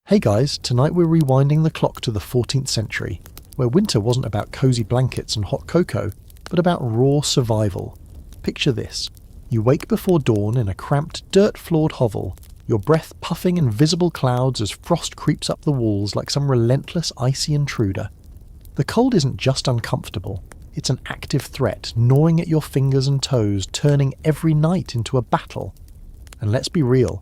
Hey guys, tonight we're rewinding the clock to the 14th century, where winter wasn't about cosy blankets and hot cocoa, but about raw survival. Picture this. You wake before dawn in a cramped, dirt-floored hovel, your breath puffing in visible clouds as frost creeps up the walls like some relentless icy intruder. The cold isn't just uncomfortable, it's an active threat gnawing at your fingers and toes, turning every night into a battle. And let's be real,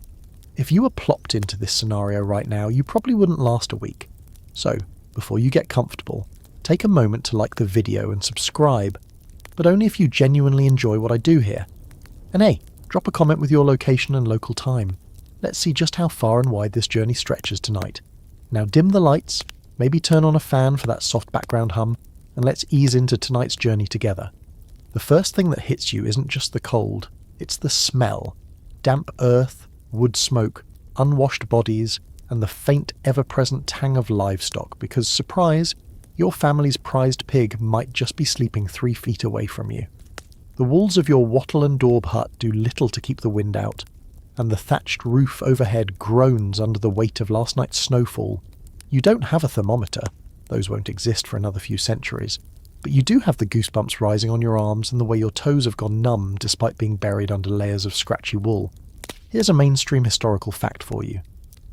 if you were plopped into this scenario right now, you probably wouldn't last a week. So, before you get comfortable, take a moment to like the video and subscribe, but only if you genuinely enjoy what I do here. And hey, drop a comment with your location and local time. Let's see just how far and wide this journey stretches tonight. Now dim the lights, maybe turn on a fan for that soft background hum, and let's ease into tonight's journey together. The first thing that hits you isn't just the cold, it's the smell. Damp earth, wood smoke, unwashed bodies, and the faint, ever-present tang of livestock because, surprise, your family's prized pig might just be sleeping 3 feet away from you. The walls of your wattle and daub hut do little to keep the wind out, and the thatched roof overhead groans under the weight of last night's snowfall. You don't have a thermometer, those won't exist for another few centuries, but you do have the goosebumps rising on your arms and the way your toes have gone numb despite being buried under layers of scratchy wool. Here's a mainstream historical fact for you.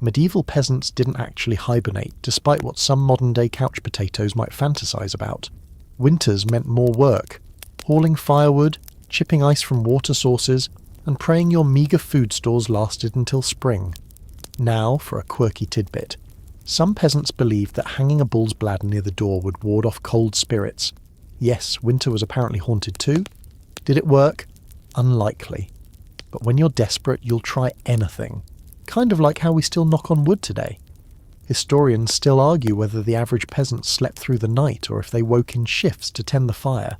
Medieval peasants didn't actually hibernate, despite what some modern-day couch potatoes might fantasize about. Winters meant more work, hauling firewood, chipping ice from water sources, and praying your meagre food stores lasted until spring. Now for a quirky tidbit. Some peasants believed that hanging a bull's bladder near the door would ward off cold spirits. Yes, winter was apparently haunted too. Did it work? Unlikely. But when you're desperate, you'll try anything. Kind of like how we still knock on wood today. Historians still argue whether the average peasant slept through the night or if they woke in shifts to tend the fire.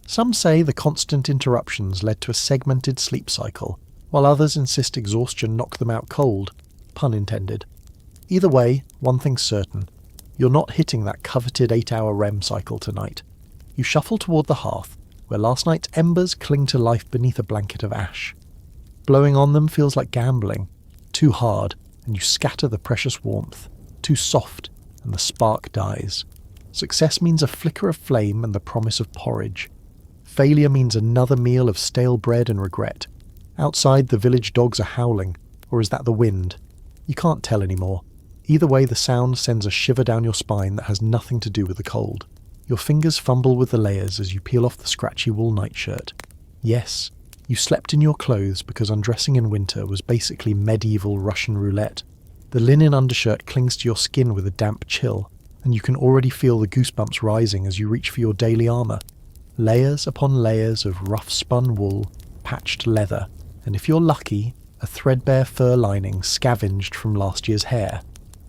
Some say the constant interruptions led to a segmented sleep cycle, while others insist exhaustion knocked them out cold. Pun intended. Either way, one thing's certain. You're not hitting that coveted 8-hour REM cycle tonight. You shuffle toward the hearth, where last night's embers cling to life beneath a blanket of ash. Blowing on them feels like gambling. Too hard, and you scatter the precious warmth. Too soft, and the spark dies. Success means a flicker of flame and the promise of porridge. Failure means another meal of stale bread and regret. Outside, the village dogs are howling, or is that the wind? You can't tell anymore. Either way, the sound sends a shiver down your spine that has nothing to do with the cold. Your fingers fumble with the layers as you peel off the scratchy wool nightshirt. Yes, you slept in your clothes because undressing in winter was basically medieval Russian roulette. The linen undershirt clings to your skin with a damp chill, and you can already feel the goosebumps rising as you reach for your daily armour. Layers upon layers of rough-spun wool, patched leather, and if you're lucky, a threadbare fur lining scavenged from last year's hair.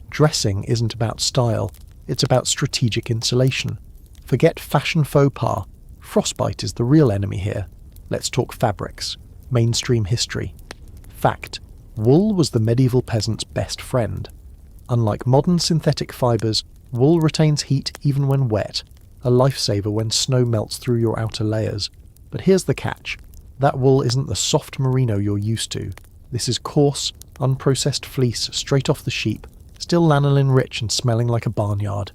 Dressing isn't about style, it's about strategic insulation. Forget fashion faux pas. Frostbite is the real enemy here. Let's talk fabrics. Mainstream history. Fact. Wool was the medieval peasant's best friend. Unlike modern synthetic fibres, wool retains heat even when wet, a lifesaver when snow melts through your outer layers. But here's the catch. That wool isn't the soft merino you're used to. This is coarse, unprocessed fleece straight off the sheep, still lanolin rich and smelling like a barnyard.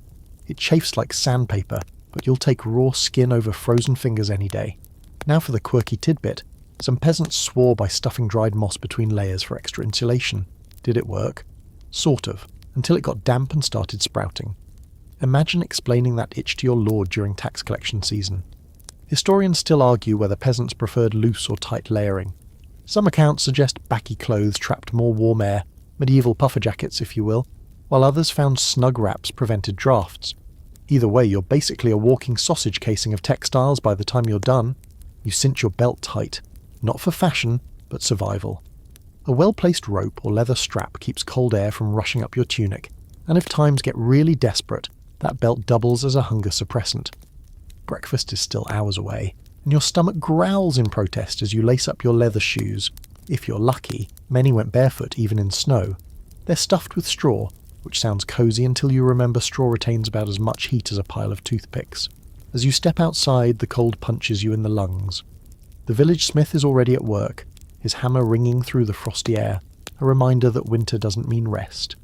It chafes like sandpaper, but you'll take raw skin over frozen fingers any day. Now for the quirky tidbit. Some peasants swore by stuffing dried moss between layers for extra insulation. Did it work? Sort of, until it got damp and started sprouting. Imagine explaining that itch to your lord during tax collection season. Historians still argue whether peasants preferred loose or tight layering. Some accounts suggest baggy clothes trapped more warm air, medieval puffer jackets if you will, while others found snug wraps prevented drafts. Either way, you're basically a walking sausage casing of textiles by the time you're done. You cinch your belt tight, not for fashion, but survival. A well-placed rope or leather strap keeps cold air from rushing up your tunic, and if times get really desperate, that belt doubles as a hunger suppressant. Breakfast is still hours away, and your stomach growls in protest as you lace up your leather shoes. If you're lucky, many went barefoot even in snow. They're stuffed with straw, which sounds cozy until you remember straw retains about as much heat as a pile of toothpicks. As you step outside, the cold punches you in the lungs. The village smith is already at work, his hammer ringing through the frosty air, a reminder that winter doesn't mean rest.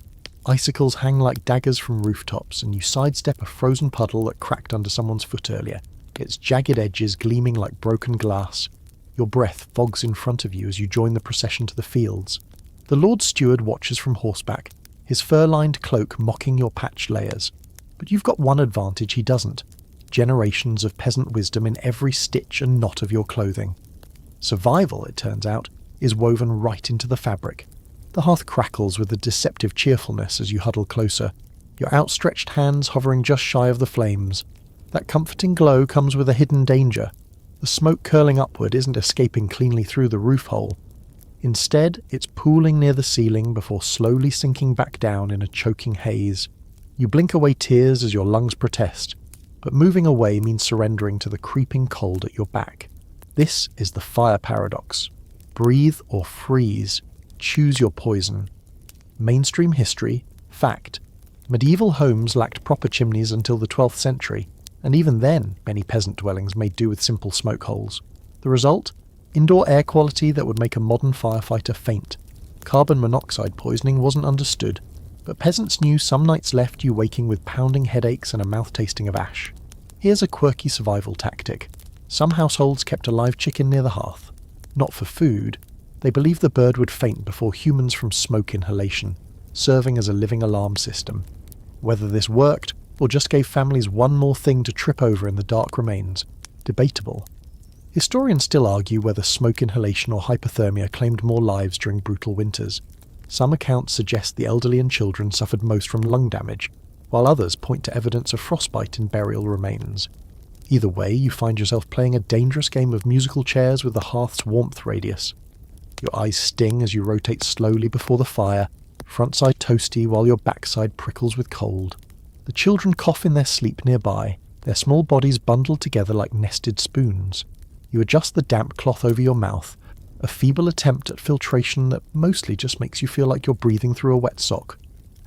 Icicles hang like daggers from rooftops, and you sidestep a frozen puddle that cracked under someone's foot earlier, its jagged edges gleaming like broken glass. Your breath fogs in front of you as you join the procession to the fields. The Lord Steward watches from horseback, his fur-lined cloak mocking your patched layers. But you've got one advantage he doesn't: generations of peasant wisdom in every stitch and knot of your clothing. Survival, it turns out, is woven right into the fabric. The hearth crackles with a deceptive cheerfulness as you huddle closer, your outstretched hands hovering just shy of the flames. That comforting glow comes with a hidden danger. The smoke curling upward isn't escaping cleanly through the roof hole. Instead, it's pooling near the ceiling before slowly sinking back down in a choking haze. You blink away tears as your lungs protest, but moving away means surrendering to the creeping cold at your back. This is the fire paradox. Breathe or freeze. Choose your poison. Mainstream history, fact. Medieval homes lacked proper chimneys until the 12th century, and even then many peasant dwellings made do with simple smoke holes. The result? Indoor air quality that would make a modern firefighter faint. Carbon monoxide poisoning wasn't understood, but peasants knew some nights left you waking with pounding headaches and a mouth tasting of ash. Here's a quirky survival tactic. Some households kept a live chicken near the hearth. Not for food. They believed the bird would faint before humans from smoke inhalation, serving as a living alarm system. Whether this worked, or just gave families one more thing to trip over in the dark remains, debatable. Historians still argue whether smoke inhalation or hypothermia claimed more lives during brutal winters. Some accounts suggest the elderly and children suffered most from lung damage, while others point to evidence of frostbite in burial remains. Either way, you find yourself playing a dangerous game of musical chairs with the hearth's warmth radius. Your eyes sting as you rotate slowly before the fire, frontside toasty while your backside prickles with cold. The children cough in their sleep nearby, their small bodies bundled together like nested spoons. You adjust the damp cloth over your mouth, a feeble attempt at filtration that mostly just makes you feel like you're breathing through a wet sock.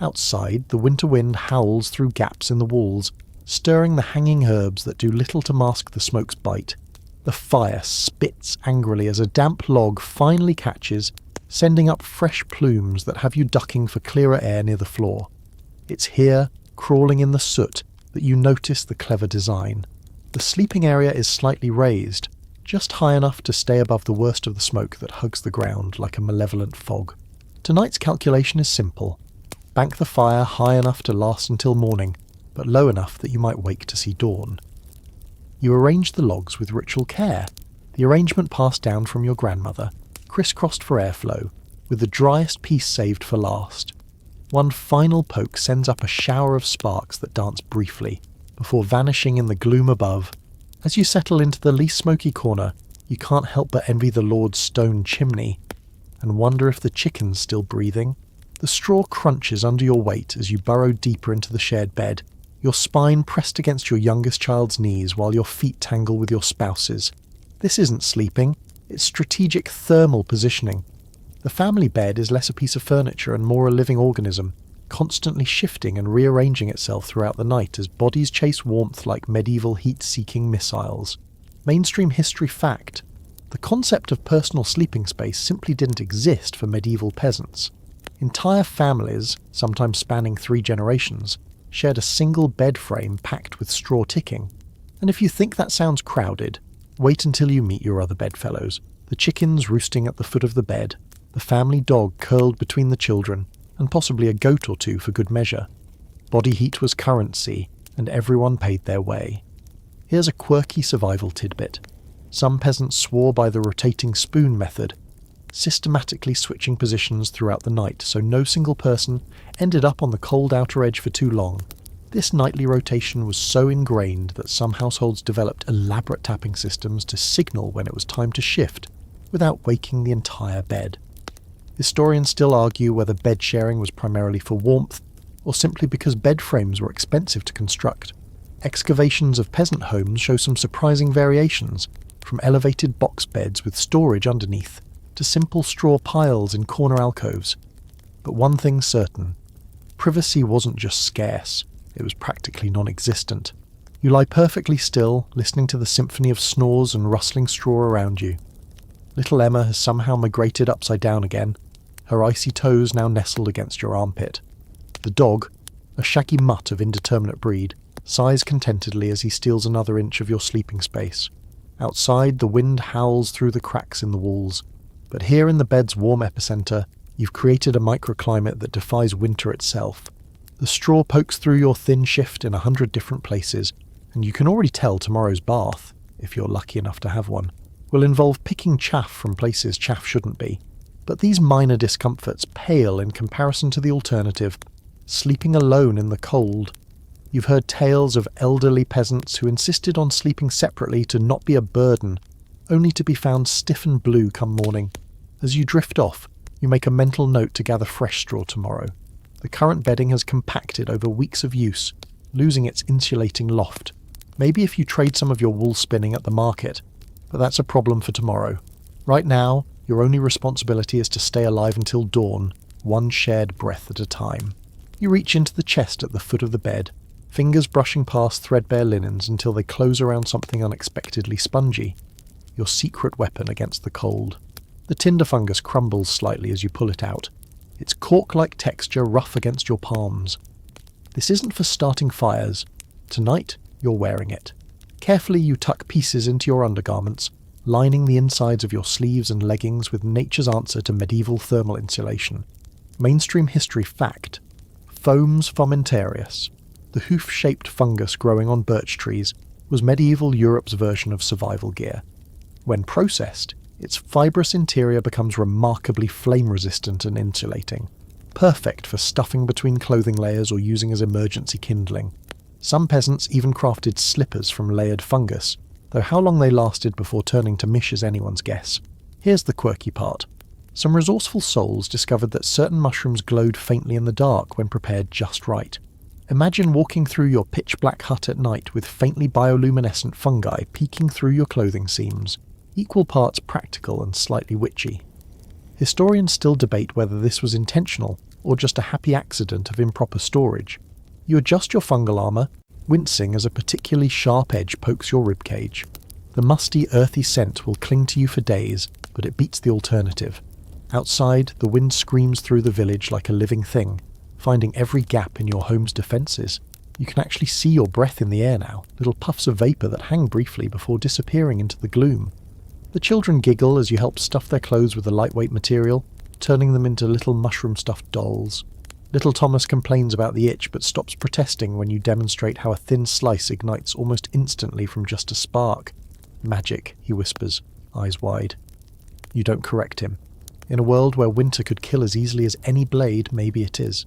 Outside, the winter wind howls through gaps in the walls, stirring the hanging herbs that do little to mask the smoke's bite. The fire spits angrily as a damp log finally catches, sending up fresh plumes that have you ducking for clearer air near the floor. It's here, crawling in the soot, that you notice the clever design. The sleeping area is slightly raised, just high enough to stay above the worst of the smoke that hugs the ground like a malevolent fog. Tonight's calculation is simple. Bank the fire high enough to last until morning, but low enough that you might wake to see dawn. You arrange the logs with ritual care, the arrangement passed down from your grandmother, crisscrossed for airflow, with the driest piece saved for last. One final poke sends up a shower of sparks that dance briefly, before vanishing in the gloom above. As you settle into the least smoky corner, you can't help but envy the Lord's stone chimney, and wonder if the chicken's still breathing. The straw crunches under your weight as you burrow deeper into the shared bed, your spine pressed against your youngest child's knees while your feet tangle with your spouse's. This isn't sleeping, it's strategic thermal positioning. The family bed is less a piece of furniture and more a living organism, constantly shifting and rearranging itself throughout the night as bodies chase warmth like medieval heat-seeking missiles. Mainstream history fact: the concept of personal sleeping space simply didn't exist for medieval peasants. Entire families, sometimes spanning 3 generations, shared a single bed frame packed with straw ticking. And if you think that sounds crowded, wait until you meet your other bedfellows, the chickens roosting at the foot of the bed, the family dog curled between the children, and possibly a goat or two for good measure. Body heat was currency, and everyone paid their way. Here's a quirky survival tidbit. Some peasants swore by the rotating spoon method, systematically switching positions throughout the night so no single person ended up on the cold outer edge for too long. This nightly rotation was so ingrained that some households developed elaborate tapping systems to signal when it was time to shift, without waking the entire bed. Historians still argue whether bed sharing was primarily for warmth, or simply because bed frames were expensive to construct. Excavations of peasant homes show some surprising variations, from elevated box beds with storage underneath, to simple straw piles in corner alcoves. But one thing's certain: privacy wasn't just scarce, it was practically non-existent. You lie perfectly still, listening to the symphony of snores and rustling straw around you. Little Emma has somehow migrated upside down again, her icy toes now nestled against your armpit. The dog, a shaggy mutt of indeterminate breed, sighs contentedly as he steals another inch of your sleeping space. Outside, the wind howls through the cracks in the walls, but here in the bed's warm epicenter, you've created a microclimate that defies winter itself. The straw pokes through your thin shift in 100 different places, and you can already tell tomorrow's bath, if you're lucky enough to have one, will involve picking chaff from places chaff shouldn't be. But these minor discomforts pale in comparison to the alternative, sleeping alone in the cold. You've heard tales of elderly peasants who insisted on sleeping separately to not be a burden, only to be found stiff and blue come morning. As you drift off, you make a mental note to gather fresh straw tomorrow. The current bedding has compacted over weeks of use, losing its insulating loft. Maybe if you trade some of your wool spinning at the market, but that's a problem for tomorrow. Right now, your only responsibility is to stay alive until dawn, one shared breath at a time. You reach into the chest at the foot of the bed, fingers brushing past threadbare linens until they close around something unexpectedly spongy. Your secret weapon against the cold. The tinder fungus crumbles slightly as you pull it out, its cork-like texture rough against your palms. This isn't for starting fires. Tonight, you're wearing it. Carefully you tuck pieces into your undergarments, lining the insides of your sleeves and leggings with nature's answer to medieval thermal insulation. Mainstream history fact: Fomes fomentarius, the hoof-shaped fungus growing on birch trees, was medieval Europe's version of survival gear. When processed, its fibrous interior becomes remarkably flame-resistant and insulating, perfect for stuffing between clothing layers or using as emergency kindling. Some peasants even crafted slippers from layered fungus, though how long they lasted before turning to mish is anyone's guess. Here's the quirky part. Some resourceful souls discovered that certain mushrooms glowed faintly in the dark when prepared just right. Imagine walking through your pitch-black hut at night with faintly bioluminescent fungi peeking through your clothing seams, equal parts practical and slightly witchy. Historians still debate whether this was intentional or just a happy accident of improper storage. You adjust your fungal armour, wincing as a particularly sharp edge pokes your ribcage. The musty, earthy scent will cling to you for days, but it beats the alternative. Outside, the wind screams through the village like a living thing, finding every gap in your home's defences. You can actually see your breath in the air now, little puffs of vapour that hang briefly before disappearing into the gloom. The children giggle as you help stuff their clothes with the lightweight material, turning them into little mushroom-stuffed dolls. Little Thomas complains about the itch but stops protesting when you demonstrate how a thin slice ignites almost instantly from just a spark. Magic, he whispers, eyes wide. You don't correct him. In a world where winter could kill as easily as any blade, maybe it is.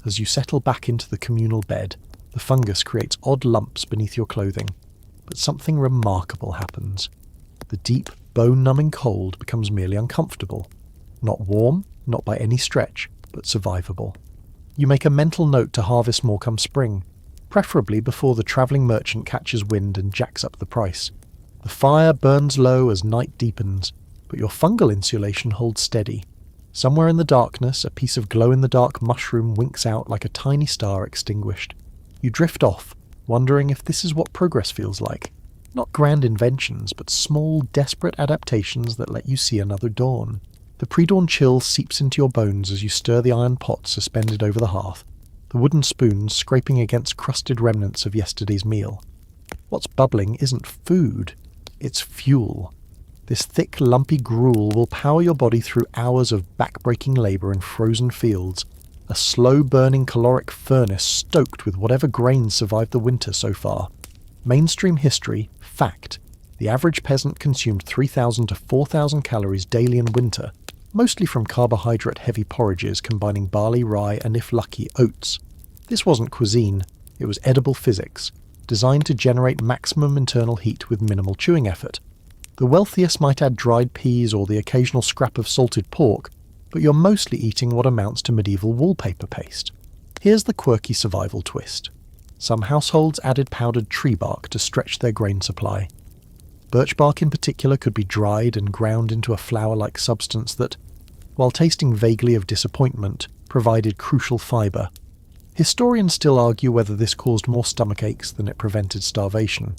As you settle back into the communal bed, the fungus creates odd lumps beneath your clothing. But something remarkable happens. The deep, bone-numbing cold becomes merely uncomfortable. Not warm, not by any stretch, but survivable. You make a mental note to harvest more come spring, preferably before the travelling merchant catches wind and jacks up the price. The fire burns low as night deepens, but your fungal insulation holds steady. Somewhere in the darkness, a piece of glow-in-the-dark mushroom winks out like a tiny star extinguished. You drift off, wondering if this is what progress feels like. Not grand inventions, but small, desperate adaptations that let you see another dawn. The pre-dawn chill seeps into your bones as you stir the iron pot suspended over the hearth, the wooden spoons scraping against crusted remnants of yesterday's meal. What's bubbling isn't food, it's fuel. This thick, lumpy gruel will power your body through hours of back-breaking labour in frozen fields, a slow-burning caloric furnace stoked with whatever grains survived the winter so far. Mainstream history, fact. The average peasant consumed 3,000 to 4,000 calories daily in winter, mostly from carbohydrate-heavy porridges combining barley, rye, and if lucky, oats. This wasn't cuisine, it was edible physics, designed to generate maximum internal heat with minimal chewing effort. The wealthiest might add dried peas or the occasional scrap of salted pork, but you're mostly eating what amounts to medieval wallpaper paste. Here's the quirky survival twist. Some households added powdered tree bark to stretch their grain supply. Birch bark in particular could be dried and ground into a flour-like substance that, while tasting vaguely of disappointment, provided crucial fibre. Historians still argue whether this caused more stomach aches than it prevented starvation.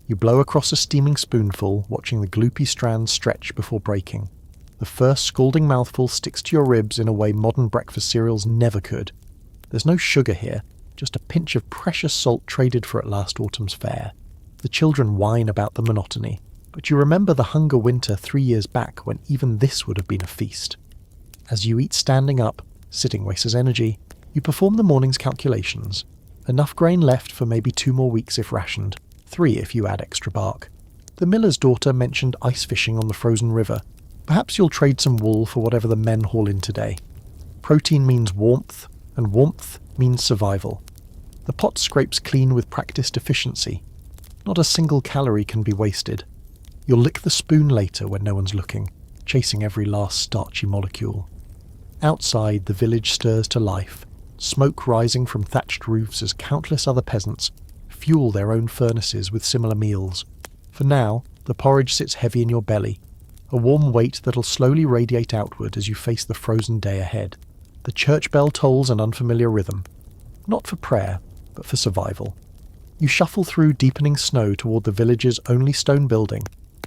You blow across a steaming spoonful, watching the gloopy strands stretch before breaking. The first scalding mouthful sticks to your ribs in a way modern breakfast cereals never could. There's no sugar here, just a pinch of precious salt traded for at last autumn's fare. The children whine about the monotony, but you remember the hunger winter 3 years back when even this would have been a feast. As you eat standing up, sitting wastes energy, you perform the morning's calculations. Enough grain left for maybe 2 more weeks if rationed, 3 if you add extra bark. The miller's daughter mentioned ice fishing on the frozen river. Perhaps you'll trade some wool for whatever the men haul in today. Protein means warmth, and warmth means survival. The pot scrapes clean with practiced efficiency. Not a single calorie can be wasted. You'll lick the spoon later when no one's looking, chasing every last starchy molecule. Outside, the village stirs to life, smoke rising from thatched roofs as countless other peasants fuel their own furnaces with similar meals. For now, the porridge sits heavy in your belly, a warm weight that'll slowly radiate outward as you face the frozen day ahead. The church bell tolls an unfamiliar rhythm, not for prayer, but for survival. You shuffle through deepening snow toward the village's only stone building,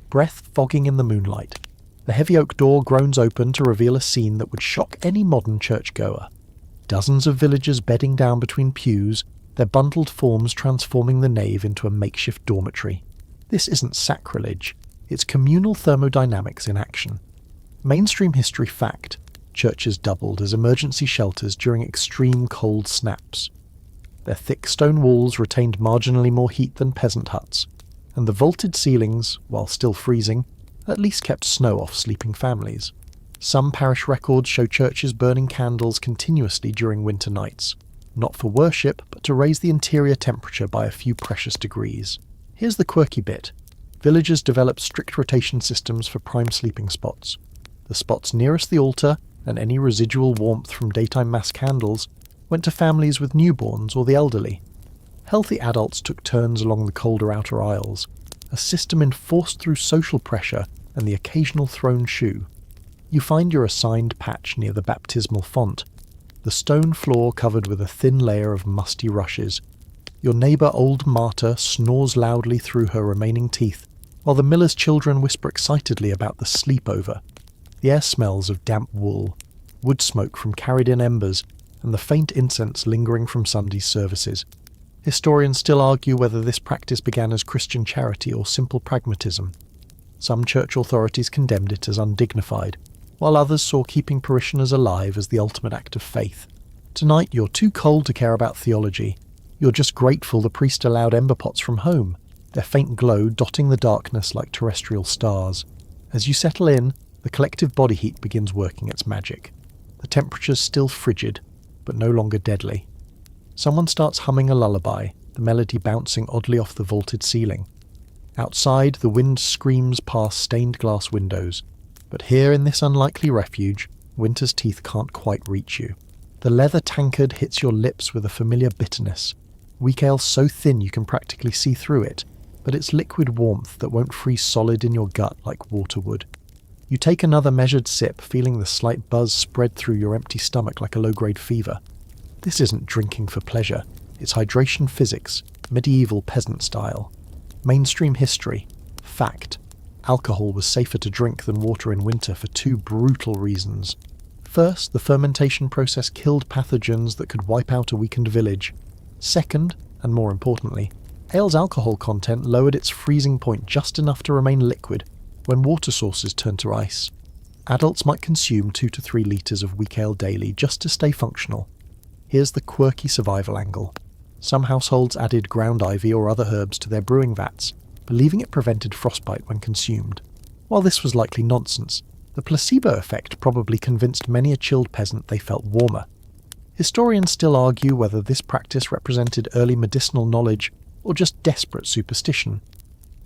breath fogging in the moonlight. The heavy oak door groans open to reveal a scene that would shock any modern churchgoer. Dozens of villagers bedding down between pews, their bundled forms transforming the nave into a makeshift dormitory. This isn't sacrilege, it's communal thermodynamics in action. Mainstream history fact: churches doubled as emergency shelters during extreme cold snaps. Their thick stone walls retained marginally more heat than peasant huts, and the vaulted ceilings, while still freezing, at least kept snow off sleeping families. Some parish records show churches burning candles continuously during winter nights, not for worship, but to raise the interior temperature by a few precious degrees. Here's the quirky bit. Villagers developed strict rotation systems for prime sleeping spots. The spots nearest the altar, and any residual warmth from daytime mass candles, went to families with newborns or the elderly. Healthy adults took turns along the colder outer aisles, a system enforced through social pressure and the occasional thrown shoe. You find your assigned patch near the baptismal font, the stone floor covered with a thin layer of musty rushes. Your neighbour old martyr snores loudly through her remaining teeth, while the miller's children whisper excitedly about the sleepover. The air smells of damp wool, wood smoke from carried-in embers, and the faint incense lingering from Sunday's services. Historians still argue whether this practice began as Christian charity or simple pragmatism. Some church authorities condemned it as undignified, while others saw keeping parishioners alive as the ultimate act of faith. Tonight you're too cold to care about theology. You're just grateful the priest allowed ember pots from home, their faint glow dotting the darkness like terrestrial stars. As you settle in, the collective body heat begins working its magic. The temperature's still frigid, but no longer deadly. Someone starts humming a lullaby, the melody bouncing oddly off the vaulted ceiling. Outside, the wind screams past stained glass windows, but here in this unlikely refuge, winter's teeth can't quite reach you. The leather tankard hits your lips with a familiar bitterness, weak ale so thin you can practically see through it, but it's liquid warmth that won't freeze solid in your gut like water would. You take another measured sip, feeling the slight buzz spread through your empty stomach like a low-grade fever. This isn't drinking for pleasure, it's hydration physics, medieval peasant style. Mainstream history, fact. Alcohol was safer to drink than water in winter for 2 brutal reasons. First, the fermentation process killed pathogens that could wipe out a weakened village. Second, and more importantly, ale's alcohol content lowered its freezing point just enough to remain liquid when water sources turned to ice. Adults might consume 2 to 3 litres of weak ale daily just to stay functional. Here's the quirky survival angle. Some households added ground ivy or other herbs to their brewing vats, believing it prevented frostbite when consumed. While this was likely nonsense, the placebo effect probably convinced many a chilled peasant they felt warmer. Historians still argue whether this practice represented early medicinal knowledge or just desperate superstition.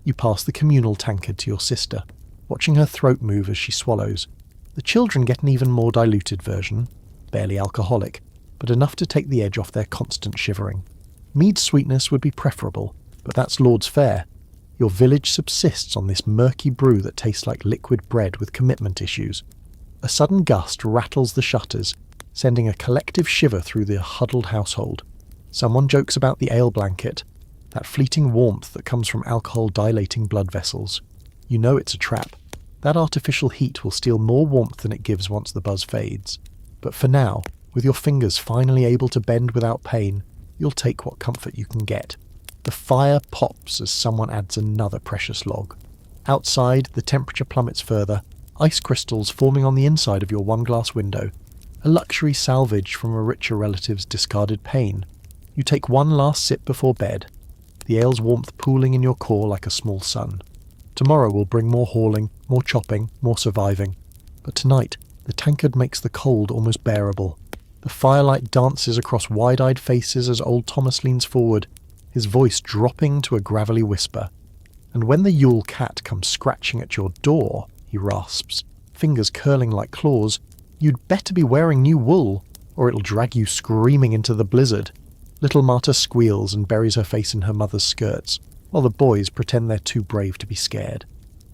You pass the communal tankard to your sister, watching her throat move as she swallows. The children get an even more diluted version, barely alcoholic, but enough to take the edge off their constant shivering. Mead's sweetness would be preferable, but that's Lord's fare. Your village subsists on this murky brew that tastes like liquid bread with commitment issues. A sudden gust rattles the shutters, sending a collective shiver through the huddled household. Someone jokes about the ale blanket, that fleeting warmth that comes from alcohol dilating blood vessels. You know it's a trap. That artificial heat will steal more warmth than it gives once the buzz fades. But for now, With your fingers finally able to bend without pain, you'll take what comfort you can get. The fire pops as someone adds another precious log. Outside, the temperature plummets further, ice crystals forming on the inside of your one-glass window, a luxury salvage from a richer relative's discarded pain. You take one last sip before bed, the ale's warmth pooling in your core like a small sun. Tomorrow will bring more hauling, more chopping, more surviving. But tonight, the tankard makes the cold almost bearable. The firelight dances across wide-eyed faces as old Thomas leans forward, his voice dropping to a gravelly whisper. And when the Yule cat comes scratching at your door, he rasps, fingers curling like claws, you'd better be wearing new wool, or it'll drag you screaming into the blizzard. Little Marta squeals and buries her face in her mother's skirts, while the boys pretend they're too brave to be scared.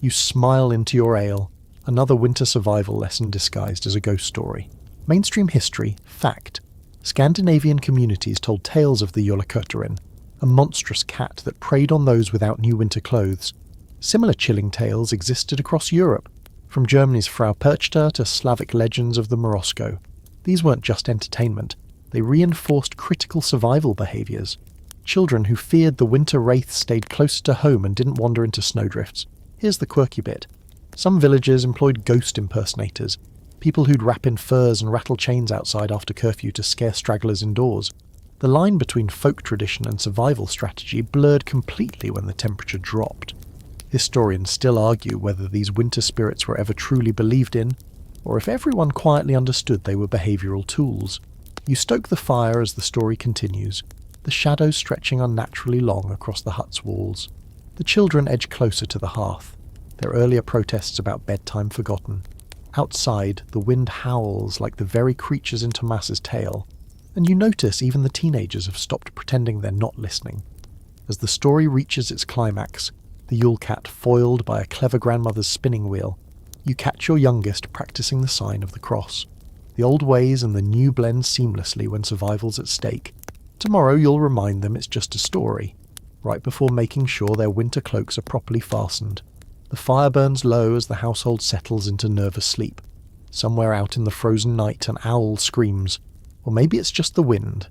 You smile into your ale, another winter survival lesson disguised as a ghost story. Mainstream history, fact. Scandinavian communities told tales of the Jólakötturinn, a monstrous cat that preyed on those without new winter clothes. Similar chilling tales existed across Europe, from Germany's Frau Perchta to Slavic legends of the Morosco. These weren't just entertainment, they reinforced critical survival behaviours. Children who feared the winter wraiths stayed closer to home and didn't wander into snowdrifts. Here's the quirky bit. Some villages employed ghost impersonators, people who'd wrap in furs and rattle chains outside after curfew to scare stragglers indoors. The line between folk tradition and survival strategy blurred completely when the temperature dropped. Historians still argue whether these winter spirits were ever truly believed in, or if everyone quietly understood they were behavioural tools. You stoke the fire as the story continues, the shadows stretching unnaturally long across the hut's walls. The children edge closer to the hearth, their earlier protests about bedtime forgotten. Outside, the wind howls like the very creatures in Tomas's tale, and you notice even the teenagers have stopped pretending they're not listening. As the story reaches its climax, the Yule cat foiled by a clever grandmother's spinning wheel, you catch your youngest practicing the sign of the cross. The old ways and the new blend seamlessly when survival's at stake. Tomorrow you'll remind them it's just a story, right before making sure their winter cloaks are properly fastened. The fire burns low as the household settles into nervous sleep. Somewhere out in the frozen night an owl screams, or maybe it's just the wind.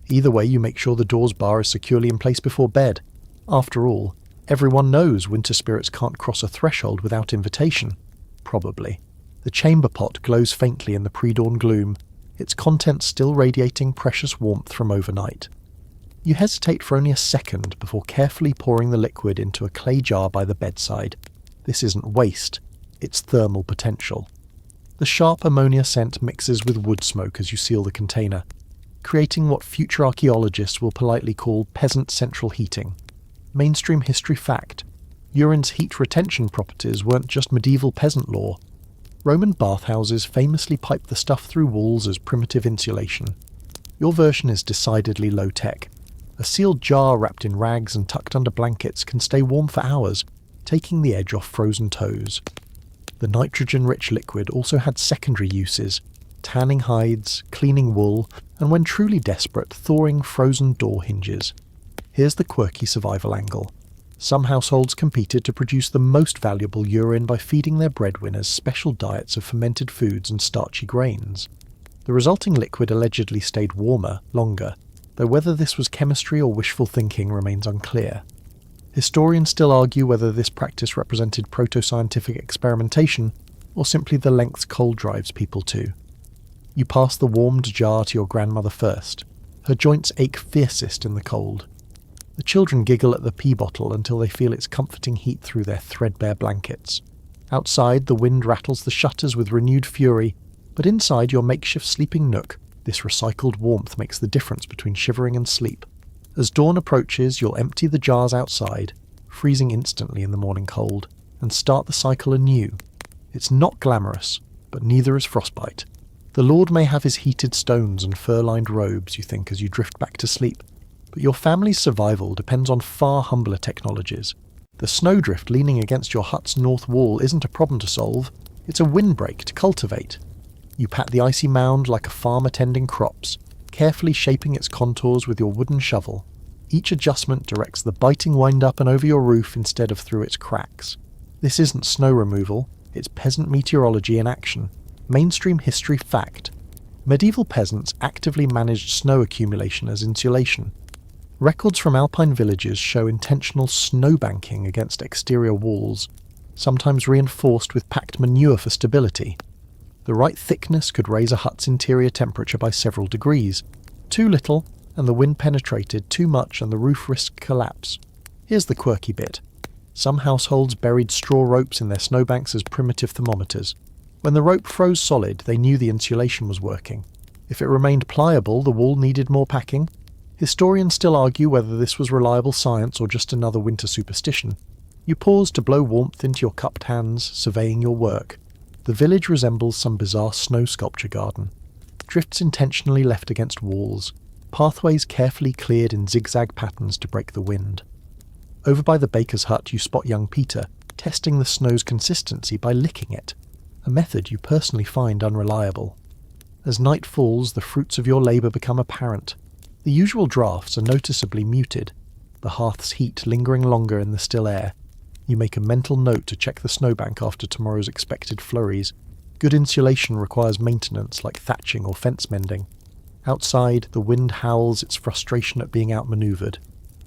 Either way, you make sure the door's bar is securely in place before bed. After all, everyone knows winter spirits can't cross a threshold without invitation. Probably. The chamber pot glows faintly in the pre-dawn gloom, its contents still radiating precious warmth from overnight. You hesitate for only a second before carefully pouring the liquid into a clay jar by the bedside. This isn't waste, it's thermal potential. The sharp ammonia scent mixes with wood smoke as you seal the container, creating what future archaeologists will politely call peasant central heating. Mainstream history fact. Urine's heat retention properties weren't just medieval peasant lore. Roman bathhouses famously piped the stuff through walls as primitive insulation. Your version is decidedly low-tech. A sealed jar wrapped in rags and tucked under blankets can stay warm for hours, taking the edge off frozen toes. The nitrogen-rich liquid also had secondary uses, tanning hides, cleaning wool, and when truly desperate, thawing frozen door hinges. Here's the quirky survival angle. Some households competed to produce the most valuable urine by feeding their breadwinners special diets of fermented foods and starchy grains. The resulting liquid allegedly stayed warmer, longer, though whether this was chemistry or wishful thinking remains unclear. Historians still argue whether this practice represented proto-scientific experimentation, or simply the lengths cold drives people to. You pass the warmed jar to your grandmother first. Her joints ache fiercest in the cold. The children giggle at the pee bottle until they feel its comforting heat through their threadbare blankets. Outside, the wind rattles the shutters with renewed fury, but inside your makeshift sleeping nook, this recycled warmth makes the difference between shivering and sleep. As dawn approaches, you'll empty the jars outside, freezing instantly in the morning cold, and start the cycle anew. It's not glamorous, but neither is frostbite. The Lord may have his heated stones and fur-lined robes, you think, as you drift back to sleep, but your family's survival depends on far humbler technologies. The snowdrift leaning against your hut's north wall isn't a problem to solve, it's a windbreak to cultivate. You pat the icy mound like a farmer tending crops, carefully shaping its contours with your wooden shovel. Each adjustment directs the biting wind-up and over your roof instead of through its cracks. This isn't snow removal, it's peasant meteorology in action. Mainstream history fact. Medieval peasants actively managed snow accumulation as insulation. Records from alpine villages show intentional snowbanking against exterior walls, sometimes reinforced with packed manure for stability. The right thickness could raise a hut's interior temperature by several degrees. Too little, and the wind penetrated too much and the roof risked collapse. Here's the quirky bit. Some households buried straw ropes in their snowbanks as primitive thermometers. When the rope froze solid, they knew the insulation was working. If it remained pliable, the wall needed more packing. Historians still argue whether this was reliable science or just another winter superstition. You pause to blow warmth into your cupped hands, surveying your work. The village resembles some bizarre snow sculpture garden. Drifts intentionally left against walls, pathways carefully cleared in zigzag patterns to break the wind. Over by the baker's hut you spot young Peter, testing the snow's consistency by licking it, a method you personally find unreliable. As night falls, the fruits of your labour become apparent. The usual drafts are noticeably muted, the hearth's heat lingering longer in the still air. You make a mental note to check the snowbank after tomorrow's expected flurries. Good insulation requires maintenance like thatching or fence mending. Outside, the wind howls its frustration at being outmanoeuvred.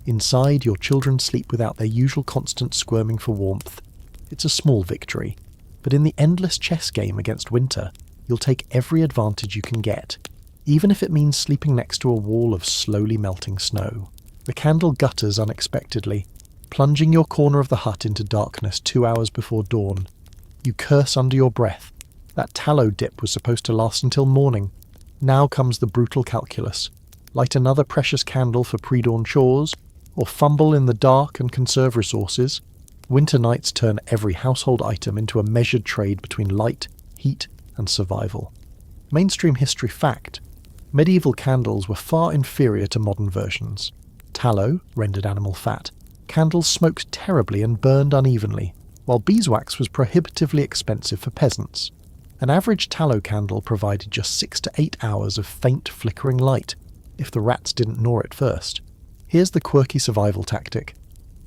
Inside, your children sleep without their usual constant squirming for warmth. It's a small victory, but in the endless chess game against winter, you'll take every advantage you can get, even if it means sleeping next to a wall of slowly melting snow. The candle gutters unexpectedly, plunging your corner of the hut into darkness 2 hours before dawn. You curse under your breath. That tallow dip was supposed to last until morning. Now comes the brutal calculus. Light another precious candle for pre-dawn chores, or fumble in the dark and conserve resources. Winter nights turn every household item into a measured trade between light, heat, and survival. Mainstream history fact: medieval candles were far inferior to modern versions. Tallow, rendered animal fat, candles smoked terribly and burned unevenly, while beeswax was prohibitively expensive for peasants. An average tallow candle provided just 6 to 8 hours of faint flickering light, if the rats didn't gnaw it first. Here's the quirky survival tactic.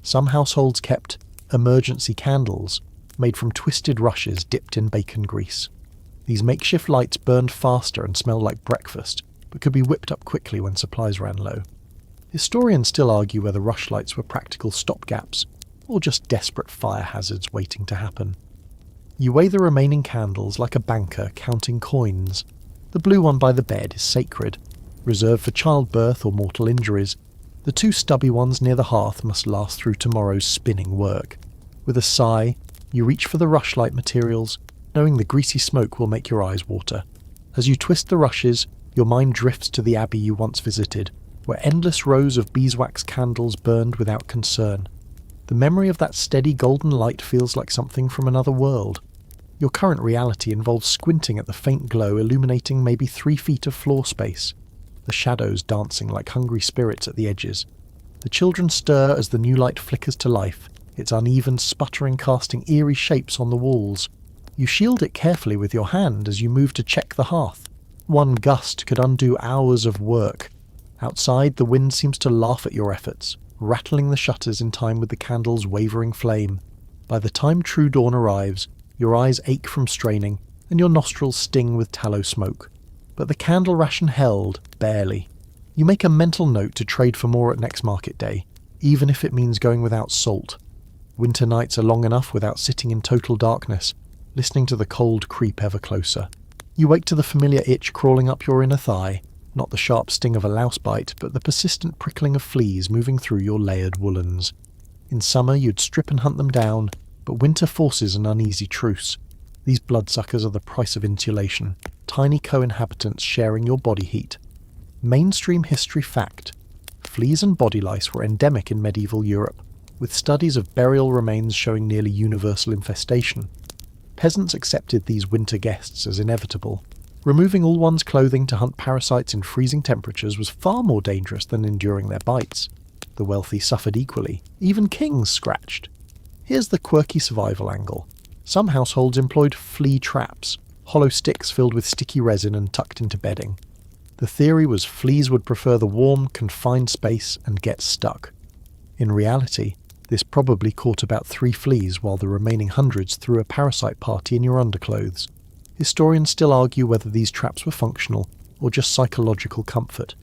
Some households kept emergency candles, made from twisted rushes dipped in bacon grease. These makeshift lights burned faster and smelled like breakfast, but could be whipped up quickly when supplies ran low. Historians still argue whether rushlights were practical stopgaps, or just desperate fire hazards waiting to happen. You weigh the remaining candles like a banker counting coins. The blue one by the bed is sacred, reserved for childbirth or mortal injuries. The 2 stubby ones near the hearth must last through tomorrow's spinning work. With a sigh, you reach for the rushlight materials, knowing the greasy smoke will make your eyes water. As you twist the rushes, your mind drifts to the abbey you once visited, where endless rows of beeswax candles burned without concern. The memory of that steady golden light feels like something from another world. Your current reality involves squinting at the faint glow illuminating maybe 3 feet of floor space, the shadows dancing like hungry spirits at the edges. The children stir as the new light flickers to life, its uneven sputtering casting eerie shapes on the walls. You shield it carefully with your hand as you move to check the hearth. One gust could undo hours of work. Outside, the wind seems to laugh at your efforts, rattling the shutters in time with the candle's wavering flame. By the time true dawn arrives, your eyes ache from straining, and your nostrils sting with tallow smoke. But the candle ration held, barely. You make a mental note to trade for more at next market day, even if it means going without salt. Winter nights are long enough without sitting in total darkness, listening to the cold creep ever closer. You wake to the familiar itch crawling up your inner thigh, not the sharp sting of a louse bite, but the persistent prickling of fleas moving through your layered woolens. In summer you'd strip and hunt them down, but winter forces an uneasy truce. These bloodsuckers are the price of insulation, tiny co-inhabitants sharing your body heat. Mainstream history fact: fleas and body lice were endemic in medieval Europe, with studies of burial remains showing nearly universal infestation. Peasants accepted these winter guests as inevitable. Removing all one's clothing to hunt parasites in freezing temperatures was far more dangerous than enduring their bites. The wealthy suffered equally, even kings scratched. Here's the quirky survival angle. Some households employed flea traps, hollow sticks filled with sticky resin and tucked into bedding. The theory was fleas would prefer the warm, confined space and get stuck. In reality, this probably caught about 3 fleas while the remaining hundreds threw a parasite party in your underclothes. Historians still argue whether these traps were functional, or just psychological comfort.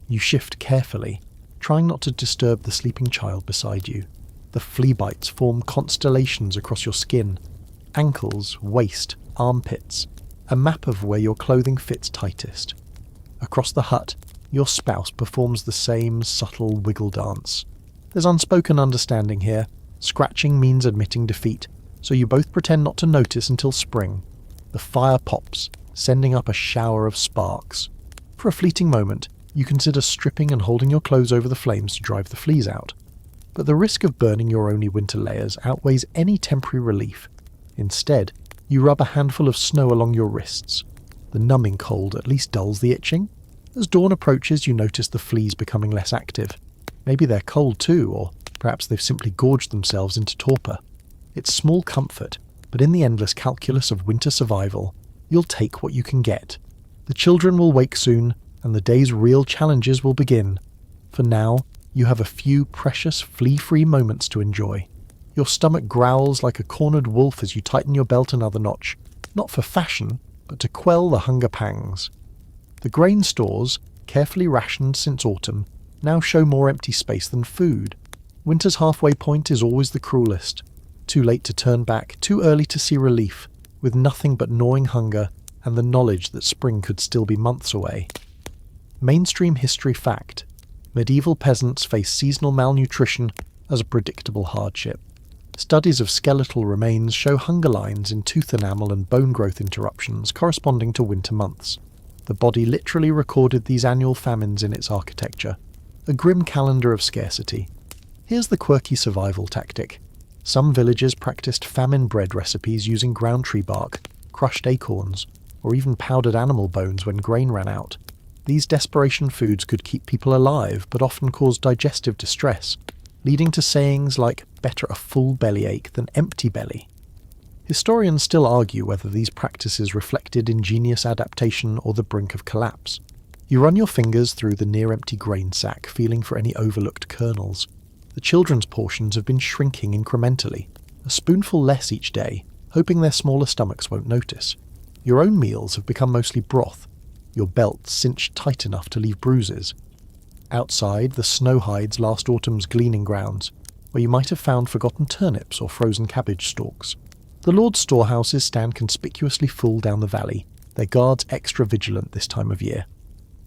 You shift carefully, trying not to disturb the sleeping child beside you. The flea bites form constellations across your skin, ankles, waist, armpits, a map of where your clothing fits tightest. Across the hut, your spouse performs the same subtle wiggle dance. There's unspoken understanding here. Scratching means admitting defeat, so you both pretend not to notice until spring. The fire pops, sending up a shower of sparks. For a fleeting moment, you consider stripping and holding your clothes over the flames to drive the fleas out. But the risk of burning your only winter layers outweighs any temporary relief. Instead, you rub a handful of snow along your wrists. The numbing cold at least dulls the itching. As dawn approaches, you notice the fleas becoming less active. Maybe they're cold too, or perhaps they've simply gorged themselves into torpor. It's small comfort, but in the endless calculus of winter survival, you'll take what you can get. The children will wake soon, and the day's real challenges will begin. For now, you have a few precious flea-free moments to enjoy. Your stomach growls like a cornered wolf as you tighten your belt another notch, not for fashion, but to quell the hunger pangs. The grain stores, carefully rationed since autumn, now show more empty space than food. Winter's halfway point is always the cruelest. Too late to turn back, too early to see relief, with nothing but gnawing hunger and the knowledge that spring could still be months away. Mainstream history fact: medieval peasants faced seasonal malnutrition as a predictable hardship. Studies of skeletal remains show hunger lines in tooth enamel and bone growth interruptions corresponding to winter months. The body literally recorded these annual famines in its architecture, a grim calendar of scarcity. Here's the quirky survival tactic. Some villagers practiced famine bread recipes using ground tree bark, crushed acorns, or even powdered animal bones when grain ran out. These desperation foods could keep people alive, but often caused digestive distress, leading to sayings like, "better a full bellyache than empty belly." Historians still argue whether these practices reflected ingenious adaptation or the brink of collapse. You run your fingers through the near-empty grain sack, feeling for any overlooked kernels. The children's portions have been shrinking incrementally, a spoonful less each day, hoping their smaller stomachs won't notice. Your own meals have become mostly broth, your belt cinched tight enough to leave bruises. Outside, the snow hides last autumn's gleaning grounds, where you might have found forgotten turnips or frozen cabbage stalks. The Lord's storehouses stand conspicuously full down the valley, their guards extra vigilant this time of year.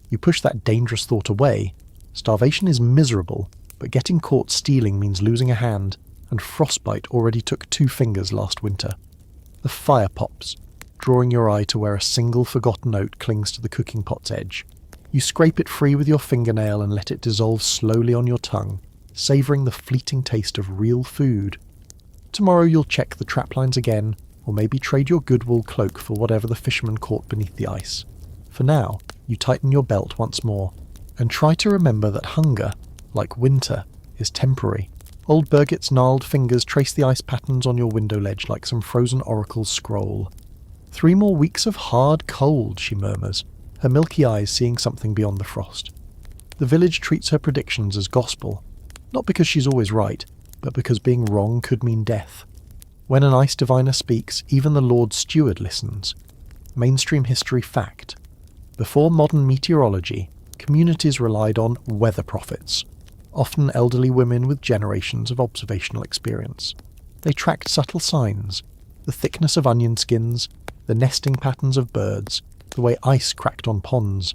You push that dangerous thought away. Starvation is miserable, but getting caught stealing means losing a hand, and frostbite already took 2 fingers last winter. The fire pops, drawing your eye to where a single forgotten oat clings to the cooking pot's edge. You scrape it free with your fingernail and let it dissolve slowly on your tongue, savouring the fleeting taste of real food. Tomorrow you'll check the traplines again, or maybe trade your good wool cloak for whatever the fisherman caught beneath the ice. For now, you tighten your belt once more, and try to remember that hunger, like winter, is temporary. Old Birgit's gnarled fingers trace the ice patterns on your window ledge like some frozen oracle's scroll. 3 more weeks of hard cold, she murmurs, her milky eyes seeing something beyond the frost. The village treats her predictions as gospel, not because she's always right, but because being wrong could mean death. When an ice diviner speaks, even the Lord Steward listens. Mainstream history fact: before modern meteorology, communities relied on weather prophets, often elderly women with generations of observational experience. They tracked subtle signs, the thickness of onion skins, the nesting patterns of birds, the way ice cracked on ponds.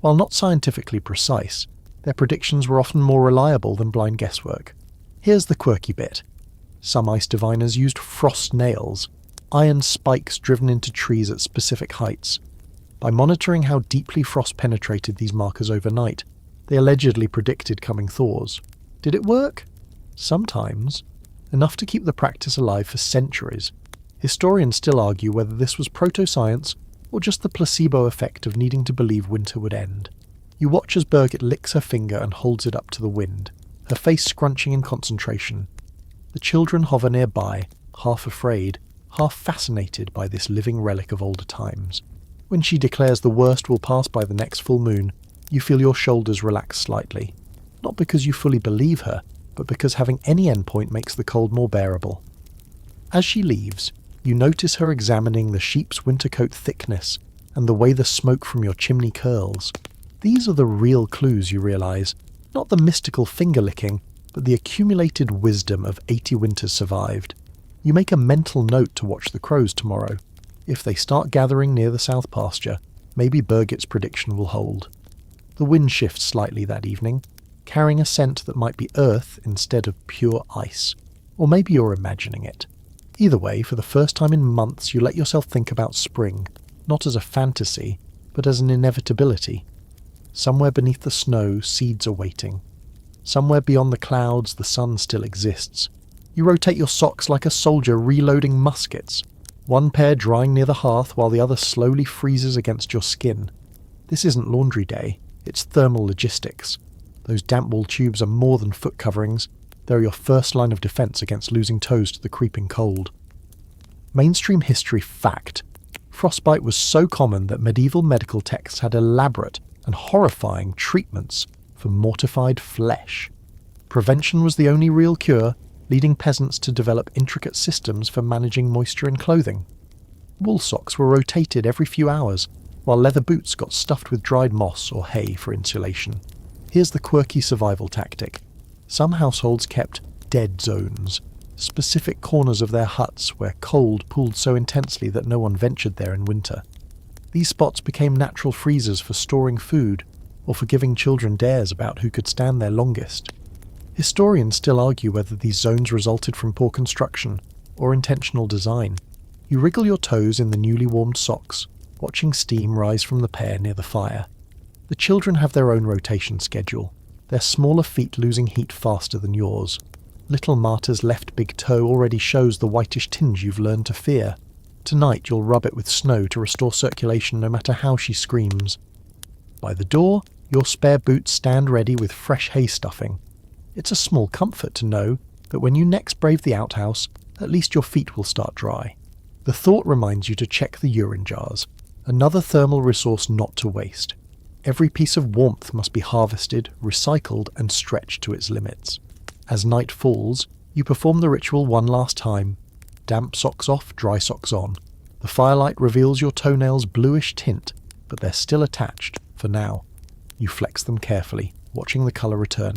While not scientifically precise, their predictions were often more reliable than blind guesswork. Here's the quirky bit. Some ice diviners used frost nails, iron spikes driven into trees at specific heights. By monitoring how deeply frost penetrated these markers overnight, they allegedly predicted coming thaws. Did it work? Sometimes. Enough to keep the practice alive for centuries. Historians still argue whether this was proto-science or just the placebo effect of needing to believe winter would end. You watch as Birgit licks her finger and holds it up to the wind, her face scrunching in concentration. The children hover nearby, half afraid, half fascinated by this living relic of older times. When she declares the worst will pass by the next full moon, you feel your shoulders relax slightly. Not because you fully believe her, but because having any endpoint makes the cold more bearable. As she leaves, you notice her examining the sheep's winter coat thickness and the way the smoke from your chimney curls. These are the real clues, you realise, not the mystical finger-licking, but the accumulated wisdom of 80 winters survived. You make a mental note to watch the crows tomorrow. If they start gathering near the south pasture, maybe Birgit's prediction will hold. The wind shifts slightly that evening, carrying a scent that might be earth instead of pure ice. Or maybe you're imagining it. Either way, for the first time in months, you let yourself think about spring, not as a fantasy, but as an inevitability. Somewhere beneath the snow, seeds are waiting. Somewhere beyond the clouds, the sun still exists. You rotate your socks like a soldier reloading muskets, one pair drying near the hearth while the other slowly freezes against your skin. This isn't laundry day, it's thermal logistics. Those damp wool tubes are more than foot coverings, they're your first line of defence against losing toes to the creeping cold. Mainstream history fact. Frostbite was so common that medieval medical texts had elaborate and horrifying treatments for mortified flesh. Prevention was the only real cure, leading peasants to develop intricate systems for managing moisture in clothing. Wool socks were rotated every few hours, while leather boots got stuffed with dried moss or hay for insulation. Here's the quirky survival tactic. Some households kept dead zones, specific corners of their huts where cold pooled so intensely that no one ventured there in winter. These spots became natural freezers for storing food, or for giving children dares about who could stand there longest. Historians still argue whether these zones resulted from poor construction or intentional design. You wriggle your toes in the newly warmed socks, watching steam rise from the pair near the fire. The children have their own rotation schedule, their smaller feet losing heat faster than yours. Little Marta's left big toe already shows the whitish tinge you've learned to fear. Tonight you'll rub it with snow to restore circulation no matter how she screams. By the door, your spare boots stand ready with fresh hay stuffing. It's a small comfort to know that when you next brave the outhouse, at least your feet will start dry. The thought reminds you to check the urine jars, another thermal resource not to waste. Every piece of warmth must be harvested, recycled, and stretched to its limits. As night falls, you perform the ritual one last time. Damp socks off, dry socks on. The firelight reveals your toenails' bluish tint, but they're still attached, for now. You flex them carefully, watching the colour return.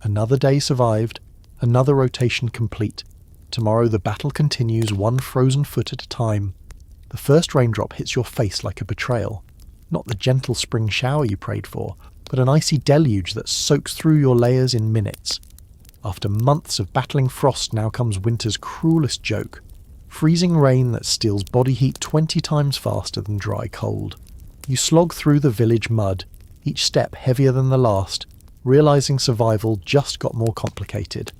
Another day survived, another rotation complete. Tomorrow the battle continues, one frozen foot at a time. The first raindrop hits your face like a betrayal. Not the gentle spring shower you prayed for, but an icy deluge that soaks through your layers in minutes. After months of battling frost now comes winter's cruelest joke. Freezing rain that steals body heat 20 times faster than dry cold. You slog through the village mud, each step heavier than the last, realising survival just got more complicated.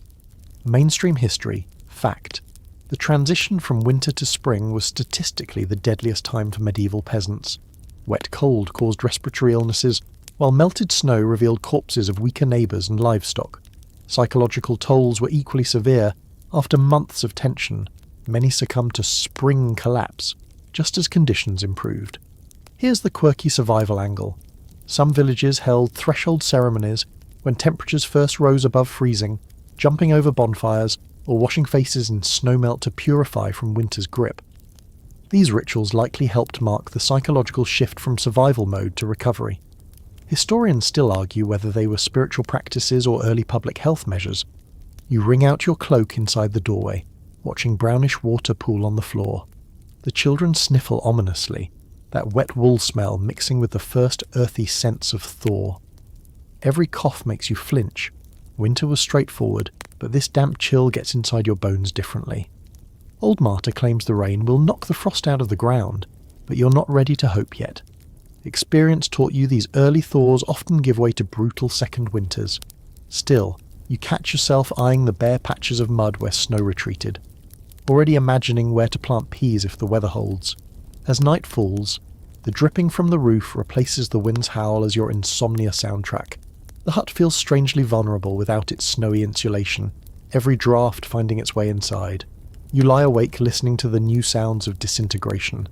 Mainstream history, fact. The transition from winter to spring was statistically the deadliest time for medieval peasants. Wet cold caused respiratory illnesses, while melted snow revealed corpses of weaker neighbours and livestock. Psychological tolls were equally severe. After months of tension, many succumbed to spring collapse, just as conditions improved. Here's the quirky survival angle. Some villages held threshold ceremonies when temperatures first rose above freezing, jumping over bonfires or washing faces in snowmelt to purify from winter's grip. These rituals likely helped mark the psychological shift from survival mode to recovery. Historians still argue whether they were spiritual practices or early public health measures. You wring out your cloak inside the doorway, watching brownish water pool on the floor. The children sniffle ominously, that wet wool smell mixing with the first earthy scents of thaw. Every cough makes you flinch. Winter was straightforward, but this damp chill gets inside your bones differently. Old Marta claims the rain will knock the frost out of the ground, but you're not ready to hope yet. Experience taught you these early thaws often give way to brutal second winters. Still, you catch yourself eyeing the bare patches of mud where snow retreated, already imagining where to plant peas if the weather holds. As night falls, the dripping from the roof replaces the wind's howl as your insomnia soundtrack. The hut feels strangely vulnerable without its snowy insulation, every draught finding its way inside. You lie awake listening to the new sounds of disintegration.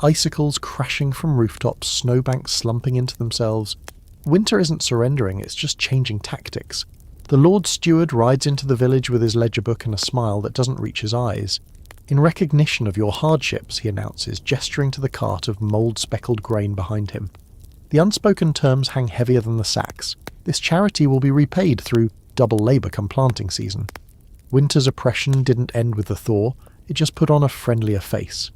Icicles crashing from rooftops, snowbanks slumping into themselves. Winter isn't surrendering, it's just changing tactics. The Lord Steward rides into the village with his ledger book and a smile that doesn't reach his eyes. In recognition of your hardships, he announces, gesturing to the cart of mould-speckled grain behind him. The unspoken terms hang heavier than the sacks. This charity will be repaid through double labour come planting season. Winter's oppression didn't end with the thaw, it just put on a friendlier face.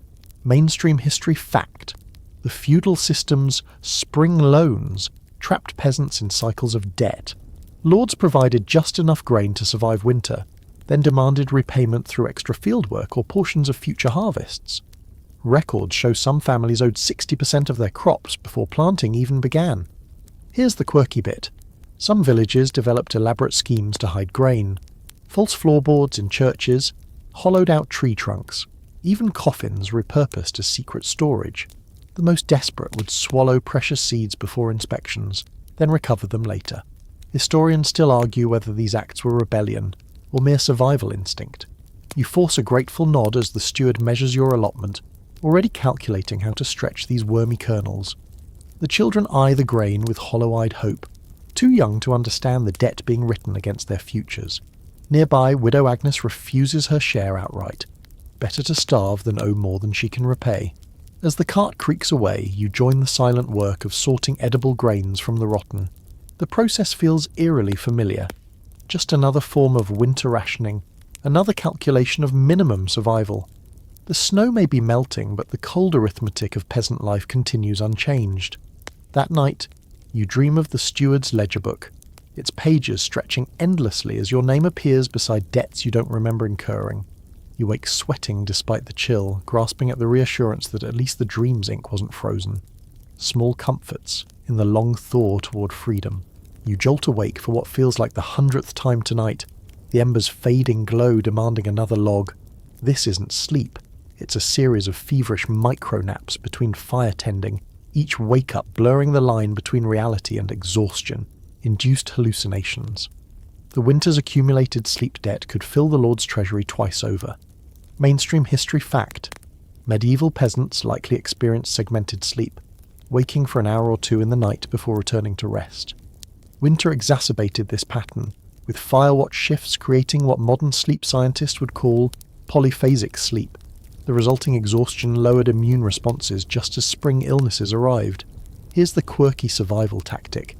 Mainstream history fact. The feudal system's spring loans trapped peasants in cycles of debt. Lords provided just enough grain to survive winter, then demanded repayment through extra fieldwork or portions of future harvests. Records show some families owed 60% of their crops before planting even began. Here's the quirky bit. Some villages developed elaborate schemes to hide grain. False floorboards in churches, hollowed-out tree trunks, even coffins repurposed as secret storage. The most desperate would swallow precious seeds before inspections, then recover them later. Historians still argue whether these acts were rebellion or mere survival instinct. You force a grateful nod as the steward measures your allotment, already calculating how to stretch these wormy kernels. The children eye the grain with hollow-eyed hope, too young to understand the debt being written against their futures. Nearby, Widow Agnes refuses her share outright. Better to starve than owe more than she can repay. As the cart creaks away, you join the silent work of sorting edible grains from the rotten. The process feels eerily familiar. Just another form of winter rationing, another calculation of minimum survival. The snow may be melting, but the cold arithmetic of peasant life continues unchanged. That night, you dream of the steward's ledger book, its pages stretching endlessly as your name appears beside debts you don't remember incurring. You wake sweating despite the chill, grasping at the reassurance that at least the dream's ink wasn't frozen. Small comforts in the long thaw toward freedom. You jolt awake for what feels like the 100th time tonight, the ember's fading glow demanding another log. This isn't sleep. It's a series of feverish micro-naps between fire tending, each wake-up blurring the line between reality and exhaustion, induced hallucinations. The winter's accumulated sleep debt could fill the Lord's treasury twice over. Mainstream history fact. Medieval peasants likely experienced segmented sleep, waking for an hour or two in the night before returning to rest. Winter exacerbated this pattern, with firewatch shifts creating what modern sleep scientists would call polyphasic sleep. The resulting exhaustion lowered immune responses just as spring illnesses arrived. Here's the quirky survival tactic.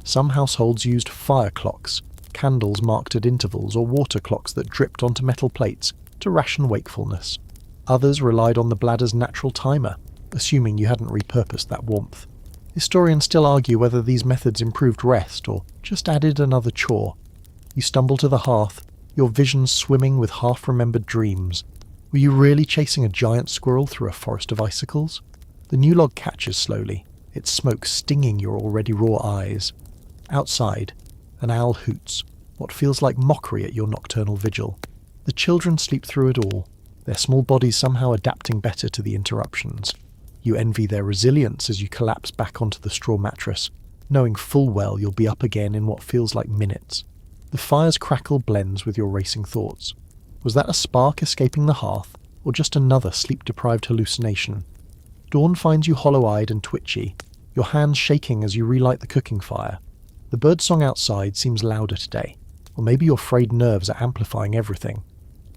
Some households used fire clocks, candles marked at intervals, or water clocks that dripped onto metal plates to ration wakefulness. Others relied on the bladder's natural timer, assuming you hadn't repurposed that warmth. Historians still argue whether these methods improved rest or just added another chore. You stumble to the hearth, your vision swimming with half-remembered dreams. Were you really chasing a giant squirrel through a forest of icicles? The new log catches slowly, its smoke stinging your already raw eyes. Outside, an owl hoots, what feels like mockery at your nocturnal vigil. The children sleep through it all, their small bodies somehow adapting better to the interruptions. You envy their resilience as you collapse back onto the straw mattress, knowing full well you'll be up again in what feels like minutes. The fire's crackle blends with your racing thoughts. Was that a spark escaping the hearth, or just another sleep-deprived hallucination? Dawn finds you hollow-eyed and twitchy, your hands shaking as you relight the cooking fire. The birdsong outside seems louder today, or maybe your frayed nerves are amplifying everything.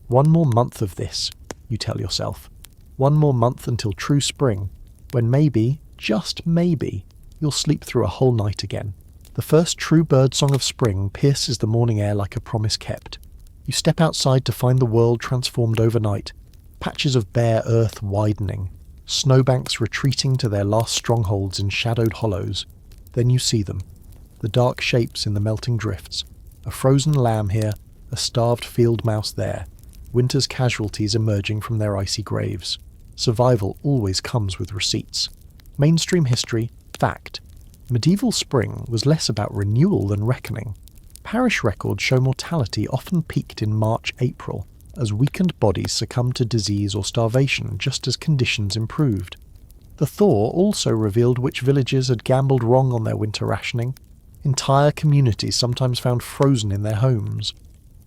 One more month of this, you tell yourself. One more month until true spring, when maybe, just maybe, you'll sleep through a whole night again. The first true birdsong of spring pierces the morning air like a promise kept. You step outside to find the world transformed overnight, patches of bare earth widening, snowbanks retreating to their last strongholds in shadowed hollows. Then you see them, the dark shapes in the melting drifts, a frozen lamb here, a starved field mouse there, winter's casualties emerging from their icy graves. Survival always comes with receipts. Mainstream history, fact. Medieval spring was less about renewal than reckoning. Parish records show mortality often peaked in March-April, as weakened bodies succumbed to disease or starvation just as conditions improved. The thaw also revealed which villages had gambled wrong on their winter rationing. Entire communities sometimes found frozen in their homes.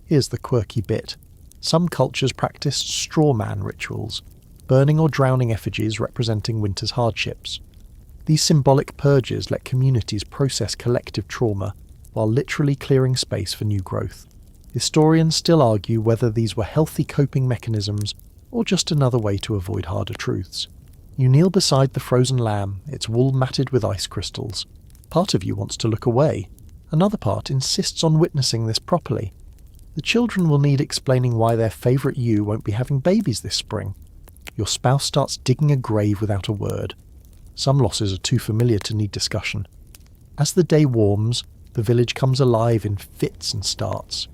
Here's the quirky bit. Some cultures practiced straw man rituals, burning or drowning effigies representing winter's hardships. These symbolic purges let communities process collective trauma, while literally clearing space for new growth. Historians still argue whether these were healthy coping mechanisms or just another way to avoid harder truths. You kneel beside the frozen lamb, its wool matted with ice crystals. Part of you wants to look away. Another part insists on witnessing this properly. The children will need explaining why their favourite ewe won't be having babies this spring. Your spouse starts digging a grave without a word. Some losses are too familiar to need discussion. As the day warms, the village comes alive in fits and starts.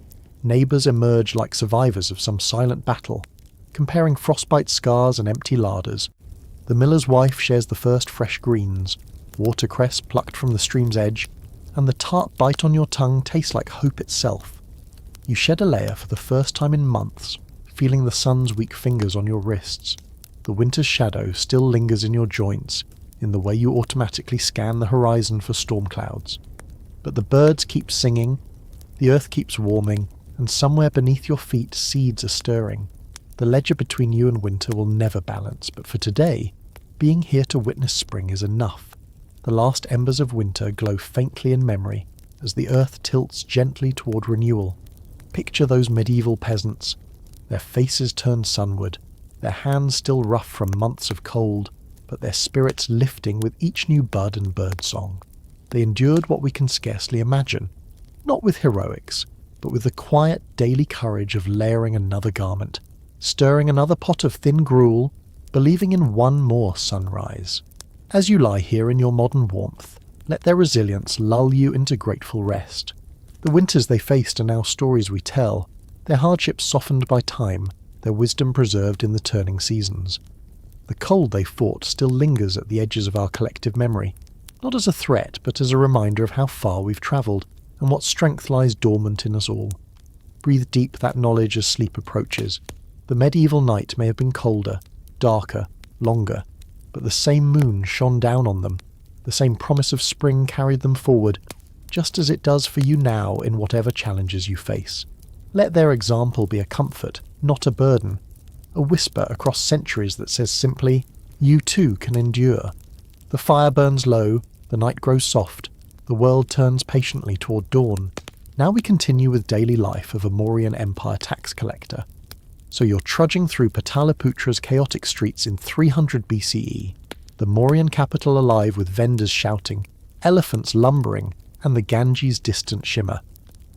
Neighbours emerge like survivors of some silent battle, comparing frostbite scars and empty larders. The miller's wife shares the first fresh greens, watercress plucked from the stream's edge, and the tart bite on your tongue tastes like hope itself. You shed a layer for the first time in months, feeling the sun's weak fingers on your wrists. The winter's shadow still lingers in your joints, in the way you automatically scan the horizon for storm clouds. But the birds keep singing, the earth keeps warming, and somewhere beneath your feet seeds are stirring. The ledger between you and winter will never balance, but for today, being here to witness spring is enough. The last embers of winter glow faintly in memory as the earth tilts gently toward renewal. Picture those medieval peasants, their faces turned sunward, their hands still rough from months of cold, but their spirits lifting with each new bud and bird song. They endured what we can scarcely imagine, not with heroics, but with the quiet daily courage of layering another garment, stirring another pot of thin gruel, believing in one more sunrise. As you lie here in your modern warmth, let their resilience lull you into grateful rest. The winters they faced are now stories we tell, their hardships softened by time, their wisdom preserved in the turning seasons. The cold they fought still lingers at the edges of our collective memory, not as a threat, but as a reminder of how far we've travelled, and what strength lies dormant in us all. Breathe deep that knowledge as sleep approaches. The medieval night may have been colder, darker, longer, but the same moon shone down on them, the same promise of spring carried them forward, just as it does for you now in whatever challenges you face. Let their example be a comfort, not a burden, a whisper across centuries that says simply, you too can endure. The fire burns low, the night grows soft, the world turns patiently toward dawn. Now we continue with daily life of a Mauryan Empire tax collector. So you're trudging through Pataliputra's chaotic streets in 300 BCE, the Mauryan capital alive with vendors shouting, elephants lumbering, and the Ganges' distant shimmer.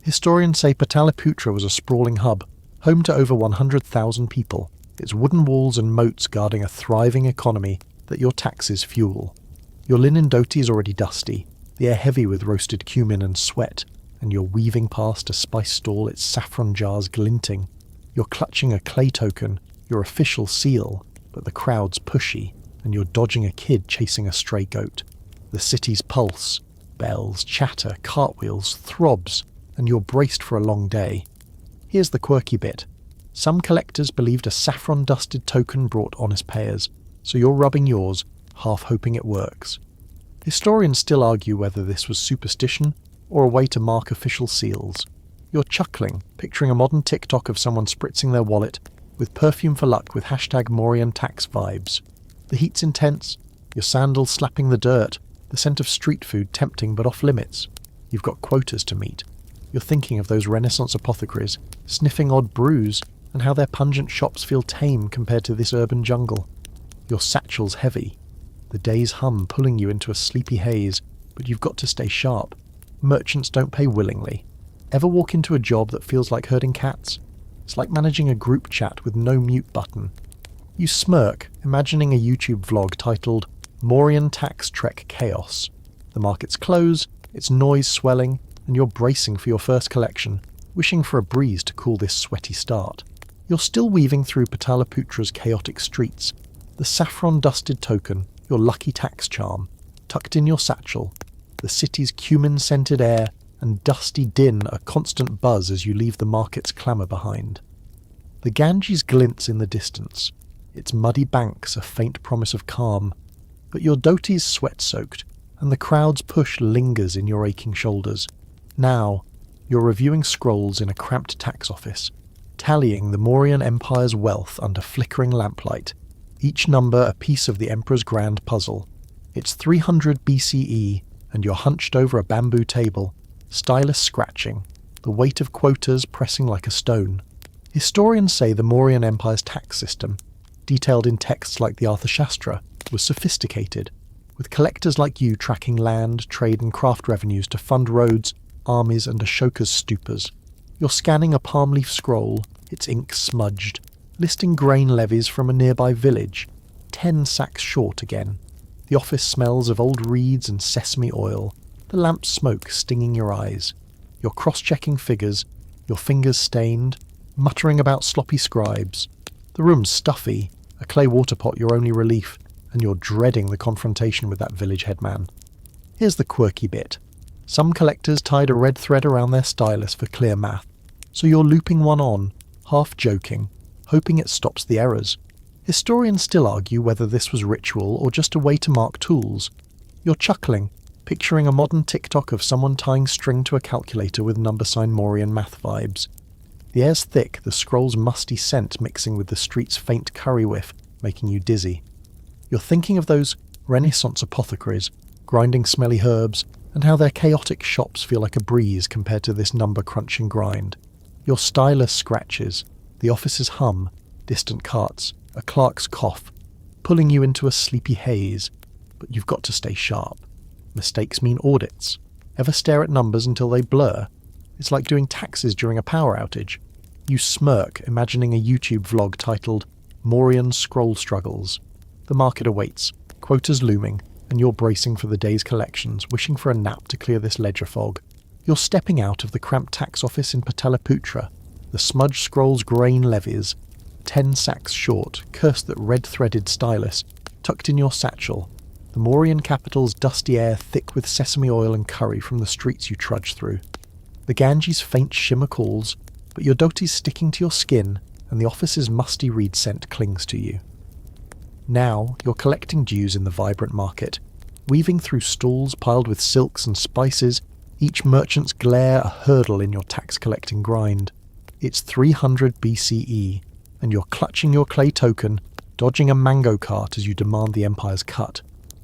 Historians say Pataliputra was a sprawling hub, home to over 100,000 people, its wooden walls and moats guarding a thriving economy that your taxes fuel. Your linen dhoti is already dusty, the air heavy with roasted cumin and sweat, and you're weaving past a spice stall, its saffron jars glinting. You're clutching a clay token, your official seal, but the crowd's pushy, and you're dodging a kid chasing a stray goat. The city's pulse, bells, chatter, cartwheels, throbs, and you're braced for a long day. Here's the quirky bit. Some collectors believed a saffron-dusted token brought honest payers, so you're rubbing yours, half hoping it works. Historians still argue whether this was superstition or a way to mark official seals. You're chuckling, picturing a modern TikTok of someone spritzing their wallet with perfume for luck with #Mauryan tax vibes. The heat's intense, your sandals slapping the dirt, the scent of street food tempting but off limits. You've got quotas to meet. You're thinking of those Renaissance apothecaries, sniffing odd brews, and how their pungent shops feel tame compared to this urban jungle. Your satchel's heavy, the day's hum pulling you into a sleepy haze, but you've got to stay sharp. Merchants don't pay willingly. Ever walk into a job that feels like herding cats? It's like managing a group chat with no mute button. You smirk, imagining a YouTube vlog titled Mauryan Tax Trek Chaos. The markets close, its noise swelling, and you're bracing for your first collection, wishing for a breeze to cool this sweaty start. You're still weaving through Pataliputra's chaotic streets, the saffron-dusted token, your lucky tax charm, tucked in your satchel, the city's cumin-scented air and dusty din a constant buzz as you leave the market's clamour behind. The Ganges glints in the distance, its muddy banks a faint promise of calm, but your dhoti's sweat-soaked, and the crowd's push lingers in your aching shoulders. Now, you're reviewing scrolls in a cramped tax office, tallying the Mauryan Empire's wealth under flickering lamplight, each number a piece of the Emperor's grand puzzle. It's 300 BCE, and you're hunched over a bamboo table, stylus scratching, the weight of quotas pressing like a stone. Historians say the Mauryan Empire's tax system, detailed in texts like the Arthashastra, was sophisticated, with collectors like you tracking land, trade and craft revenues to fund roads, armies and Ashoka's stupas. You're scanning a palm leaf scroll, its ink smudged, listing grain levies from a nearby village, 10 sacks short again. The office smells of old reeds and sesame oil, the lamp smoke stinging your eyes. You're cross-checking figures, your fingers stained, muttering about sloppy scribes. The room's stuffy, a clay water pot your only relief, and you're dreading the confrontation with that village headman. Here's the quirky bit. Some collectors tied a red thread around their stylus for clear math, so you're looping one on, half joking, hoping it stops the errors. Historians still argue whether this was ritual or just a way to mark tools. You're chuckling, picturing a modern TikTok of someone tying string to a calculator with number sign Mauryan math vibes. The air's thick, the scroll's musty scent mixing with the street's faint curry whiff, making you dizzy. You're thinking of those Renaissance apothecaries, grinding smelly herbs, and how their chaotic shops feel like a breeze compared to this number-crunching grind. Your stylus scratches, the office's hum, distant carts, a clerk's cough, pulling you into a sleepy haze, but you've got to stay sharp. Mistakes mean audits. Ever stare at numbers until they blur? It's like doing taxes during a power outage. You smirk, imagining a YouTube vlog titled Mauryan Scroll Struggles. The market awaits, quotas looming, and you're bracing for the day's collections, wishing for a nap to clear this ledger fog. You're stepping out of the cramped tax office in Pataliputra, the smudged scroll's grain levies, 10 sacks short, curse that red-threaded stylus, tucked in your satchel, the Mauryan capital's dusty air thick with sesame oil and curry from the streets you trudge through. The Ganges' faint shimmer calls, but your dhoti's sticking to your skin, and the office's musty reed scent clings to you. Now, you're collecting dues in the vibrant market, weaving through stalls piled with silks and spices, each merchant's glare a hurdle in your tax-collecting grind. It's 300 BCE, and you're clutching your clay token, dodging a mango cart as you demand the empire's cut.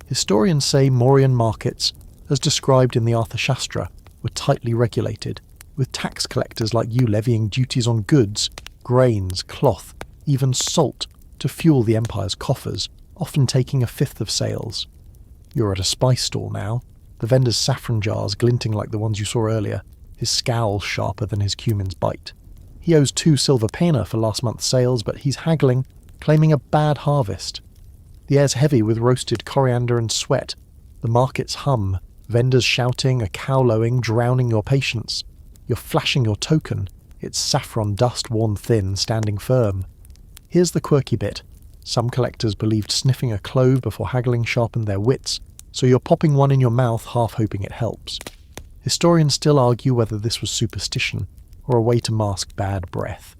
Historians say Mauryan markets, as described in the Arthashastra, were tightly regulated, with tax collectors like you levying duties on goods, grains, cloth, even salt, to fuel the empire's coffers, often taking a fifth of sales. You're at a spice stall now, the vendor's saffron jars glinting like the ones you saw earlier, his scowl sharper than his cumin's bite. He owes 2 silver paina for last month's sales, but he's haggling, claiming a bad harvest. The air's heavy with roasted coriander and sweat, the market's hum, vendors shouting, a cow lowing, drowning your patience. You're flashing your token, its saffron dust worn thin, standing firm. Here's the quirky bit. Some collectors believed sniffing a clove before haggling sharpened their wits, so you're popping one in your mouth half hoping it helps. Historians still argue whether this was superstition, or a way to mask bad breath.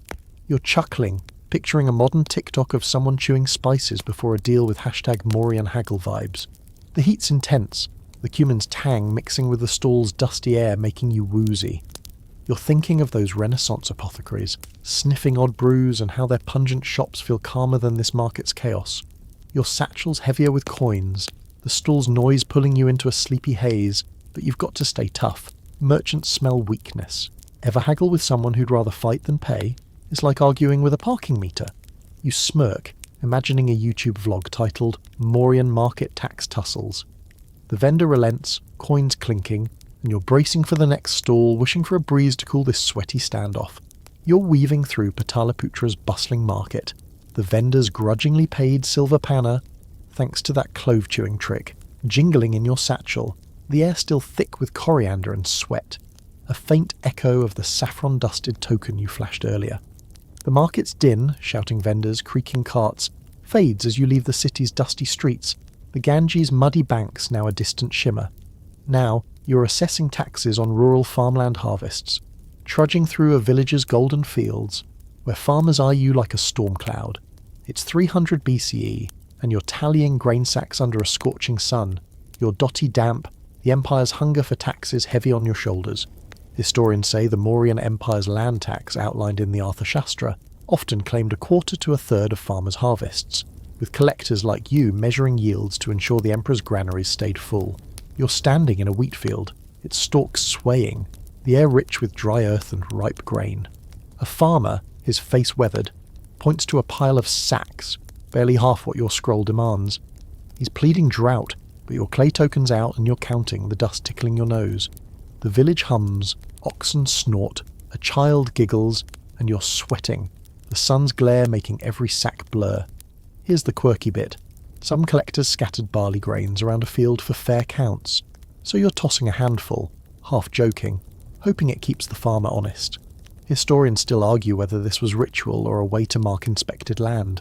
You're chuckling, picturing a modern TikTok of someone chewing spices before a deal with #Mauryan haggle vibes. The heat's intense, the cumin's tang mixing with the stall's dusty air making you woozy. You're thinking of those Renaissance apothecaries, sniffing odd brews and how their pungent shops feel calmer than this market's chaos. Your satchel's heavier with coins, the stall's noise pulling you into a sleepy haze, but you've got to stay tough. Merchants smell weakness. Ever haggle with someone who'd rather fight than pay? It's like arguing with a parking meter. You smirk, imagining a YouTube vlog titled Mauryan Market Tax Tussles. The vendor relents, coins clinking, and you're bracing for the next stall, wishing for a breeze to cool this sweaty standoff. You're weaving through Pataliputra's bustling market, the vendors grudgingly paid silver panna, thanks to that clove-chewing trick, jingling in your satchel, the air still thick with coriander and sweat, a faint echo of the saffron-dusted token you flashed earlier. The market's din, shouting vendors, creaking carts, fades as you leave the city's dusty streets, the Ganges' muddy banks now a distant shimmer. Now, you're assessing taxes on rural farmland harvests, trudging through a village's golden fields, where farmers eye you like a storm cloud. It's 300 BCE, and you're tallying grain sacks under a scorching sun, your dotty damp, the empire's hunger for taxes heavy on your shoulders. Historians say the Mauryan Empire's land tax outlined in the Arthashastra often claimed a quarter to a third of farmers' harvests, with collectors like you measuring yields to ensure the emperor's granaries stayed full. You're standing in a wheat field, its stalks swaying, the air rich with dry earth and ripe grain. A farmer, his face weathered, points to a pile of sacks, barely half what your scroll demands. He's pleading drought, but your clay token's out and you're counting, the dust tickling your nose. The village hums, oxen snort, a child giggles, and you're sweating, the sun's glare making every sack blur. Here's the quirky bit. Some collectors scattered barley grains around a field for fair counts, so you're tossing a handful, half joking, hoping it keeps the farmer honest. Historians still argue whether this was ritual or a way to mark inspected land.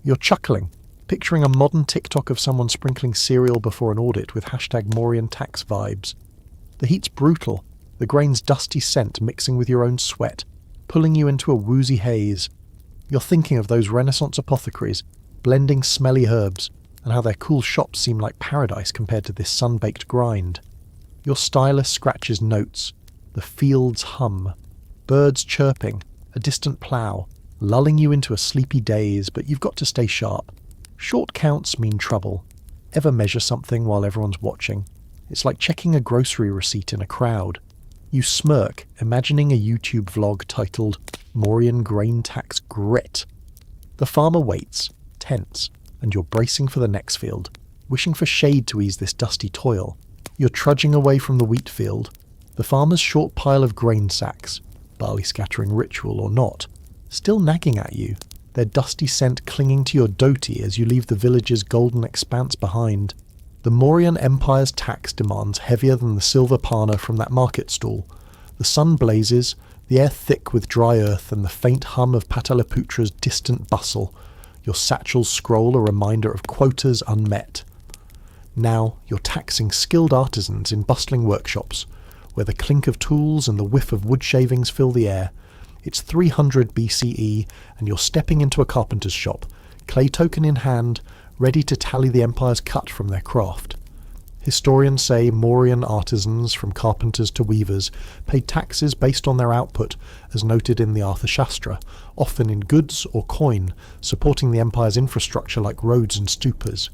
You're chuckling, picturing a modern TikTok of someone sprinkling cereal before an audit with #Mauryan tax vibes. The heat's brutal, the grain's dusty scent mixing with your own sweat, pulling you into a woozy haze. You're thinking of those Renaissance apothecaries, blending smelly herbs, and how their cool shops seem like paradise compared to this sun-baked grind. Your stylus scratches notes, the fields hum, birds chirping, a distant plough, lulling you into a sleepy daze, but you've got to stay sharp. Short counts mean trouble. Ever measure something while everyone's watching? It's like checking a grocery receipt in a crowd. You smirk, imagining a YouTube vlog titled Mauryan Grain Tax Grit. The farmer waits, tense, and you're bracing for the next field, wishing for shade to ease this dusty toil. You're trudging away from the wheat field, the farmer's short pile of grain sacks, barley scattering ritual or not, still nagging at you, their dusty scent clinging to your dhoti as you leave the village's golden expanse behind. The Mauryan Empire's tax demands heavier than the silver parna from that market stall. The sun blazes, the air thick with dry earth and the faint hum of Pataliputra's distant bustle. Your satchels scroll a reminder of quotas unmet. Now you're taxing skilled artisans in bustling workshops, where the clink of tools and the whiff of wood shavings fill the air. It's 300 BCE, and you're stepping into a carpenter's shop, clay token in hand, ready to tally the Empire's cut from their craft. Historians say Mauryan artisans, from carpenters to weavers, paid taxes based on their output, as noted in the Arthashastra, often in goods or coin, supporting the Empire's infrastructure like roads and stupas.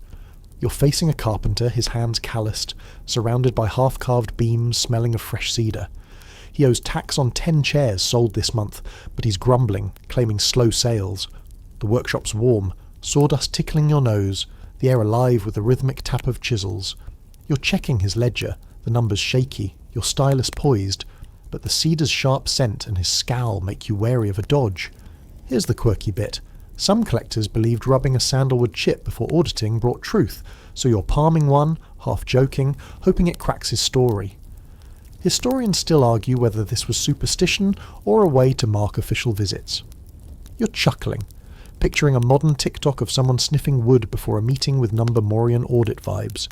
You're facing a carpenter, his hands calloused, surrounded by half-carved beams smelling of fresh cedar. He owes tax on 10 chairs sold this month, but he's grumbling, claiming slow sales. The workshop's warm, sawdust tickling your nose, the air alive with the rhythmic tap of chisels. You're checking his ledger, the numbers shaky, your stylus poised, but the cedar's sharp scent and his scowl make you wary of a dodge. Here's the quirky bit. Some collectors believed rubbing a sandalwood chip before auditing brought truth, so you're palming one, half joking, hoping it cracks his story. Historians still argue whether this was superstition or a way to mark official visits. You're chuckling, picturing a modern TikTok of someone sniffing wood before a meeting with Mauryan audit vibes.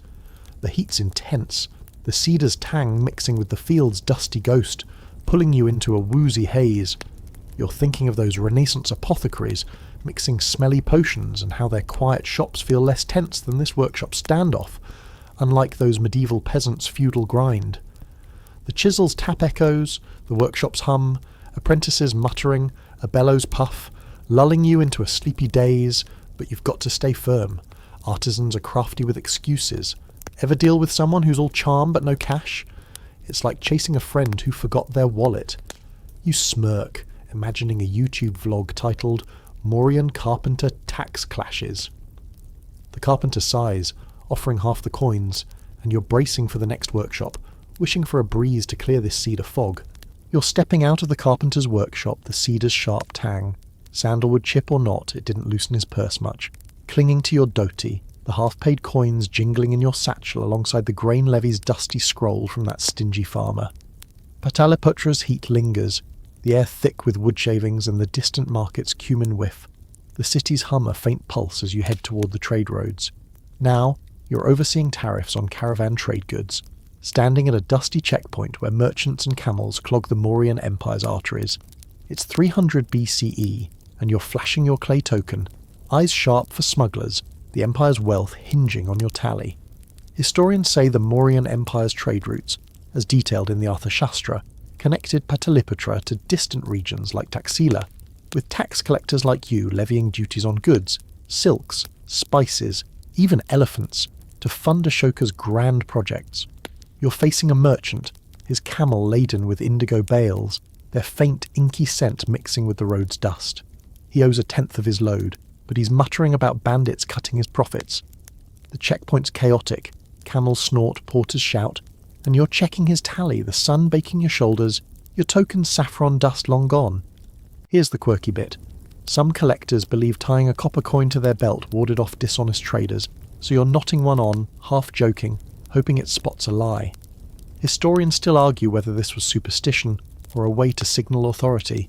The heat's intense, the cedar's tang mixing with the field's dusty ghost, pulling you into a woozy haze. You're thinking of those Renaissance apothecaries, mixing smelly potions and how their quiet shops feel less tense than this workshop standoff, unlike those medieval peasants' feudal grind. The chisel's tap echoes, the workshop's hum, apprentices muttering, a bellows puff, lulling you into a sleepy daze, but you've got to stay firm. Artisans are crafty with excuses. Ever deal with someone who's all charm but no cash? It's like chasing a friend who forgot their wallet. You smirk, imagining a YouTube vlog titled Mauryan Carpenter Tax Clashes. The carpenter sighs, offering half the coins, and you're bracing for the next workshop, wishing for a breeze to clear this cedar fog. You're stepping out of the carpenter's workshop, the cedar's sharp tang. Sandalwood chip or not, it didn't loosen his purse much. Clinging to your dhoti, the half-paid coins jingling in your satchel alongside the grain levy's dusty scroll from that stingy farmer. Pataliputra's heat lingers, the air thick with wood shavings and the distant market's cumin whiff. The cities hum a faint pulse as you head toward the trade roads. Now, you're overseeing tariffs on caravan trade goods, standing at a dusty checkpoint where merchants and camels clog the Mauryan Empire's arteries. It's 300 BCE, and you're flashing your clay token, eyes sharp for smugglers, the Empire's wealth hinging on your tally. Historians say the Mauryan Empire's trade routes, as detailed in the Arthashastra, connected Pataliputra to distant regions like Taxila, with tax collectors like you levying duties on goods, silks, spices, even elephants, to fund Ashoka's grand projects. You're facing a merchant, his camel laden with indigo bales, their faint inky scent mixing with the road's dust. He owes 1/10 of his load, but he's muttering about bandits cutting his profits. The checkpoint's chaotic, camels snort, porters shout, and you're checking his tally, the sun baking your shoulders, your token saffron dust long gone. Here's the quirky bit. Some collectors believe tying a copper coin to their belt warded off dishonest traders, so you're knotting one on, half joking, hoping it spots a lie. Historians still argue whether this was superstition or a way to signal authority.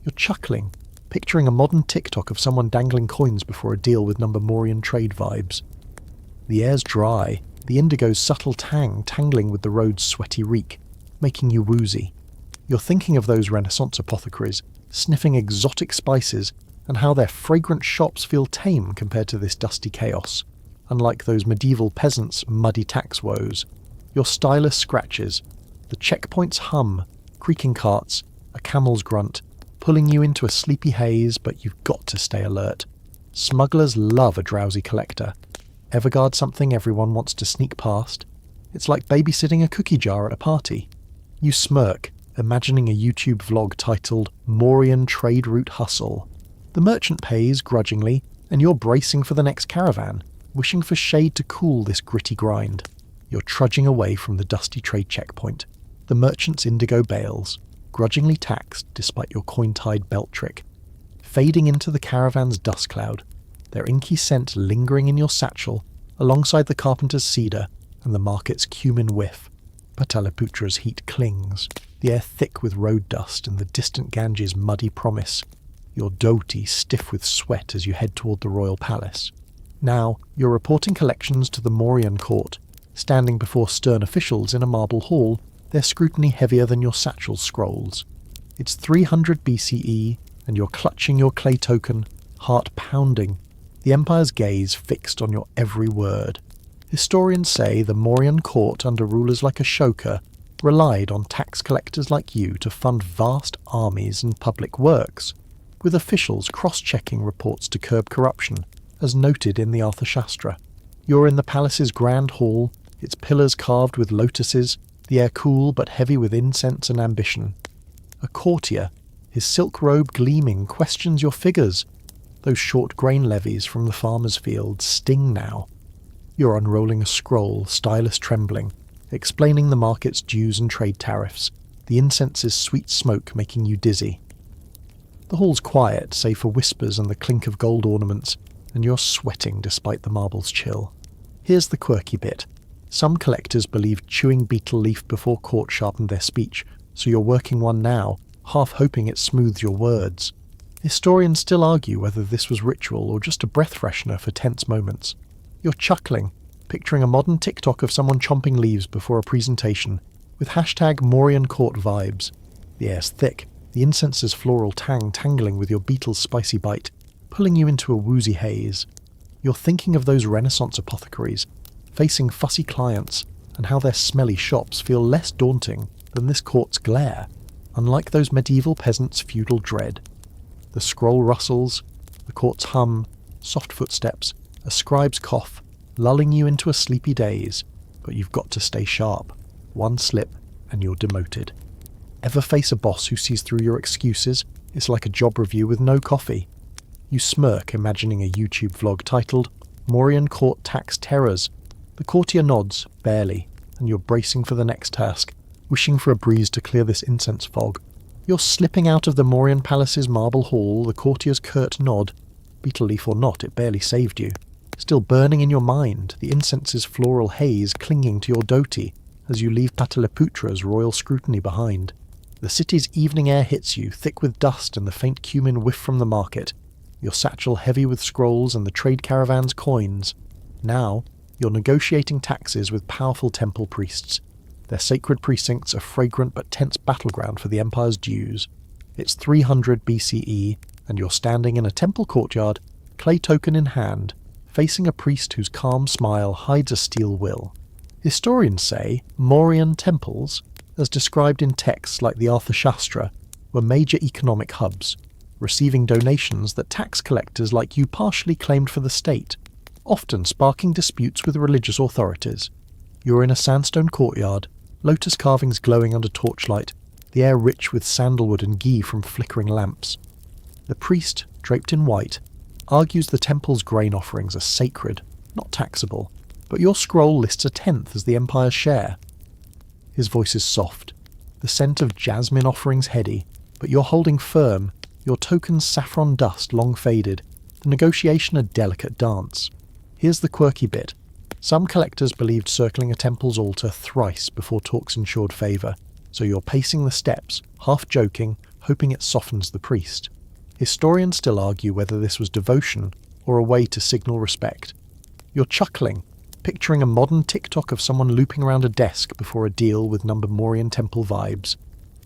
You're chuckling, picturing a modern TikTok of someone dangling coins before a deal with number Mauryan trade vibes. The air's dry, the indigo's subtle tang tangling with the road's sweaty reek, making you woozy. You're thinking of those Renaissance apothecaries, sniffing exotic spices, and how their fragrant shops feel tame compared to this dusty chaos, unlike those medieval peasants' muddy tax woes. Your stylus scratches, the checkpoints hum, creaking carts, a camel's grunt, pulling you into a sleepy haze, but you've got to stay alert. Smugglers love a drowsy collector. Ever guard something everyone wants to sneak past? It's like babysitting a cookie jar at a party. You smirk, imagining a YouTube vlog titled Mauryan Trade Route Hustle. The merchant pays grudgingly, and you're bracing for the next caravan, wishing for shade to cool this gritty grind. You're trudging away from the dusty trade checkpoint. The merchant's indigo bales, grudgingly taxed despite your coin-tied belt trick, fading into the caravan's dust cloud, their inky scent lingering in your satchel alongside the carpenter's cedar and the market's cumin whiff. Pataliputra's heat clings, the air thick with road dust and the distant Ganges' muddy promise. Your dhoti stiff with sweat as you head toward the royal palace. Now, you're reporting collections to the Mauryan court, standing before stern officials in a marble hall, their scrutiny heavier than your satchel scrolls. It's 300 BCE, and you're clutching your clay token, heart pounding, the Empire's gaze fixed on your every word. Historians say the Mauryan court under rulers like Ashoka relied on tax collectors like you to fund vast armies and public works, with officials cross-checking reports to curb corruption, as noted in the Arthashastra. You're in the palace's grand hall, its pillars carved with lotuses, the air cool but heavy with incense and ambition. A courtier, his silk robe gleaming, questions your figures. Those short grain levies from the farmer's field sting now. You're unrolling a scroll, stylus trembling, explaining the market's dues and trade tariffs, the incense's sweet smoke making you dizzy. The hall's quiet, save for whispers and the clink of gold ornaments, and you're sweating despite the marble's chill. Here's the quirky bit. Some collectors believe chewing betel leaf before court sharpened their speech, so you're working one now, half hoping it smooths your words. Historians still argue whether this was ritual or just a breath freshener for tense moments. You're chuckling, picturing a modern TikTok of someone chomping leaves before a presentation, with hashtag Mauryan Court vibes. The air's thick, the incense's floral tang tangling with your beetle's spicy bite, pulling you into a woozy haze. You're thinking of those Renaissance apothecaries, facing fussy clients, and how their smelly shops feel less daunting than this court's glare, unlike those medieval peasants' feudal dread. The scroll rustles, the court's hum, soft footsteps, a scribe's cough, lulling you into a sleepy daze, but you've got to stay sharp. One slip, and you're demoted. Ever face a boss who sees through your excuses? It's like a job review with no coffee. You smirk, imagining a YouTube vlog titled Mauryan Court Tax Terrors. The courtier nods, barely, and you're bracing for the next task, wishing for a breeze to clear this incense fog. You're slipping out of the Mauryan Palace's marble hall, the courtier's curt nod. Betel leaf or not, it barely saved you. Still burning in your mind, the incense's floral haze clinging to your dhoti as you leave Pataliputra's royal scrutiny behind. The city's evening air hits you, thick with dust and the faint cumin whiff from the market, your satchel heavy with scrolls and the trade caravan's coins. Now, you're negotiating taxes with powerful temple priests. Their sacred precincts a fragrant but tense battleground for the Empire's dues. It's 300 BCE, and you're standing in a temple courtyard, clay token in hand, facing a priest whose calm smile hides a steel will. Historians say Mauryan temples, as described in texts like the Arthashastra, were major economic hubs, receiving donations that tax collectors like you partially claimed for the state, often sparking disputes with religious authorities. You're in a sandstone courtyard, lotus carvings glowing under torchlight, the air rich with sandalwood and ghee from flickering lamps. The priest, draped in white, argues the temple's grain offerings are sacred, not taxable, but your scroll lists a tenth as the empire's share. His voice is soft, the scent of jasmine offerings heady, but you're holding firm, your token's saffron dust long faded, the negotiation a delicate dance. Here's the quirky bit. Some collectors believed circling a temple's altar thrice before talks ensured favour, so you're pacing the steps, half joking, hoping it softens the priest. Historians still argue whether this was devotion or a way to signal respect. You're chuckling, picturing a modern TikTok of someone looping around a desk before a deal with number Mauryan temple vibes.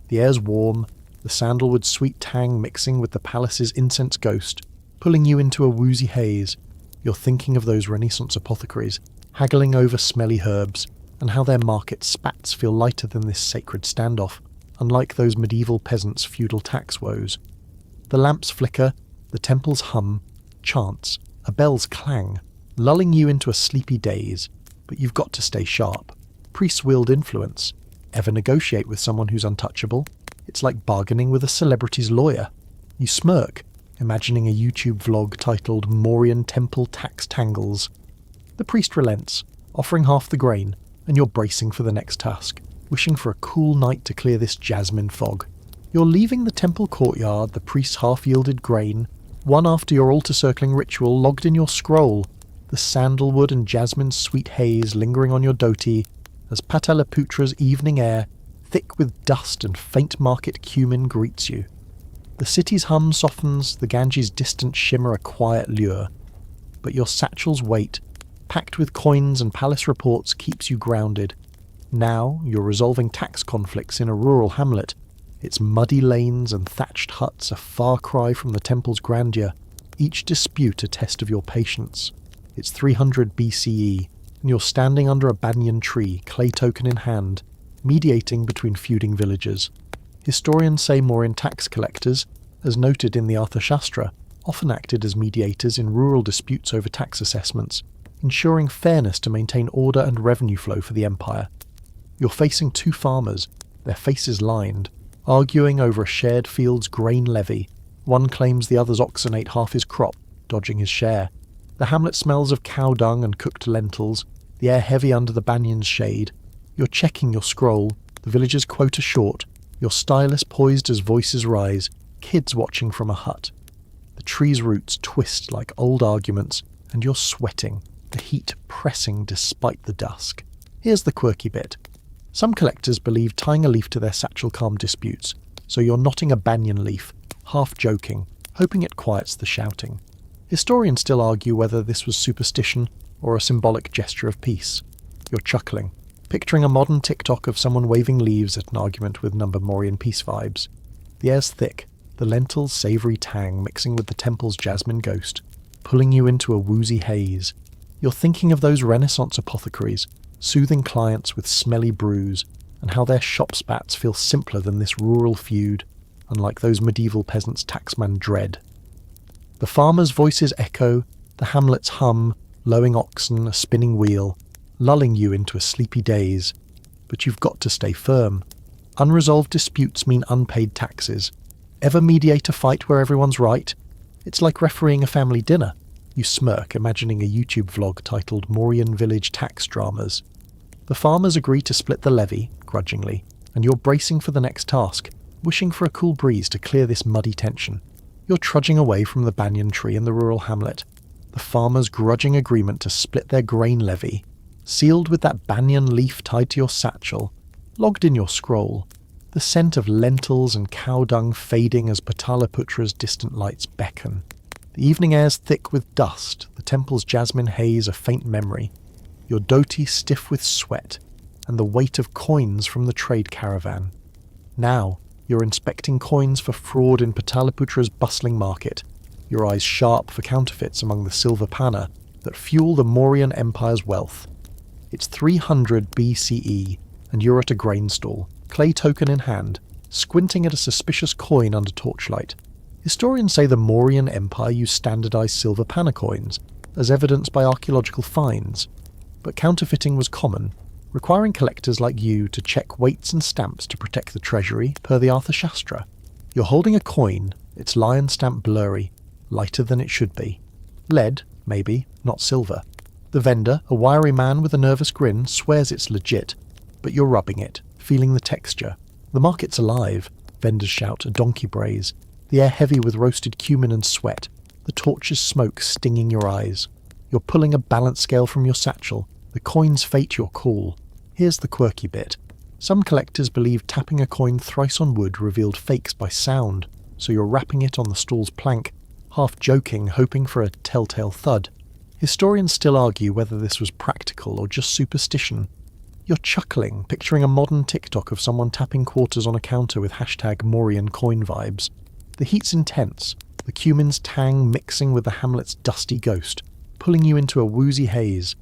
The air's warm, the sandalwood sweet tang mixing with the palace's incense ghost, pulling you into a woozy haze. You're thinking of those Renaissance apothecaries, haggling over smelly herbs, and how their market spats feel lighter than this sacred standoff, unlike those medieval peasants' feudal tax woes. The lamps flicker, the temples hum, chants, a bell's clang, lulling you into a sleepy daze, but you've got to stay sharp. Priests wield influence. Ever negotiate with someone who's untouchable? It's like bargaining with a celebrity's lawyer. You smirk, imagining a YouTube vlog titled Mauryan Temple Tax Tangles. The priest relents, offering half the grain, and you're bracing for the next task, wishing for a cool night to clear this jasmine fog. You're leaving the temple courtyard, the priest's half-yielded grain, one after your altar-circling ritual logged in your scroll, the sandalwood and jasmine's sweet haze lingering on your dhoti, as Pataliputra's evening air, thick with dust and faint market cumin, greets you. The city's hum softens, the Ganges' distant shimmer a quiet lure. But your satchel's weight, packed with coins and palace reports, keeps you grounded. Now you're resolving tax conflicts in a rural hamlet, its muddy lanes and thatched huts a far cry from the temple's grandeur, each dispute a test of your patience. It's 300 BCE, and you're standing under a banyan tree, clay token in hand, mediating between feuding villages. Historians say Mauryan tax collectors, as noted in the Arthashastra, often acted as mediators in rural disputes over tax assessments, ensuring fairness to maintain order and revenue flow for the empire. You're facing two farmers, their faces lined, arguing over a shared field's grain levy. One claims the other's oxen ate half his crop, dodging his share. The hamlet smells of cow dung and cooked lentils, the air heavy under the banyan's shade. You're checking your scroll, the villager's quota short, your stylus poised as voices rise, kids watching from a hut. The tree's roots twist like old arguments, and you're sweating, the heat pressing despite the dusk. Here's the quirky bit. Some collectors believe tying a leaf to their satchel calmed disputes, so you're knotting a banyan leaf, half joking, hoping it quiets the shouting. Historians still argue whether this was superstition or a symbolic gesture of peace. You're chuckling, picturing a modern TikTok of someone waving leaves at an argument with number Mauryan peace vibes. The air's thick, the lentils' savoury tang mixing with the temple's jasmine ghost, pulling you into a woozy haze. You're thinking of those Renaissance apothecaries, soothing clients with smelly brews, and how their shop spats feel simpler than this rural feud, unlike those medieval peasants taxman dread. The farmers' voices echo, the hamlets hum, lowing oxen, a spinning wheel, lulling you into a sleepy daze. But you've got to stay firm. Unresolved disputes mean unpaid taxes. Ever mediate a fight where everyone's right? It's like refereeing a family dinner. You smirk, imagining a YouTube vlog titled Mauryan Village Tax Dramas. The farmers agree to split the levy, grudgingly, and you're bracing for the next task, wishing for a cool breeze to clear this muddy tension. You're trudging away from the banyan tree in the rural hamlet, the farmers' grudging agreement to split their grain levy, sealed with that banyan leaf tied to your satchel, logged in your scroll, the scent of lentils and cow dung fading as Pataliputra's distant lights beckon. The evening air's thick with dust, the temple's jasmine haze a faint memory, your dhoti stiff with sweat, and the weight of coins from the trade caravan. Now, you're inspecting coins for fraud in Pataliputra's bustling market, your eyes sharp for counterfeits among the silver panna that fuel the Mauryan Empire's wealth. It's 300 BCE, and you're at a grain stall, clay token in hand, squinting at a suspicious coin under torchlight. Historians say the Mauryan Empire used standardized silver panna coins, as evidenced by archaeological finds, but counterfeiting was common, requiring collectors like you to check weights and stamps to protect the treasury per the Arthashastra. You're holding a coin, its lion stamp blurry, lighter than it should be. Lead, maybe, not silver. The vendor, a wiry man with a nervous grin, swears it's legit, but you're rubbing it, feeling the texture. The market's alive, vendors shout, a donkey brays, the air heavy with roasted cumin and sweat, the torch's smoke stinging your eyes. You're pulling a balance scale from your satchel, the coins fate your call. Here's the quirky bit. Some collectors believe tapping a coin thrice on wood revealed fakes by sound, so you're rapping it on the stall's plank, half joking, hoping for a telltale thud. Historians still argue whether this was practical or just superstition. You're chuckling, picturing a modern TikTok of someone tapping quarters on a counter with #Mauryan coin vibes. The heat's intense, the cumin's tang mixing with the hamlet's dusty ghost, pulling you into a woozy haze.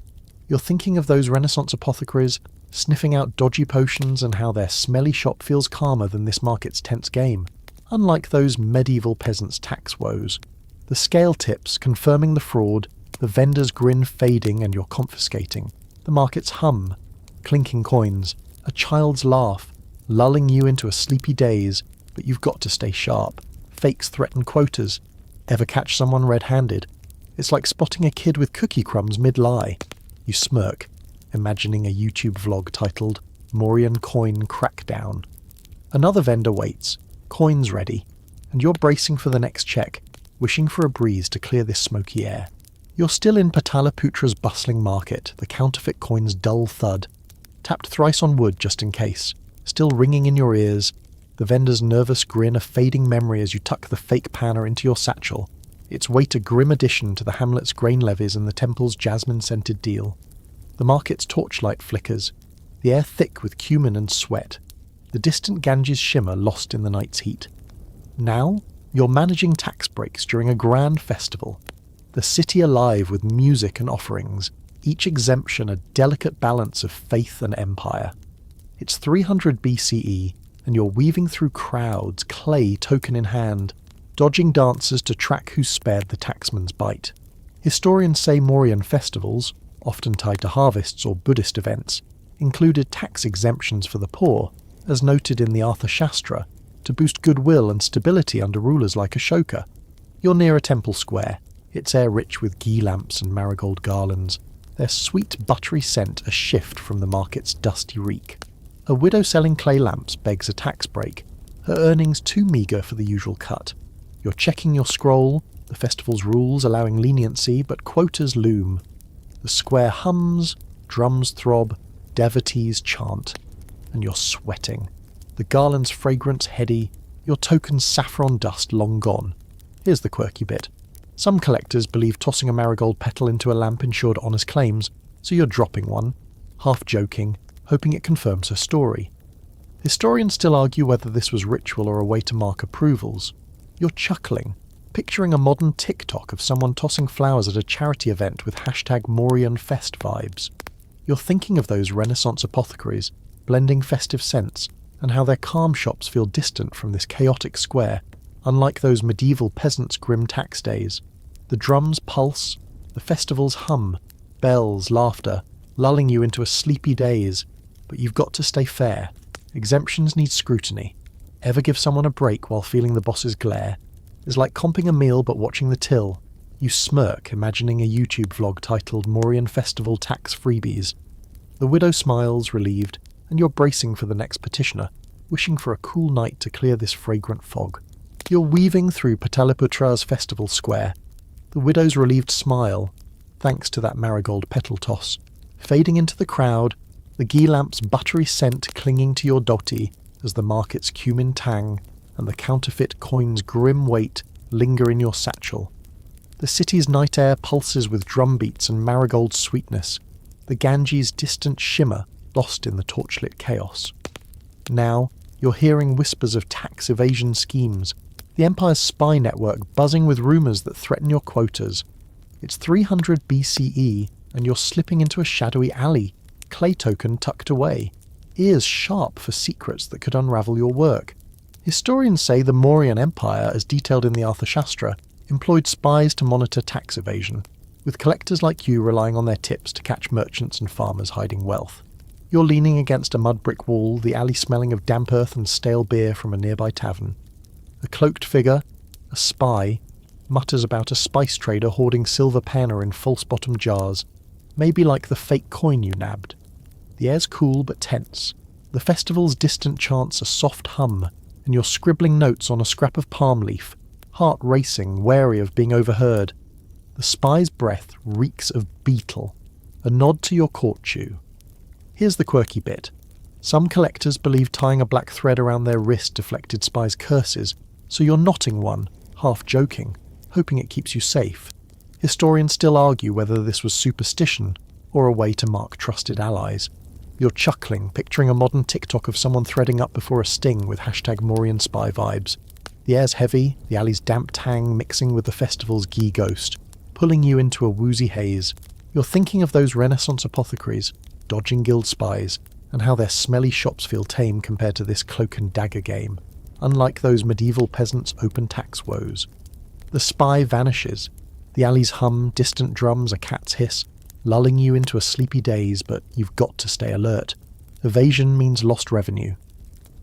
You're thinking of those Renaissance apothecaries, sniffing out dodgy potions and how their smelly shop feels calmer than this market's tense game. Unlike those medieval peasants' tax woes. The scale tips confirming the fraud, the vendor's grin fading and you're confiscating. The market's hum, clinking coins, a child's laugh, lulling you into a sleepy daze, but you've got to stay sharp. Fakes threaten quotas. Ever catch someone red-handed? It's like spotting a kid with cookie crumbs mid-lie. You smirk, imagining a YouTube vlog titled Mauryan Coin Crackdown. Another vendor waits, coins ready, and you're bracing for the next check, wishing for a breeze to clear this smoky air. You're still in Pataliputra's bustling market, the counterfeit coin's dull thud, tapped thrice on wood just in case, still ringing in your ears, the vendor's nervous grin a fading memory as you tuck the fake panner into your satchel, its weight a grim addition to the hamlet's grain levies and the temple's jasmine-scented deal. The market's torchlight flickers, the air thick with cumin and sweat, the distant Ganges shimmer lost in the night's heat. Now, you're managing tax breaks during a grand festival, the city alive with music and offerings, each exemption a delicate balance of faith and empire. It's 300 BCE, and you're weaving through crowds, clay token in hand, dodging dancers to track who spared the taxman's bite. Historians say Mauryan festivals, often tied to harvests or Buddhist events, included tax exemptions for the poor, as noted in the Arthashastra, to boost goodwill and stability under rulers like Ashoka. You're near a temple square, its air rich with ghee lamps and marigold garlands, their sweet buttery scent a shift from the market's dusty reek. A widow selling clay lamps begs a tax break, her earnings too meagre for the usual cut. You're checking your scroll, the festival's rules allowing leniency, but quotas loom. The square hums, drums throb, devotees chant, and you're sweating. The garland's fragrance heady, your token's saffron dust long gone. Here's the quirky bit. Some collectors believe tossing a marigold petal into a lamp ensured honest claims, so you're dropping one, half joking, hoping it confirms her story. Historians still argue whether this was ritual or a way to mark approvals. You're chuckling, picturing a modern TikTok of someone tossing flowers at a charity event with #Mauryan Fest vibes. You're thinking of those Renaissance apothecaries, blending festive scents, and how their calm shops feel distant from this chaotic square, unlike those medieval peasants' grim tax days. The drums pulse, the festivals hum, bells, laughter, lulling you into a sleepy daze, but you've got to stay fair. Exemptions need scrutiny. Ever give someone a break while feeling the boss's glare? It's like comping a meal but watching the till. You smirk, imagining a YouTube vlog titled Mauryan Festival Tax Freebies. The widow smiles, relieved, and you're bracing for the next petitioner, wishing for a cool night to clear this fragrant fog. You're weaving through Pataliputra's festival square, the widow's relieved smile, thanks to that marigold petal toss, fading into the crowd, the ghee lamp's buttery scent clinging to your dhoti as the market's cumin tang and the counterfeit coin's grim weight linger in your satchel. The city's night air pulses with drumbeats and marigold sweetness, the Ganges' distant shimmer lost in the torchlit chaos. Now, you're hearing whispers of tax evasion schemes, the Empire's spy network buzzing with rumours that threaten your quotas. It's 300 BCE, and you're slipping into a shadowy alley, clay token tucked away, ears sharp for secrets that could unravel your work. Historians say the Mauryan Empire, as detailed in the Arthashastra, employed spies to monitor tax evasion, with collectors like you relying on their tips to catch merchants and farmers hiding wealth. You're leaning against a mud brick wall, the alley smelling of damp earth and stale beer from a nearby tavern. A cloaked figure, a spy, mutters about a spice trader hoarding silver penna in false-bottom jars, maybe like the fake coin you nabbed. The air's cool but tense. The festival's distant chants a soft hum, and you're scribbling notes on a scrap of palm leaf, heart racing, wary of being overheard. The spy's breath reeks of beetle, a nod to your court chew. Here's the quirky bit. Some collectors believe tying a black thread around their wrist deflected spies' curses, so you're knotting one, half joking, hoping it keeps you safe. Historians still argue whether this was superstition or a way to mark trusted allies. You're chuckling, picturing a modern TikTok of someone threading up before a sting with #Mauryan spy vibes. The air's heavy, the alley's damp tang mixing with the festival's ghee ghost, pulling you into a woozy haze. You're thinking of those Renaissance apothecaries, dodging guild spies, and how their smelly shops feel tame compared to this cloak and dagger game, unlike those medieval peasants' open tax woes. The spy vanishes. The alley's hum, distant drums, a cat's hiss, lulling you into a sleepy daze, but you've got to stay alert. Evasion means lost revenue.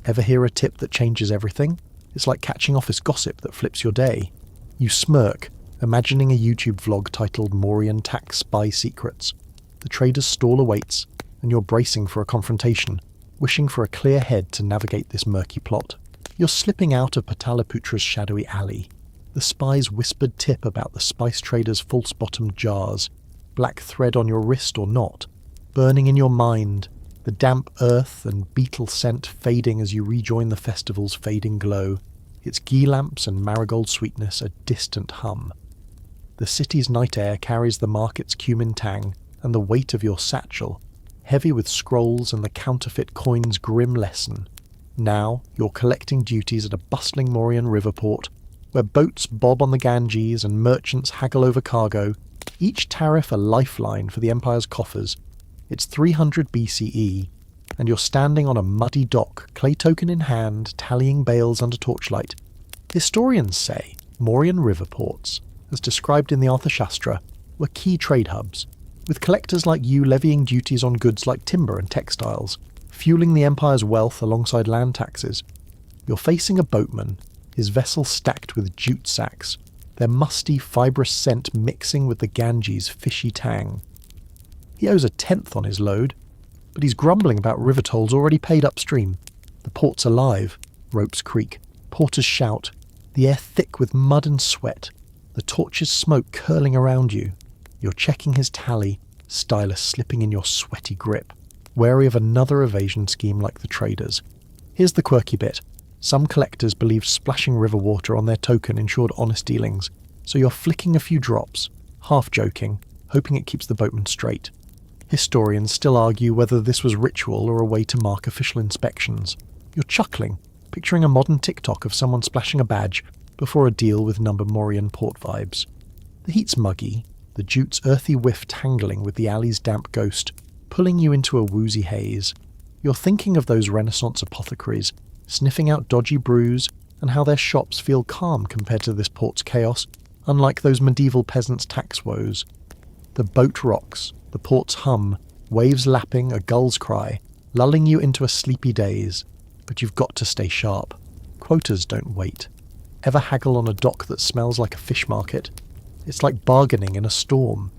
Ever hear a tip that changes everything? It's like catching office gossip that flips your day. You smirk, imagining a YouTube vlog titled Mauryan Tax Spy Secrets. The trader's stall awaits, and you're bracing for a confrontation, wishing for a clear head to navigate this murky plot. You're slipping out of Pataliputra's shadowy alley. The spy's whispered tip about the spice trader's false-bottomed jars, black thread on your wrist or not, burning in your mind, the damp earth and beetle scent fading as you rejoin the festival's fading glow, its ghee lamps and marigold sweetness a distant hum. The city's night air carries the market's cumin tang and the weight of your satchel, heavy with scrolls and the counterfeit coin's grim lesson. Now you're collecting duties at a bustling Mauryan river port, where boats bob on the Ganges and merchants haggle over cargo, each tariff a lifeline for the Empire's coffers. It's 300 BCE, and you're standing on a muddy dock, clay token in hand, tallying bales under torchlight. Historians say Mauryan river ports, as described in the Arthashastra, were key trade hubs, with collectors like you levying duties on goods like timber and textiles, fueling the Empire's wealth alongside land taxes. You're facing a boatman, his vessel stacked with jute sacks, their musty, fibrous scent mixing with the Ganges' fishy tang. He owes a tenth on his load, but he's grumbling about river tolls already paid upstream. The port's alive, ropes creak, porters shout, the air thick with mud and sweat, the torch's smoke curling around you. You're checking his tally, stylus slipping in your sweaty grip, wary of another evasion scheme like the traders. Here's the quirky bit. Some collectors believe splashing river water on their token ensured honest dealings, so you're flicking a few drops, half joking, hoping it keeps the boatman straight. Historians still argue whether this was ritual or a way to mark official inspections. You're chuckling, picturing a modern TikTok of someone splashing a badge before a deal with Mauryan port vibes. The heat's muggy, the jute's earthy whiff tangling with the alley's damp ghost, pulling you into a woozy haze. You're thinking of those Renaissance apothecaries, sniffing out dodgy brews, and how their shops feel calm compared to this port's chaos, unlike those medieval peasants' tax woes. The boat rocks, the port's hum, waves lapping, a gull's cry, lulling you into a sleepy daze. But you've got to stay sharp. Quotas don't wait. Ever haggle on a dock that smells like a fish market? It's like bargaining in a storm.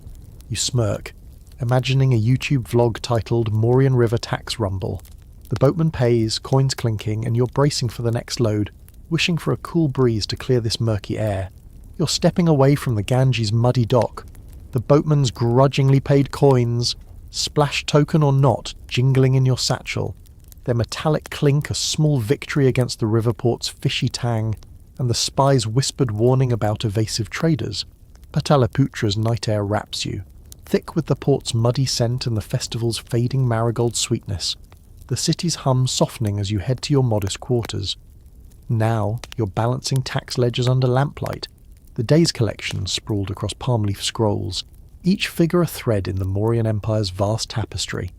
You smirk, imagining a YouTube vlog titled Mauryan River Tax Rumble. The boatman pays, coins clinking, and you're bracing for the next load, wishing for a cool breeze to clear this murky air. You're stepping away from the Ganges' muddy dock, the boatman's grudgingly paid coins, splash token or not, jingling in your satchel, their metallic clink a small victory against the river port's fishy tang, and the spy's whispered warning about evasive traders. Pataliputra's night air wraps you, thick with the port's muddy scent and the festival's fading marigold sweetness, the city's hum softening as you head to your modest quarters. Now you're balancing tax ledgers under lamplight, the day's collection sprawled across palm leaf scrolls, each figure a thread in the Mauryan Empire's vast tapestry.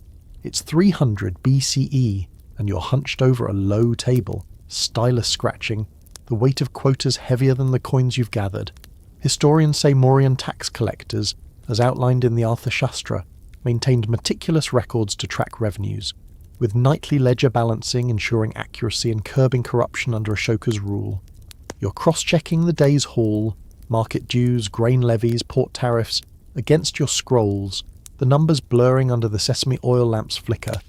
It's 300 BCE, and you're hunched over a low table, stylus scratching, the weight of quotas heavier than the coins you've gathered. Historians say Mauryan tax collectors, as outlined in the Arthashastra, maintained meticulous records to track revenues, with nightly ledger balancing ensuring accuracy and curbing corruption under Ashoka's rule. You're cross-checking the day's haul, market dues, grain levies, port tariffs, against your scrolls, the numbers blurring under the sesame oil lamp's flicker.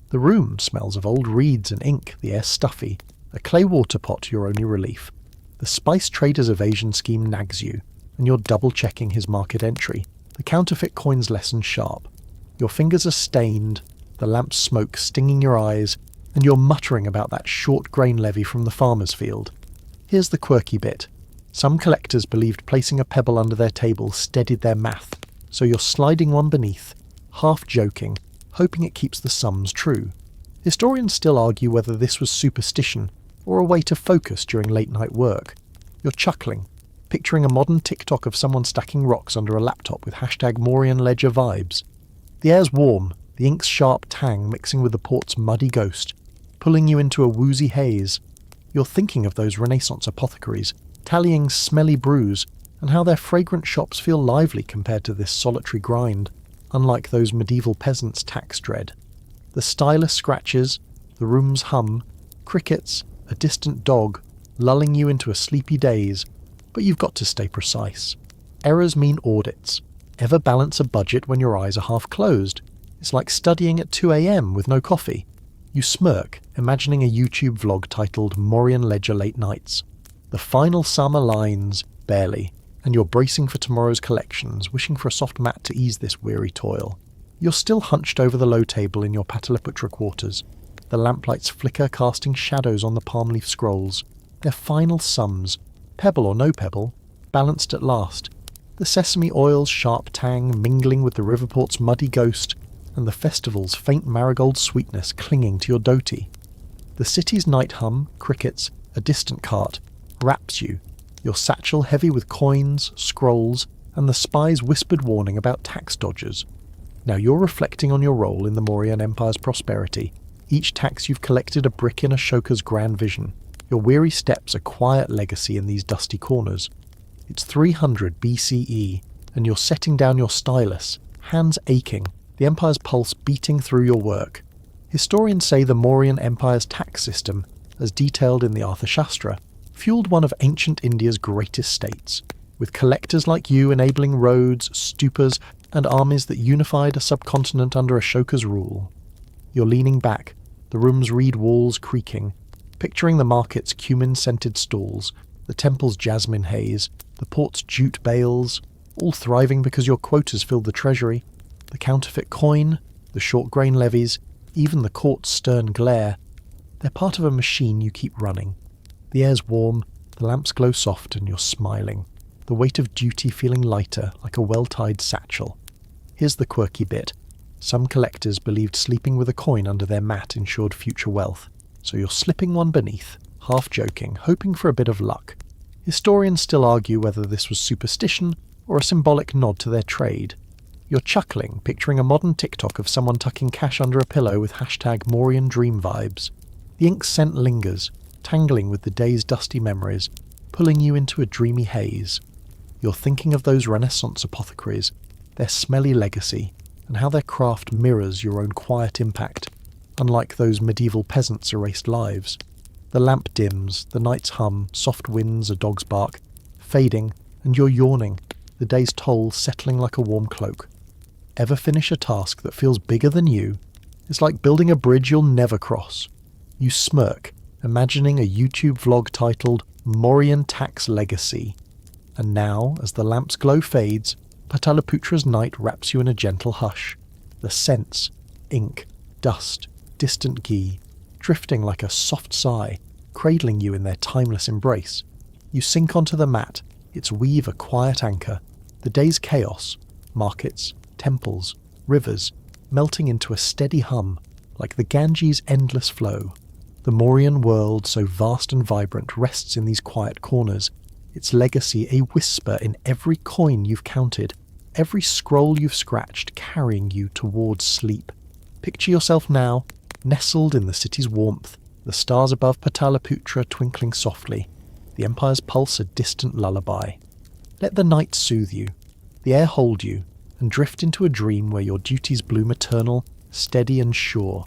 The room smells of old reeds and ink, the air stuffy, a clay water pot your only relief. The spice trader's evasion scheme nags you, and you're double-checking his market entry, the counterfeit coin's lesson sharp. Your fingers are stained, the lamp's smoke stinging your eyes, and you're muttering about that short grain levy from the farmer's field. Here's the quirky bit. Some collectors believed placing a pebble under their table steadied their math, so you're sliding one beneath, half joking, hoping it keeps the sums true. Historians still argue whether this was superstition or a way to focus during late-night work. You're chuckling, picturing a modern TikTok of someone stacking rocks under a laptop with hashtag Mauryan ledger vibes. The air's warm, the ink's sharp tang mixing with the port's muddy ghost, pulling you into a woozy haze. You're thinking of those Renaissance apothecaries, tallying smelly brews, and how their fragrant shops feel lively compared to this solitary grind, unlike those medieval peasants' tax dread. The stylus scratches, the room's hum, crickets, a distant dog, lulling you into a sleepy daze, but you've got to stay precise. Errors mean audits. Ever balance a budget when your eyes are half closed? It's like studying at 2 a.m. with no coffee. You smirk, imagining a YouTube vlog titled Mauryan Ledger Late Nights. The final sum aligns, barely, and you're bracing for tomorrow's collections, wishing for a soft mat to ease this weary toil. You're still hunched over the low table in your Pataliputra quarters. The lamplights flicker, casting shadows on the palm leaf scrolls. Their final sums, pebble or no pebble, balanced at last. The sesame oil's sharp tang mingling with the riverport's muddy ghost, and the festival's faint marigold sweetness clinging to your dhoti. The city's night hum, crickets, a distant cart, wraps you, your satchel heavy with coins, scrolls, and the spy's whispered warning about tax dodgers. Now you're reflecting on your role in the Mauryan Empire's prosperity. Each tax you've collected a brick in Ashoka's grand vision. Your weary steps a quiet legacy in these dusty corners. It's 300 BCE, and you're setting down your stylus, hands aching, the Empire's pulse beating through your work. Historians say the Mauryan Empire's tax system, as detailed in the Arthashastra, fueled one of ancient India's greatest states, with collectors like you enabling roads, stupas, and armies that unified a subcontinent under Ashoka's rule. You're leaning back, the room's reed walls creaking, picturing the market's cumin-scented stalls, the temple's jasmine haze, the port's jute bales, all thriving because your quotas filled the treasury, the counterfeit coin, the short grain levies, even the court's stern glare. They're part of a machine you keep running. The air's warm, the lamps glow soft, and you're smiling, the weight of duty feeling lighter like a well-tied satchel. Here's the quirky bit. Some collectors believed sleeping with a coin under their mat ensured future wealth, so you're slipping one beneath, half joking, hoping for a bit of luck. Historians still argue whether this was superstition or a symbolic nod to their trade. You're chuckling, picturing a modern TikTok of someone tucking cash under a pillow with hashtag Mauryan dream vibes. The ink scent lingers, tangling with the day's dusty memories, pulling you into a dreamy haze. You're thinking of those Renaissance apothecaries, their smelly legacy, and how their craft mirrors your own quiet impact, unlike those medieval peasants' erased lives. The lamp dims, the night's hum, soft winds, a dog's bark, fading, and you're yawning, the day's toll settling like a warm cloak. Ever finish a task that feels bigger than you? It's like building a bridge you'll never cross. You smirk, imagining a YouTube vlog titled Mauryan Tax Legacy. And now, as the lamp's glow fades, Pataliputra's night wraps you in a gentle hush. The scents, ink, dust, distant ghee, drifting like a soft sigh, cradling you in their timeless embrace. You sink onto the mat, its weave a quiet anchor. The day's chaos, markets, temples, rivers, melting into a steady hum, like the Ganges' endless flow. The Mauryan world, so vast and vibrant, rests in these quiet corners, its legacy a whisper in every coin you've counted, every scroll you've scratched, carrying you towards sleep. Picture yourself now, nestled in the city's warmth, the stars above Pataliputra twinkling softly, the Empire's pulse a distant lullaby. Let the night soothe you, the air hold you, and drift into a dream where your duties bloom eternal, steady and sure.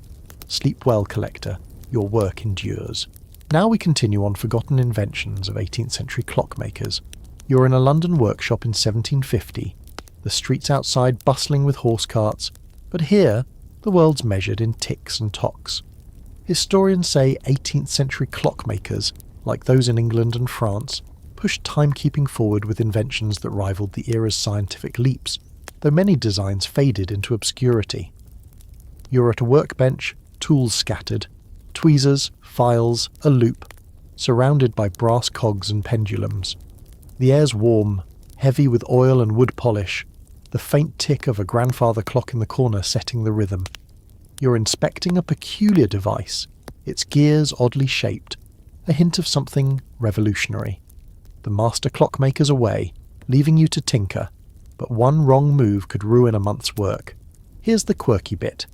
Sleep well, collector, your work endures. Now we continue on forgotten inventions of 18th century clockmakers. You're in a London workshop in 1750, the streets outside bustling with horse carts, but here the world's measured in ticks and tocks. Historians say 18th century clockmakers, like those in England and France, pushed timekeeping forward with inventions that rivaled the era's scientific leaps, though many designs faded into obscurity. You're at a workbench, tools scattered, tweezers, files, a loop, surrounded by brass cogs and pendulums. The air's warm, heavy with oil and wood polish, the faint tick of a grandfather clock in the corner setting the rhythm. You're inspecting a peculiar device, its gears oddly shaped, a hint of something revolutionary. The master clockmaker's away, leaving you to tinker, but one wrong move could ruin a month's work. Here's the quirky bit.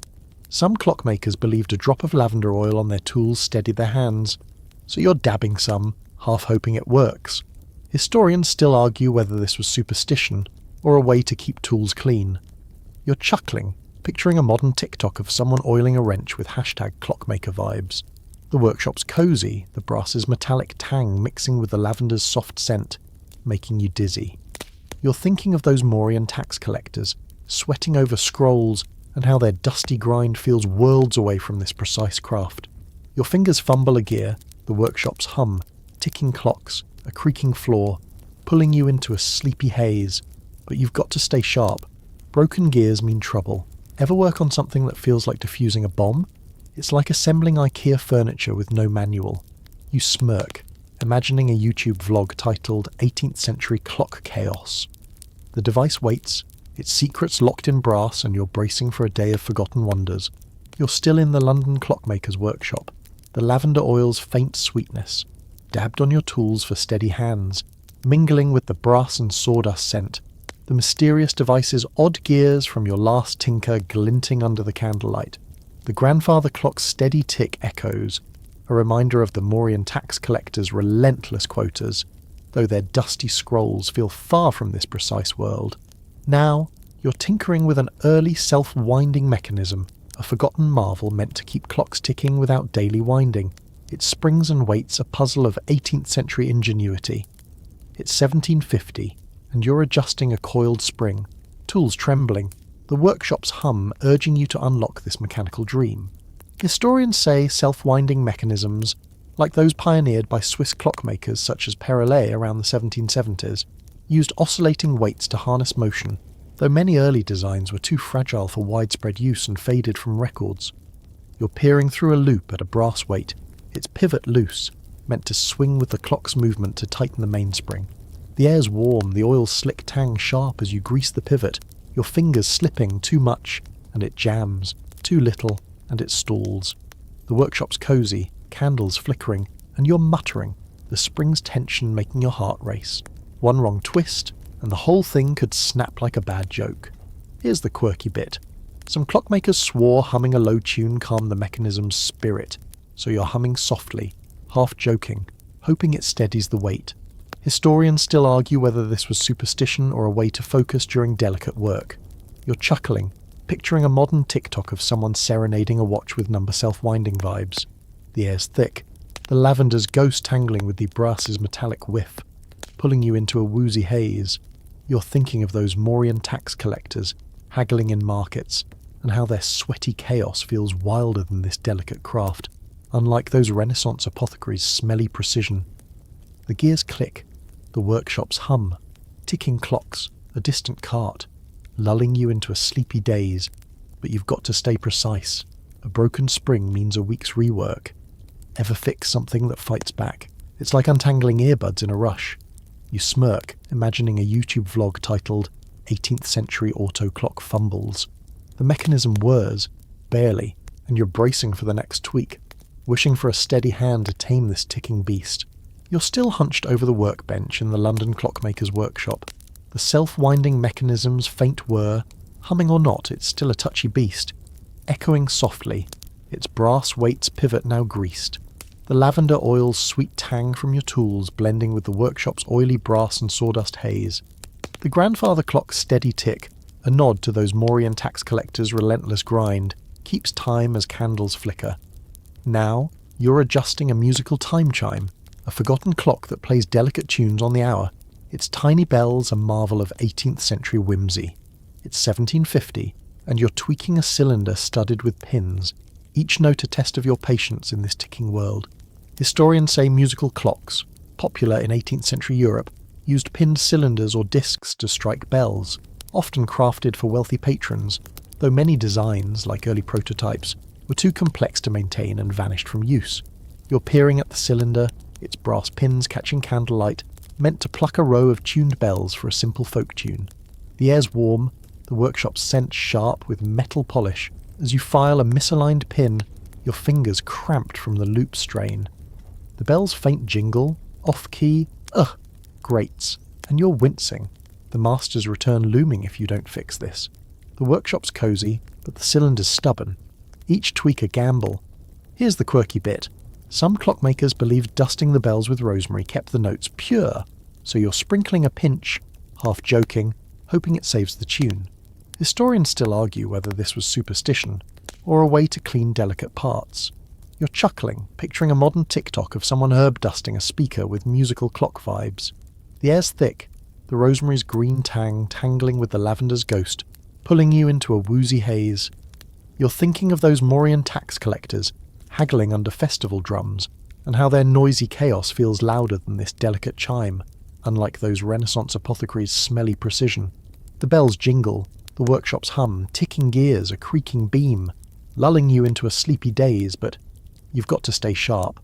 Some clockmakers believed a drop of lavender oil on their tools steadied their hands, so you're dabbing some, half hoping it works. Historians still argue whether this was superstition or a way to keep tools clean. You're chuckling, picturing a modern TikTok of someone oiling a wrench with #clockmaker vibes. The workshop's cosy, the brass's metallic tang mixing with the lavender's soft scent, making you dizzy. You're thinking of those Mauryan tax collectors, sweating over scrolls, and how their dusty grind feels worlds away from this precise craft. Your fingers fumble a gear, the workshop's hum, ticking clocks, a creaking floor, pulling you into a sleepy haze. But you've got to stay sharp. Broken gears mean trouble. Ever work on something that feels like defusing a bomb? It's like assembling IKEA furniture with no manual. You smirk, imagining a YouTube vlog titled 18th Century Clock Chaos. The device waits, its secrets locked in brass, and you're bracing for a day of forgotten wonders. You're still in the London clockmaker's workshop, the lavender oil's faint sweetness, dabbed on your tools for steady hands, mingling with the brass and sawdust scent, the mysterious device's odd gears from your last tinker glinting under the candlelight. The grandfather clock's steady tick echoes, a reminder of the Mauryan tax collector's relentless quotas, though their dusty scrolls feel far from this precise world. Now, you're tinkering with an early self-winding mechanism, a forgotten marvel meant to keep clocks ticking without daily winding. Its springs and weights a puzzle of 18th century ingenuity. It's 1750, and you're adjusting a coiled spring, tools trembling, the workshop's hum urging you to unlock this mechanical dream. Historians say self-winding mechanisms, like those pioneered by Swiss clockmakers such as Perrellet around the 1770s, used oscillating weights to harness motion, though many early designs were too fragile for widespread use and faded from records. You're peering through a loop at a brass weight, its pivot loose, meant to swing with the clock's movement to tighten the mainspring. The air's warm, the oil's slick tang sharp as you grease the pivot, your fingers slipping too much, and it jams, too little, and it stalls. The workshop's cosy, candles flickering, and you're muttering, the spring's tension making your heart race. One wrong twist, and the whole thing could snap like a bad joke. Here's the quirky bit. Some clockmakers swore humming a low tune calmed the mechanism's spirit, so you're humming softly, half joking, hoping it steadies the weight. Historians still argue whether this was superstition or a way to focus during delicate work. You're chuckling, picturing a modern TikTok of someone serenading a watch with number self-winding vibes. The air's thick, the lavender's ghost tangling with the brass's metallic whiff, pulling you into a woozy haze. You're thinking of those Mauryan tax collectors, haggling in markets, and how their sweaty chaos feels wilder than this delicate craft, unlike those Renaissance apothecaries' smelly precision. The gears click, the workshop's hum, ticking clocks, a distant cart, lulling you into a sleepy daze, but you've got to stay precise. A broken spring means a week's rework. Ever fix something that fights back? It's like untangling earbuds in a rush. You smirk, imagining a YouTube vlog titled 18th Century Auto Clock Fumbles. The mechanism whirs, barely, and you're bracing for the next tweak, wishing for a steady hand to tame this ticking beast. You're still hunched over the workbench in the London clockmaker's workshop. The self-winding mechanism's faint whir, humming or not, it's still a touchy beast, echoing softly, its brass weights pivot now greased. The lavender oil's sweet tang from your tools blending with the workshop's oily brass and sawdust haze. The grandfather clock's steady tick, a nod to those Mauryan tax collectors' relentless grind, keeps time as candles flicker. Now, you're adjusting a musical time chime, a forgotten clock that plays delicate tunes on the hour. Its tiny bell's a marvel of 18th century whimsy. It's 1750, and you're tweaking a cylinder studded with pins, each note a test of your patience in this ticking world. Historians say musical clocks, popular in 18th century Europe, used pinned cylinders or discs to strike bells, often crafted for wealthy patrons, though many designs, like early prototypes, were too complex to maintain and vanished from use. You're peering at the cylinder, its brass pins catching candlelight, meant to pluck a row of tuned bells for a simple folk tune. The air's warm, the workshop's scent sharp with metal polish. As you file a misaligned pin, your fingers cramped from the loop strain. The bell's faint jingle, off-key, grates, and you're wincing. The master's return looming if you don't fix this. The workshop's cosy, but the cylinder's stubborn. Each tweak a gamble. Here's the quirky bit. Some clockmakers believed dusting the bells with rosemary kept the notes pure, so you're sprinkling a pinch, half joking, hoping it saves the tune. Historians still argue whether this was superstition, or a way to clean delicate parts. You're chuckling, picturing a modern TikTok of someone herb dusting a speaker with musical clock vibes. The air's thick, the rosemary's green tang tangling with the lavender's ghost, pulling you into a woozy haze. You're thinking of those Mauryan tax collectors, haggling under festival drums, and how their noisy chaos feels louder than this delicate chime, unlike those Renaissance apothecaries' smelly precision. The bells jingle, the workshop's hum, ticking gears, a creaking beam, lulling you into a sleepy daze, but you've got to stay sharp.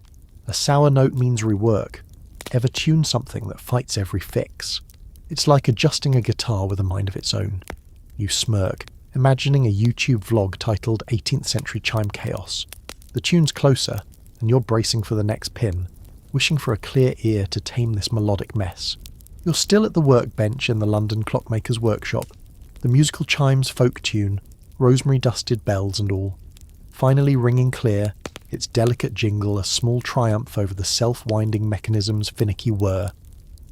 A sour note means rework. Ever tune something that fights every fix? It's like adjusting a guitar with a mind of its own. You smirk, imagining a YouTube vlog titled 18th Century Chime Chaos. The tune's closer, and you're bracing for the next pin, wishing for a clear ear to tame this melodic mess. You're still at the workbench in the London Clockmakers workshop, the musical chimes folk tune, rosemary-dusted bells and all. Finally ringing clear, its delicate jingle a small triumph over the self-winding mechanism's finicky whir.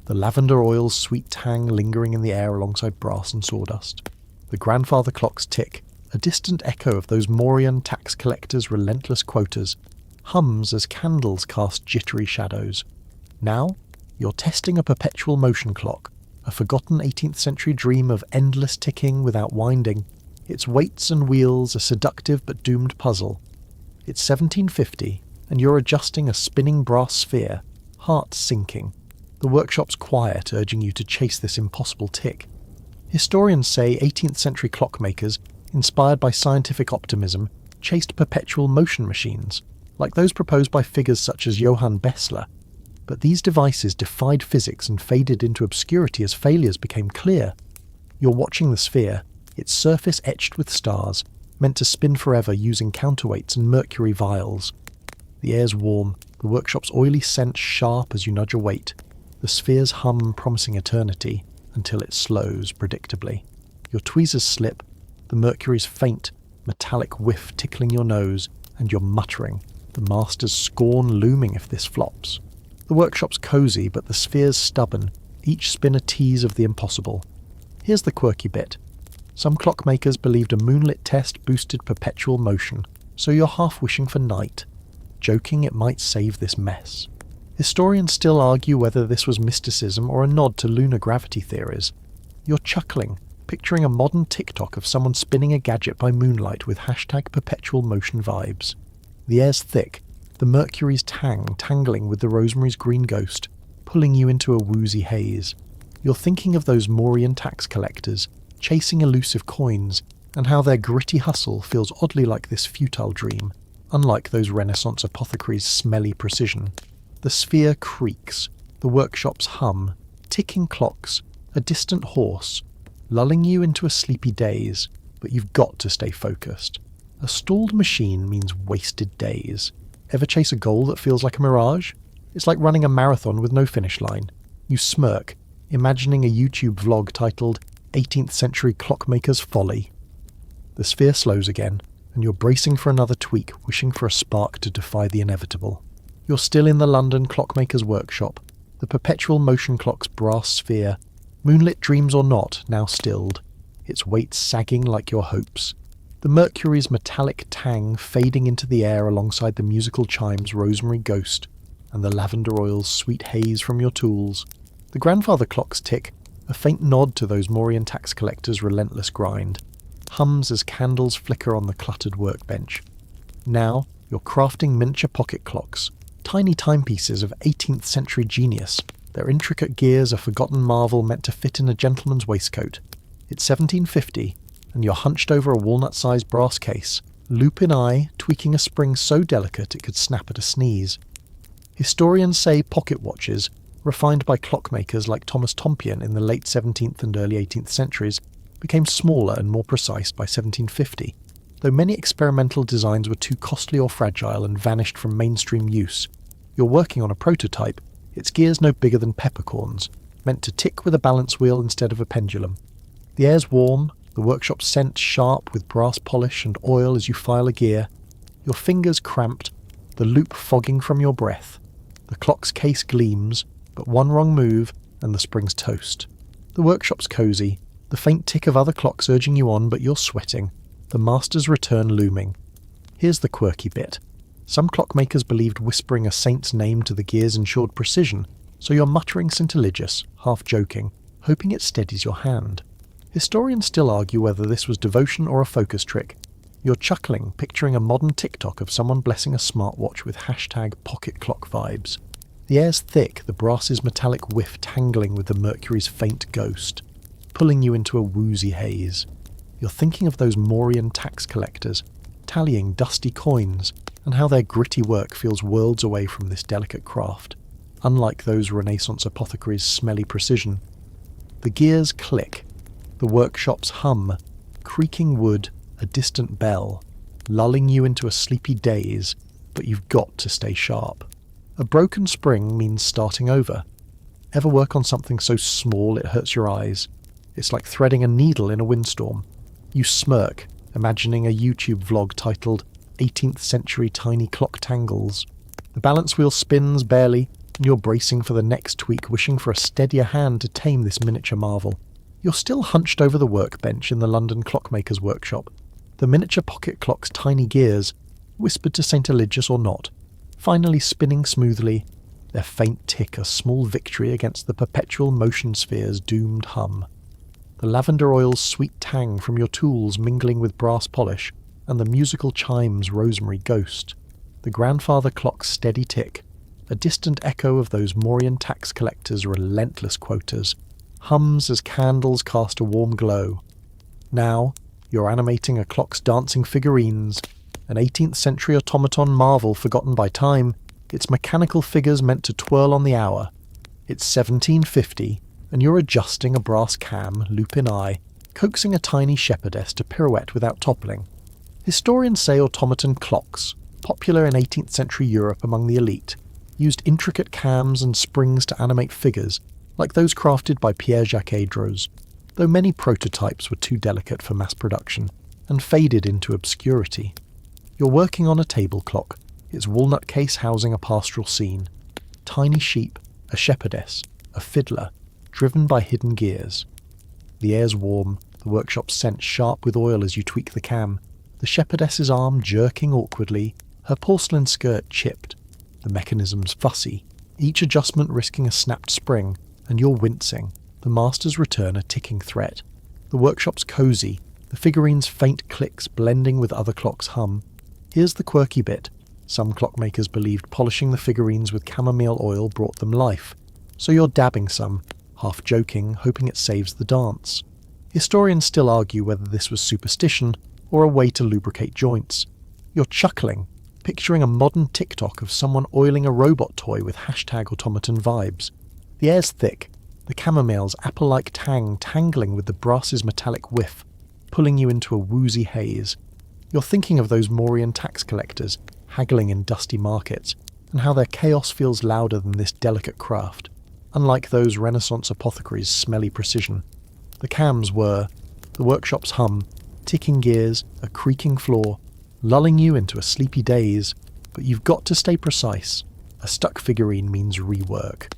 The lavender oil's sweet tang lingering in the air alongside brass and sawdust. The grandfather clock's tick, a distant echo of those Mauryan tax collectors' relentless quotas, hums as candles cast jittery shadows. Now, you're testing a perpetual motion clock, a forgotten 18th century dream of endless ticking without winding. Its weights and wheels a seductive but doomed puzzle. It's 1750, and you're adjusting a spinning brass sphere, heart sinking. The workshop's quiet, urging you to chase this impossible tick. Historians say 18th century clockmakers, inspired by scientific optimism, chased perpetual motion machines, like those proposed by figures such as Johann Bessler. But these devices defied physics and faded into obscurity as failures became clear. You're watching the sphere, its surface etched with stars, meant to spin forever using counterweights and mercury vials. The air's warm, the workshop's oily scent sharp as you nudge a weight, the sphere's hum promising eternity, until it slows predictably. Your tweezers slip, the mercury's faint, metallic whiff tickling your nose, and you're muttering, the master's scorn looming if this flops. The workshop's cosy, but the sphere's stubborn, each spin a tease of the impossible. Here's the quirky bit. Some clockmakers believed a moonlit test boosted perpetual motion, so you're half wishing for night, joking it might save this mess. Historians still argue whether this was mysticism or a nod to lunar gravity theories. You're chuckling, picturing a modern TikTok of someone spinning a gadget by moonlight with #perpetual motion vibes. The air's thick, the mercury's tangling with the rosemary's green ghost, pulling you into a woozy haze. You're thinking of those Mauryan tax collectors, chasing elusive coins, and how their gritty hustle feels oddly like this futile dream, unlike those Renaissance apothecaries' smelly precision. The sphere creaks, the workshop's hum, ticking clocks, a distant horse, lulling you into a sleepy daze, but you've got to stay focused. A stalled machine means wasted days. Ever chase a goal that feels like a mirage? It's like running a marathon with no finish line. You smirk, imagining a YouTube vlog titled 18th Century Clockmakers Folly. The sphere slows again, and you're bracing for another tweak, wishing for a spark to defy the inevitable. You're still in the London Clockmakers workshop, the perpetual motion clock's brass sphere, moonlit dreams or not, now stilled, its weight sagging like your hopes. The mercury's metallic tang fading into the air alongside the musical chime's rosemary ghost, and the lavender oil's sweet haze from your tools. The grandfather clocks tick, a faint nod to those Mauryan tax collectors' relentless grind, hums as candles flicker on the cluttered workbench. Now, you're crafting miniature pocket clocks, tiny timepieces of 18th century genius. Their intricate gears a forgotten marvel meant to fit in a gentleman's waistcoat. It's 1750, and you're hunched over a walnut-sized brass case, loop in eye, tweaking a spring so delicate it could snap at a sneeze. Historians say pocket watches, refined by clockmakers like Thomas Tompion in the late 17th and early 18th centuries, became smaller and more precise by 1750, though many experimental designs were too costly or fragile and vanished from mainstream use. You're working on a prototype, its gears no bigger than peppercorns, meant to tick with a balance wheel instead of a pendulum. The air's warm, the workshop scent sharp with brass polish and oil as you file a gear, your fingers cramped, the loop fogging from your breath. The clock's case gleams, but one wrong move and the spring's toast. The workshop's cosy, the faint tick of other clocks urging you on, but you're sweating, the master's return looming. Here's the quirky bit. Some clockmakers believed whispering a saint's name to the gears ensured precision, so you're muttering Saint-Eligius, half joking, hoping it steadies your hand. Historians still argue whether this was devotion or a focus trick. You're chuckling, picturing a modern TikTok of someone blessing a smartwatch with #pocket clock vibes. The air's thick, the brass's metallic whiff tangling with the mercury's faint ghost, pulling you into a woozy haze. You're thinking of those Mauryan tax collectors, tallying dusty coins, and how their gritty work feels worlds away from this delicate craft, unlike those Renaissance apothecaries' smelly precision. The gears click, the workshops hum, creaking wood, a distant bell, lulling you into a sleepy daze, but you've got to stay sharp. A broken spring means starting over. Ever work on something so small it hurts your eyes? It's like threading a needle in a windstorm. You smirk, imagining a YouTube vlog titled 18th Century Tiny Clock Tangles. The balance wheel spins barely, and you're bracing for the next tweak, wishing for a steadier hand to tame this miniature marvel. You're still hunched over the workbench in the London Clockmakers workshop. The miniature pocket clock's tiny gears, whispered to Saint-Eligius or not, finally spinning smoothly, their faint tick a small victory against the perpetual motion sphere's doomed hum. The lavender oil's sweet tang from your tools mingling with brass polish, and the musical chime's rosemary ghost. The grandfather clock's steady tick, a distant echo of those Mauryan tax collectors' relentless quotas, hums as candles cast a warm glow. Now, you're animating a clock's dancing figurines, an 18th century automaton marvel forgotten by time, its mechanical figures meant to twirl on the hour. It's 1750, and you're adjusting a brass cam, loop in eye, coaxing a tiny shepherdess to pirouette without toppling. Historians say automaton clocks, popular in 18th century Europe among the elite, used intricate cams and springs to animate figures, like those crafted by Pierre-Jacques Dreux, though many prototypes were too delicate for mass production, and faded into obscurity. You're working on a table clock, its walnut case housing a pastoral scene. Tiny sheep, a shepherdess, a fiddler, driven by hidden gears. The air's warm, the workshop's scent sharp with oil as you tweak the cam, the shepherdess's arm jerking awkwardly, her porcelain skirt chipped, the mechanism's fussy, each adjustment risking a snapped spring, and you're wincing, the master's return a ticking threat. The workshop's cosy, the figurine's faint clicks blending with other clocks' hum. Here's the quirky bit. Some clockmakers believed polishing the figurines with chamomile oil brought them life, so you're dabbing some, half joking, hoping it saves the dance. Historians still argue whether this was superstition or a way to lubricate joints. You're chuckling, picturing a modern TikTok of someone oiling a robot toy with #automaton vibes. The air's thick, the chamomile's apple-like tang tangling with the brass's metallic whiff, pulling you into a woozy haze. You're thinking of those Mauryan tax collectors, haggling in dusty markets, and how their chaos feels louder than this delicate craft, unlike those Renaissance apothecaries' smelly precision. The cams were, the workshop's hum, ticking gears, a creaking floor, lulling you into a sleepy daze, but you've got to stay precise. A stuck figurine means rework.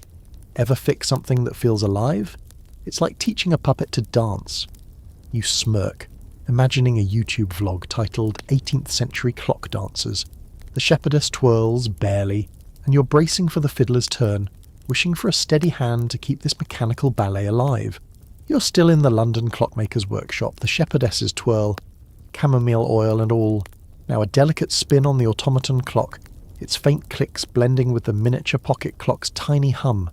Ever fix something that feels alive? It's like teaching a puppet to dance. You smirk, imagining a YouTube vlog titled 18th Century Clock Dancers. The shepherdess twirls, barely, and you're bracing for the fiddler's turn, wishing for a steady hand to keep this mechanical ballet alive. You're still in the London Clockmakers workshop, the shepherdess's twirl, chamomile oil and all. Now a delicate spin on the automaton clock, its faint clicks blending with the miniature pocket clock's tiny hum.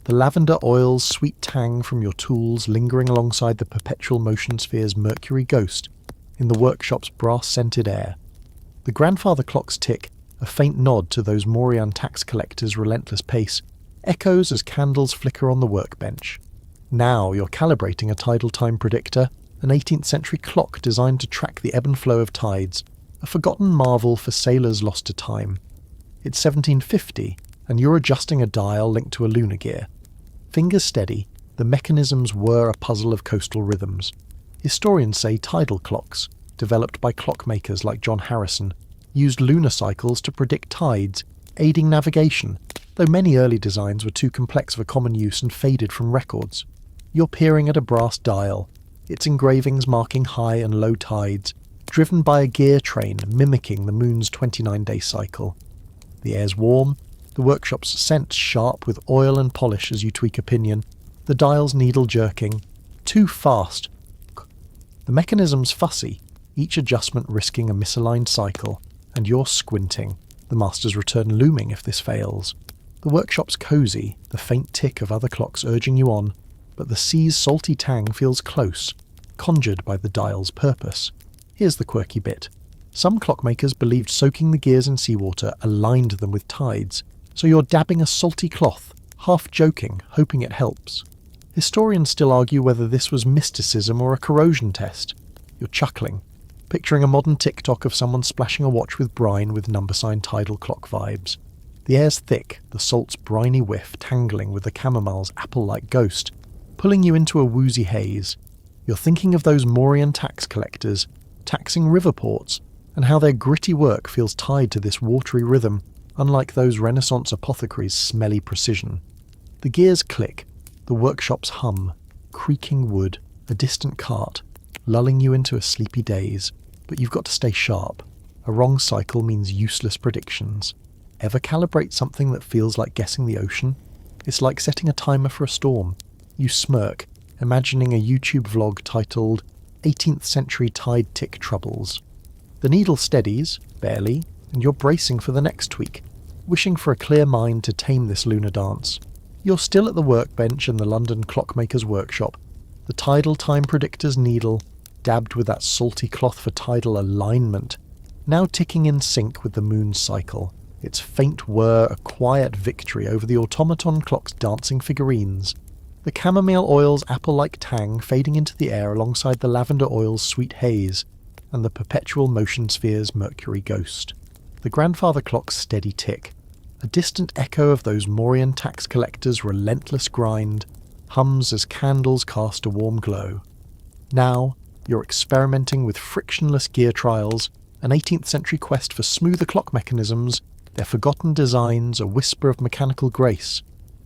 The lavender oil's sweet tang from your tools lingering alongside the perpetual motion sphere's mercury ghost in the workshop's brass-scented air. The grandfather clock's tick, a faint nod to those Mauryan tax collectors' relentless pace, echoes as candles flicker on the workbench. Now you're calibrating a tidal time predictor, an 18th century clock designed to track the ebb and flow of tides, a forgotten marvel for sailors lost to time. It's 1750, and you're adjusting a dial linked to a lunar gear. Fingers steady, the mechanisms whir a puzzle of coastal rhythms. Historians say tidal clocks, developed by clockmakers like John Harrison, used lunar cycles to predict tides, aiding navigation, though many early designs were too complex for common use and faded from records. You're peering at a brass dial, its engravings marking high and low tides, driven by a gear train mimicking the moon's 29-day cycle. The air's warm, the workshop's scent sharp with oil and polish as you tweak a pinion, the dial's needle jerking. Too fast. The mechanism's fussy, each adjustment risking a misaligned cycle, and you're squinting, the master's return looming if this fails. The workshop's cosy, the faint tick of other clocks urging you on, but the sea's salty tang feels close, conjured by the dial's purpose. Here's the quirky bit. Some clockmakers believed soaking the gears in seawater aligned them with tides, so you're dabbing a salty cloth, half joking, hoping it helps. Historians still argue whether this was mysticism or a corrosion test. You're chuckling, picturing a modern TikTok of someone splashing a watch with brine with number sign tidal clock vibes. The air's thick, the salt's briny whiff tangling with the chamomile's apple-like ghost, pulling you into a woozy haze. You're thinking of those Mauryan tax collectors, taxing river ports, and how their gritty work feels tied to this watery rhythm, unlike those Renaissance apothecaries' smelly precision. The gears click, the workshop's hum, creaking wood, a distant cart, lulling you into a sleepy daze, but you've got to stay sharp. A wrong cycle means useless predictions. Ever calibrate something that feels like guessing the ocean? It's like setting a timer for a storm. You smirk, imagining a YouTube vlog titled 18th Century Tide Tick Troubles. The needle steadies, barely, and you're bracing for the next tweak, wishing for a clear mind to tame this lunar dance. You're still at the workbench in the London Clockmakers workshop, the tidal time predictor's needle, dabbed with that salty cloth for tidal alignment, now ticking in sync with the moon's cycle, its faint whir a quiet victory over the automaton clock's dancing figurines. The chamomile oil's apple-like tang fading into the air alongside the lavender oil's sweet haze, and the perpetual motion sphere's mercury ghost. The grandfather clock's steady tick, a distant echo of those Mauryan tax collectors' relentless grind, hums as candles cast a warm glow. Now, you're experimenting with frictionless gear trials, an 18th century quest for smoother clock mechanisms, their forgotten designs a whisper of mechanical grace.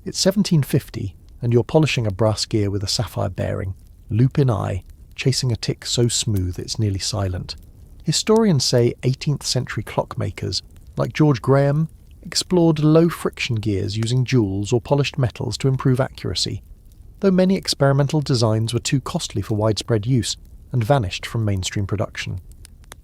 It's 1750, and you're polishing a brass gear with a sapphire bearing, loop in eye, chasing a tick so smooth it's nearly silent. Historians say 18th century clockmakers, like George Graham, explored low-friction gears using jewels or polished metals to improve accuracy, though many experimental designs were too costly for widespread use and vanished from mainstream production.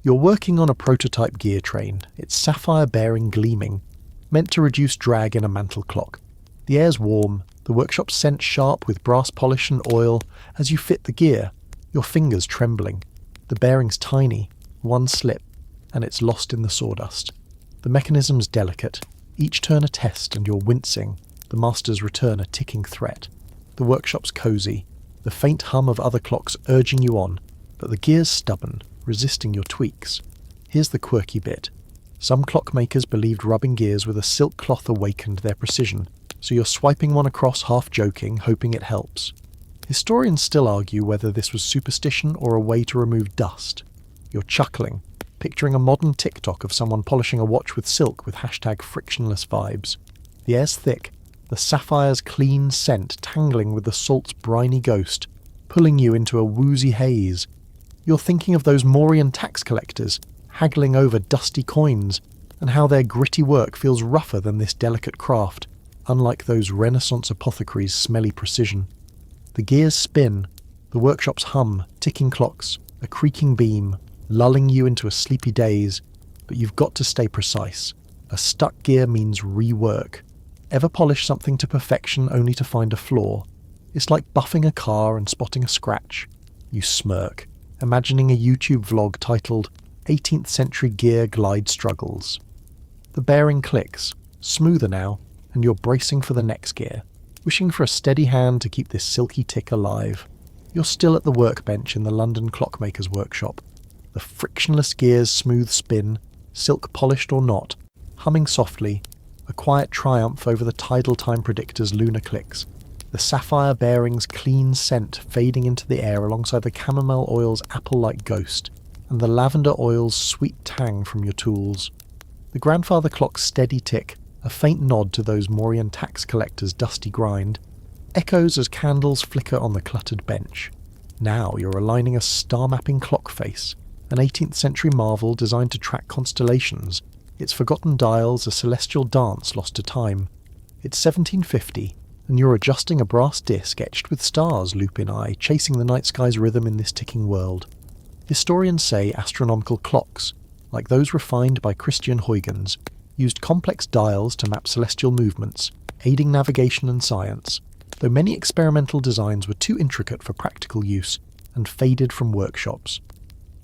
You're working on a prototype gear train, its sapphire bearing gleaming, meant to reduce drag in a mantle clock. The air's warm, the workshop's scent sharp with brass polish and oil as you fit the gear, your fingers trembling. The bearing's tiny, one slip, and it's lost in the sawdust. The mechanism's delicate, each turn a test and you're wincing, the master's return a ticking threat. The workshop's cosy, the faint hum of other clocks urging you on, but the gear's stubborn, resisting your tweaks. Here's the quirky bit. Some clockmakers believed rubbing gears with a silk cloth awakened their precision, so you're swiping one across half joking, hoping it helps. Historians still argue whether this was superstition or a way to remove dust. You're chuckling, picturing a modern TikTok of someone polishing a watch with silk with #frictionless vibes. The air's thick, the sapphire's clean scent tangling with the salt's briny ghost, pulling you into a woozy haze. You're thinking of those Mauryan tax collectors, haggling over dusty coins, and how their gritty work feels rougher than this delicate craft, unlike those Renaissance apothecaries' smelly precision. The gears spin, the workshops hum, ticking clocks, a creaking beam, lulling you into a sleepy daze, but you've got to stay precise. A stuck gear means rework. Ever polish something to perfection only to find a flaw? It's like buffing a car and spotting a scratch. You smirk, imagining a YouTube vlog titled 18th Century Gear Glide Struggles. The bearing clicks, smoother now, and you're bracing for the next gear, wishing for a steady hand to keep this silky tick alive. You're still at the workbench in the London Clockmakers workshop. The frictionless gears smooth spin, silk polished or not, humming softly, a quiet triumph over the tidal time predictor's lunar clicks. The sapphire bearing's clean scent fading into the air alongside the chamomile oil's apple-like ghost, and the lavender oil's sweet tang from your tools. The grandfather clock's steady tick, a faint nod to those Mauryan tax collectors' dusty grind, echoes as candles flicker on the cluttered bench. Now you're aligning a star-mapping clock face, an 18th century marvel designed to track constellations, its forgotten dials a celestial dance lost to time. It's 1750, and you're adjusting a brass disc etched with stars, lupin eye, chasing the night sky's rhythm in this ticking world. Historians say astronomical clocks, like those refined by Christian Huygens, used complex dials to map celestial movements, aiding navigation and science, though many experimental designs were too intricate for practical use and faded from workshops.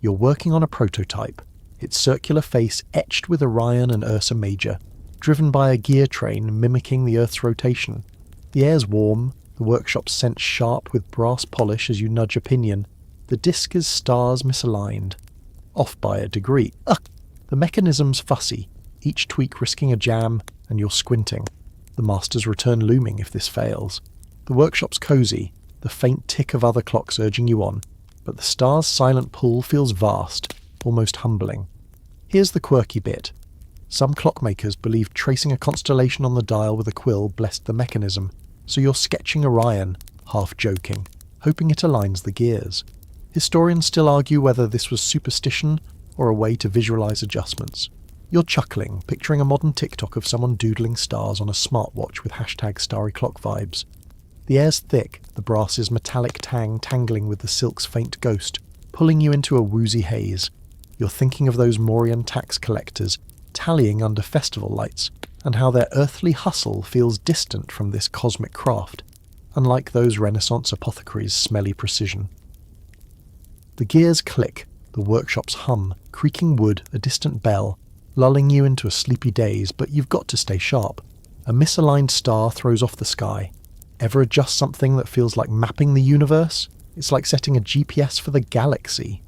You're working on a prototype, its circular face etched with Orion and Ursa Major, driven by a gear train mimicking the Earth's rotation. The air's warm, the workshop's scent sharp with brass polish as you nudge a pinion. The disc is stars misaligned. Off by a degree. The mechanism's fussy, each tweak risking a jam, and you're squinting. The master's return looming if this fails. The workshop's cosy, the faint tick of other clocks urging you on, but the star's silent pull feels vast, almost humbling. Here's the quirky bit. Some clockmakers believed tracing a constellation on the dial with a quill blessed the mechanism, so you're sketching Orion, half joking, hoping it aligns the gears. Historians still argue whether this was superstition or a way to visualize adjustments. You're chuckling, picturing a modern TikTok of someone doodling stars on a smartwatch with #starry clock vibes. The air's thick, the brass's metallic tang tangling with the silk's faint ghost, pulling you into a woozy haze. You're thinking of those Mauryan tax collectors, tallying under festival lights, and how their earthly hustle feels distant from this cosmic craft, unlike those Renaissance apothecaries' smelly precision. The gears click, the workshops hum, creaking wood, a distant bell, lulling you into a sleepy daze, but you've got to stay sharp. A misaligned star throws off the sky. Ever adjust something that feels like mapping the universe? It's like setting a GPS for the galaxy.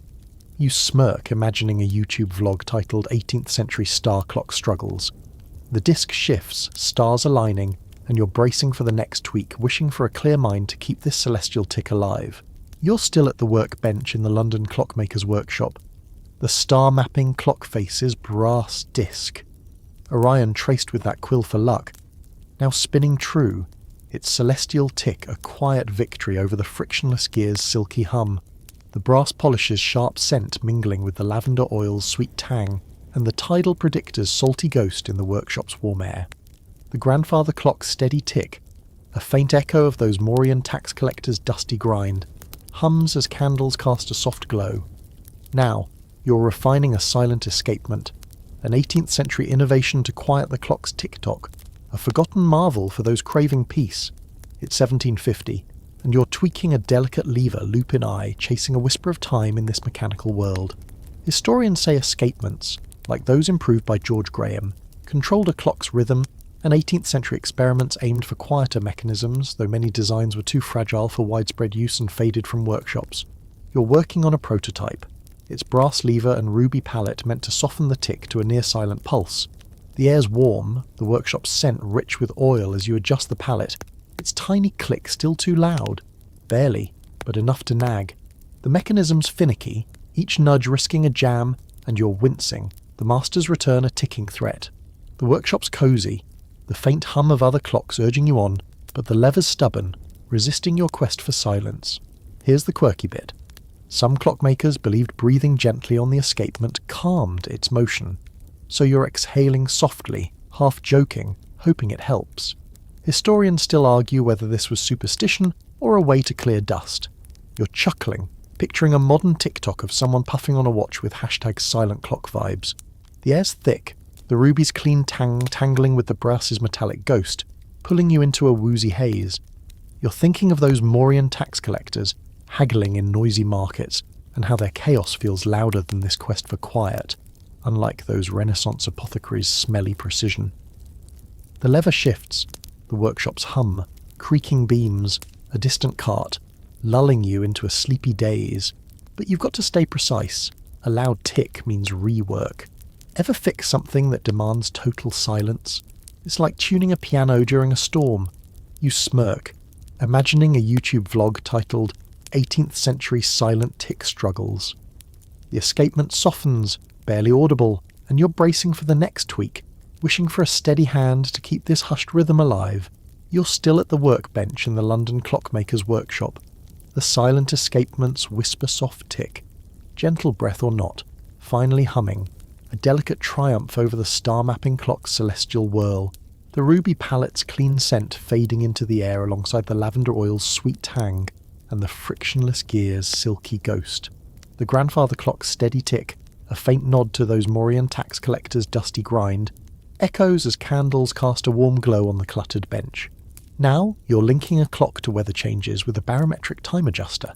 You smirk, imagining a YouTube vlog titled 18th Century Star Clock Struggles. The disc shifts, stars aligning, and you're bracing for the next tweak, wishing for a clear mind to keep this celestial tick alive. You're still at the workbench in the London Clockmakers workshop. The star-mapping clock face's brass disc. Orion traced with that quill for luck, now spinning true, its celestial tick a quiet victory over the frictionless gear's silky hum. The brass polish's sharp scent mingling with the lavender oil's sweet tang, and the tidal predictor's salty ghost in the workshop's warm air. The grandfather clock's steady tick, a faint echo of those Mauryan tax collectors' dusty grind, hums as candles cast a soft glow. Now, you're refining a silent escapement, an 18th century innovation to quiet the clock's tick-tock, a forgotten marvel for those craving peace. It's 1750, and you're tweaking a delicate lever, lupin eye, chasing a whisper of time in this mechanical world. Historians say escapements, like those improved by George Graham, controlled a clock's rhythm, and 18th century experiments aimed for quieter mechanisms, though many designs were too fragile for widespread use and faded from workshops. You're working on a prototype, its brass lever and ruby palette meant to soften the tick to a near-silent pulse. The air's warm, the workshop's scent rich with oil as you adjust the palette, its tiny click still too loud. Barely, but enough to nag. The mechanism's finicky, each nudge risking a jam, and you're wincing, the master's return a ticking threat. The workshop's cosy, the faint hum of other clocks urging you on, but the lever's stubborn, resisting your quest for silence. Here's the quirky bit. Some clockmakers believed breathing gently on the escapement calmed its motion, so you're exhaling softly, half joking, hoping it helps. Historians still argue whether this was superstition or a way to clear dust. You're chuckling, picturing a modern TikTok of someone puffing on a watch with #silent clock vibes. The air's thick, the ruby's clean tang tangling with the brass's metallic ghost, pulling you into a woozy haze. You're thinking of those Mauryan tax collectors haggling in noisy markets, and how their chaos feels louder than this quest for quiet, unlike those Renaissance apothecaries' smelly precision. The lever shifts, the workshop's hum, creaking beams, a distant cart, lulling you into a sleepy daze. But you've got to stay precise. A loud tick means rework. Ever fix something that demands total silence? It's like tuning a piano during a storm. You smirk, imagining a YouTube vlog titled 18th Century Silent Tick Struggles. The escapement softens, barely audible, and you're bracing for the next tweak, wishing for a steady hand to keep this hushed rhythm alive. You're still at the workbench in the London Clockmakers workshop. The silent escapements whisper soft tick, gentle breath or not, finally humming, a delicate triumph over the star-mapping clock's celestial whirl, the ruby palette's clean scent fading into the air alongside the lavender oil's sweet tang, and the frictionless gear's silky ghost. The grandfather clock's steady tick, a faint nod to those Mauryan tax collectors' dusty grind, echoes as candles cast a warm glow on the cluttered bench. Now you're linking a clock to weather changes with a barometric time adjuster,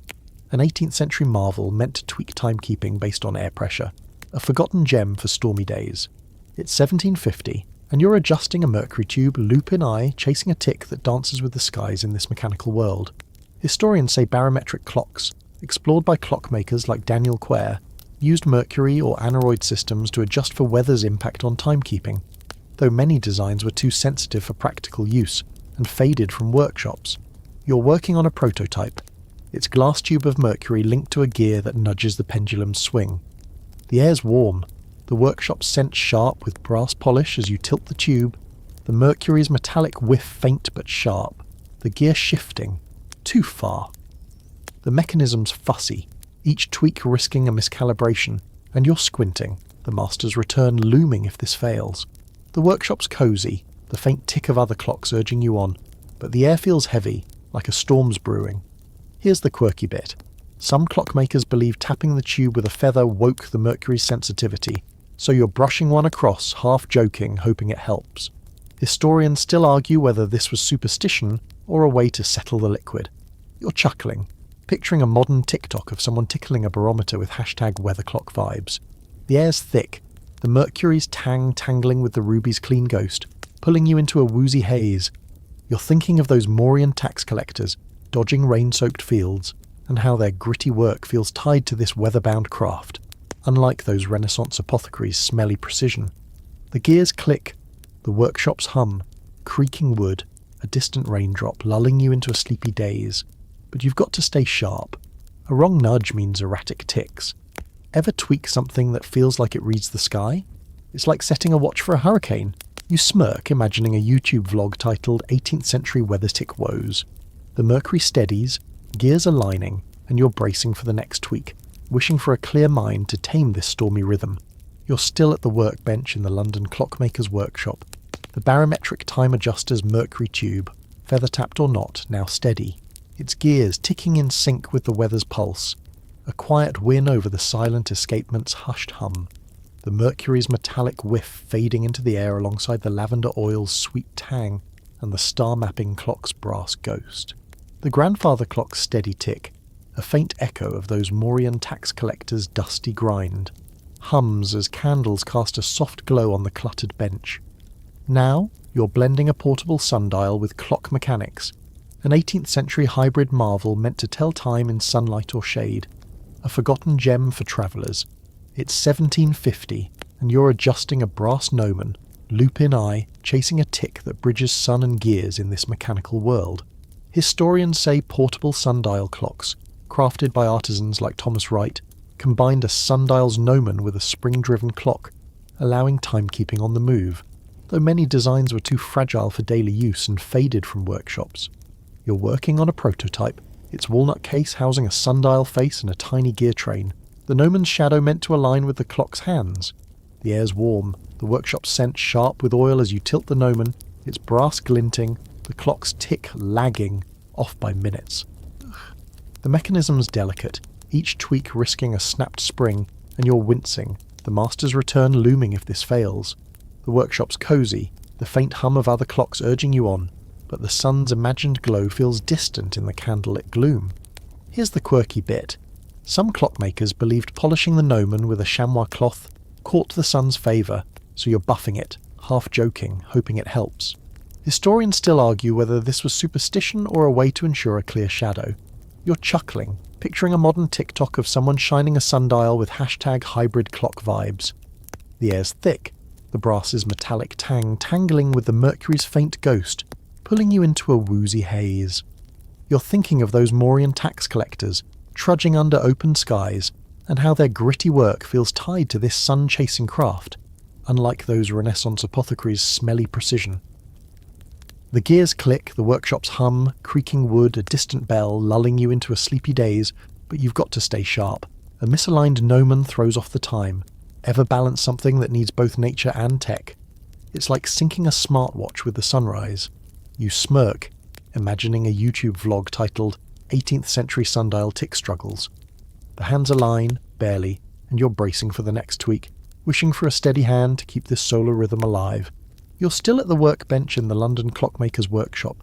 an 18th century marvel meant to tweak timekeeping based on air pressure, a forgotten gem for stormy days. It's 1750, and you're adjusting a mercury tube loop in eye, chasing a tick that dances with the skies in this mechanical world. Historians say barometric clocks, explored by clockmakers like Daniel Quare, used mercury or aneroid systems to adjust for weather's impact on timekeeping, though many designs were too sensitive for practical use and faded from workshops. You're working on a prototype, its glass tube of mercury linked to a gear that nudges the pendulum's swing. The air's warm, the workshop's scent sharp with brass polish as you tilt the tube, the mercury's metallic whiff faint but sharp, the gear shifting, too far. The mechanism's fussy, each tweak risking a miscalibration, and you're squinting, the master's return looming if this fails. The workshop's cosy, the faint tick of other clocks urging you on, but the air feels heavy, like a storm's brewing. Here's the quirky bit. Some clockmakers believe tapping the tube with a feather woke the mercury's sensitivity, so you're brushing one across, half joking, hoping it helps. Historians still argue whether this was superstition or a way to settle the liquid. You're chuckling, picturing a modern TikTok of someone tickling a barometer with #weatherclock vibes. The air's thick, the mercury's tang tangling with the ruby's clean ghost, pulling you into a woozy haze. You're thinking of those Mauryan tax collectors, dodging rain-soaked fields, and how their gritty work feels tied to this weather-bound craft, unlike those Renaissance apothecaries' smelly precision. The gears click, the workshop's hum, creaking wood, a distant raindrop lulling you into a sleepy daze. But you've got to stay sharp. A wrong nudge means erratic ticks. Ever tweak something that feels like it reads the sky? It's like setting a watch for a hurricane. You smirk, imagining a YouTube vlog titled 18th Century Weather Tick Woes. The mercury steadies, gears aligning, and you're bracing for the next tweak, wishing for a clear mind to tame this stormy rhythm. You're still at the workbench in the London Clockmakers workshop. The barometric time adjuster's mercury tube, feather-tapped or not, now steady, its gears ticking in sync with the weather's pulse, a quiet win over the silent escapement's hushed hum, the mercury's metallic whiff fading into the air alongside the lavender oil's sweet tang and the star-mapping clock's brass ghost. The grandfather clock's steady tick, a faint echo of those Mauryan tax collectors' dusty grind, hums as candles cast a soft glow on the cluttered bench. Now you're blending a portable sundial with clock mechanics, an 18th century hybrid marvel meant to tell time in sunlight or shade, a forgotten gem for travellers. It's 1750, and you're adjusting a brass gnomon, loop in eye, chasing a tick that bridges sun and gears in this mechanical world. Historians say portable sundial clocks, crafted by artisans like Thomas Wright, combined a sundial's gnomon with a spring-driven clock, allowing timekeeping on the move, though many designs were too fragile for daily use and faded from workshops. You're working on a prototype, its walnut case housing a sundial face and a tiny gear train, the gnomon's shadow meant to align with the clock's hands. The air's warm, the workshop's scent sharp with oil as you tilt the gnomon, its brass glinting, the clock's tick lagging, off by minutes. The mechanism's delicate, each tweak risking a snapped spring, and you're wincing, the master's return looming if this fails. The workshop's cosy, the faint hum of other clocks urging you on, but the sun's imagined glow feels distant in the candlelit gloom. Here's the quirky bit. Some clockmakers believed polishing the gnomon with a chamois cloth caught the sun's favour, so you're buffing it, half joking, hoping it helps. Historians still argue whether this was superstition or a way to ensure a clear shadow. You're chuckling, picturing a modern TikTok of someone shining a sundial with #hybrid clock vibes. The air's thick, the brass's metallic tang tangling with the mercury's faint ghost, pulling you into a woozy haze. You're thinking of those Mauryan tax collectors, trudging under open skies, and how their gritty work feels tied to this sun-chasing craft, unlike those Renaissance apothecaries' smelly precision. The gears click, the workshop's hum, creaking wood, a distant bell lulling you into a sleepy daze, but you've got to stay sharp. A misaligned gnomon throws off the time. Ever balance something that needs both nature and tech. It's like syncing a smartwatch with the sunrise. You smirk, imagining a YouTube vlog titled 18th Century Sundial Tick Struggles. The hands align, barely, and you're bracing for the next tweak, wishing for a steady hand to keep this solar rhythm alive. You're still at the workbench in the London Clockmakers workshop.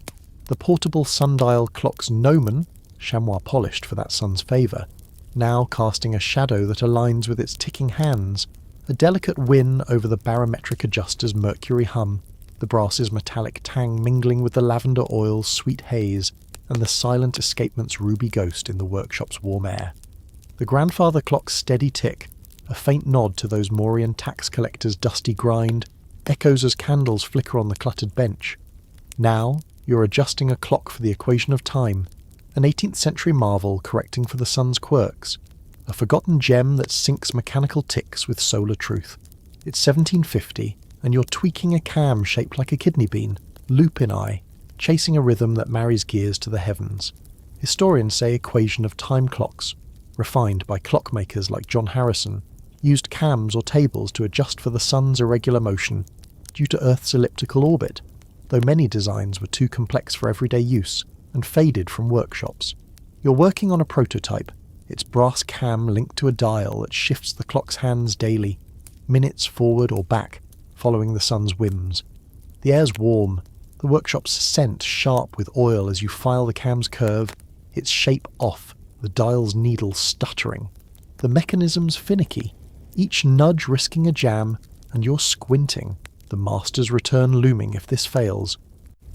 The portable sundial clock's gnomon, chamois polished for that sun's favour, now casting a shadow that aligns with its ticking hands, a delicate win over the barometric adjuster's mercury hum, the brass's metallic tang mingling with the lavender oil's sweet haze, and the silent escapement's ruby ghost in the workshop's warm air. The grandfather clock's steady tick, a faint nod to those Mauryan tax collectors' dusty grind, echoes as candles flicker on the cluttered bench. Now, you're adjusting a clock for the equation of time, an 18th century marvel correcting for the sun's quirks, a forgotten gem that syncs mechanical ticks with solar truth. It's 1750, and you're tweaking a cam shaped like a kidney bean, loop in eye, chasing a rhythm that marries gears to the heavens. Historians say equation of time clocks, refined by clockmakers like John Harrison, used cams or tables to adjust for the sun's irregular motion due to Earth's elliptical orbit, though many designs were too complex for everyday use and faded from workshops. You're working on a prototype, its brass cam linked to a dial that shifts the clock's hands daily, minutes forward or back, following the sun's whims. The air's warm, the workshop's scent sharp with oil as you file the cam's curve, its shape off, the dial's needle stuttering. The mechanism's finicky, each nudge risking a jam, and you're squinting, the master's return looming if this fails.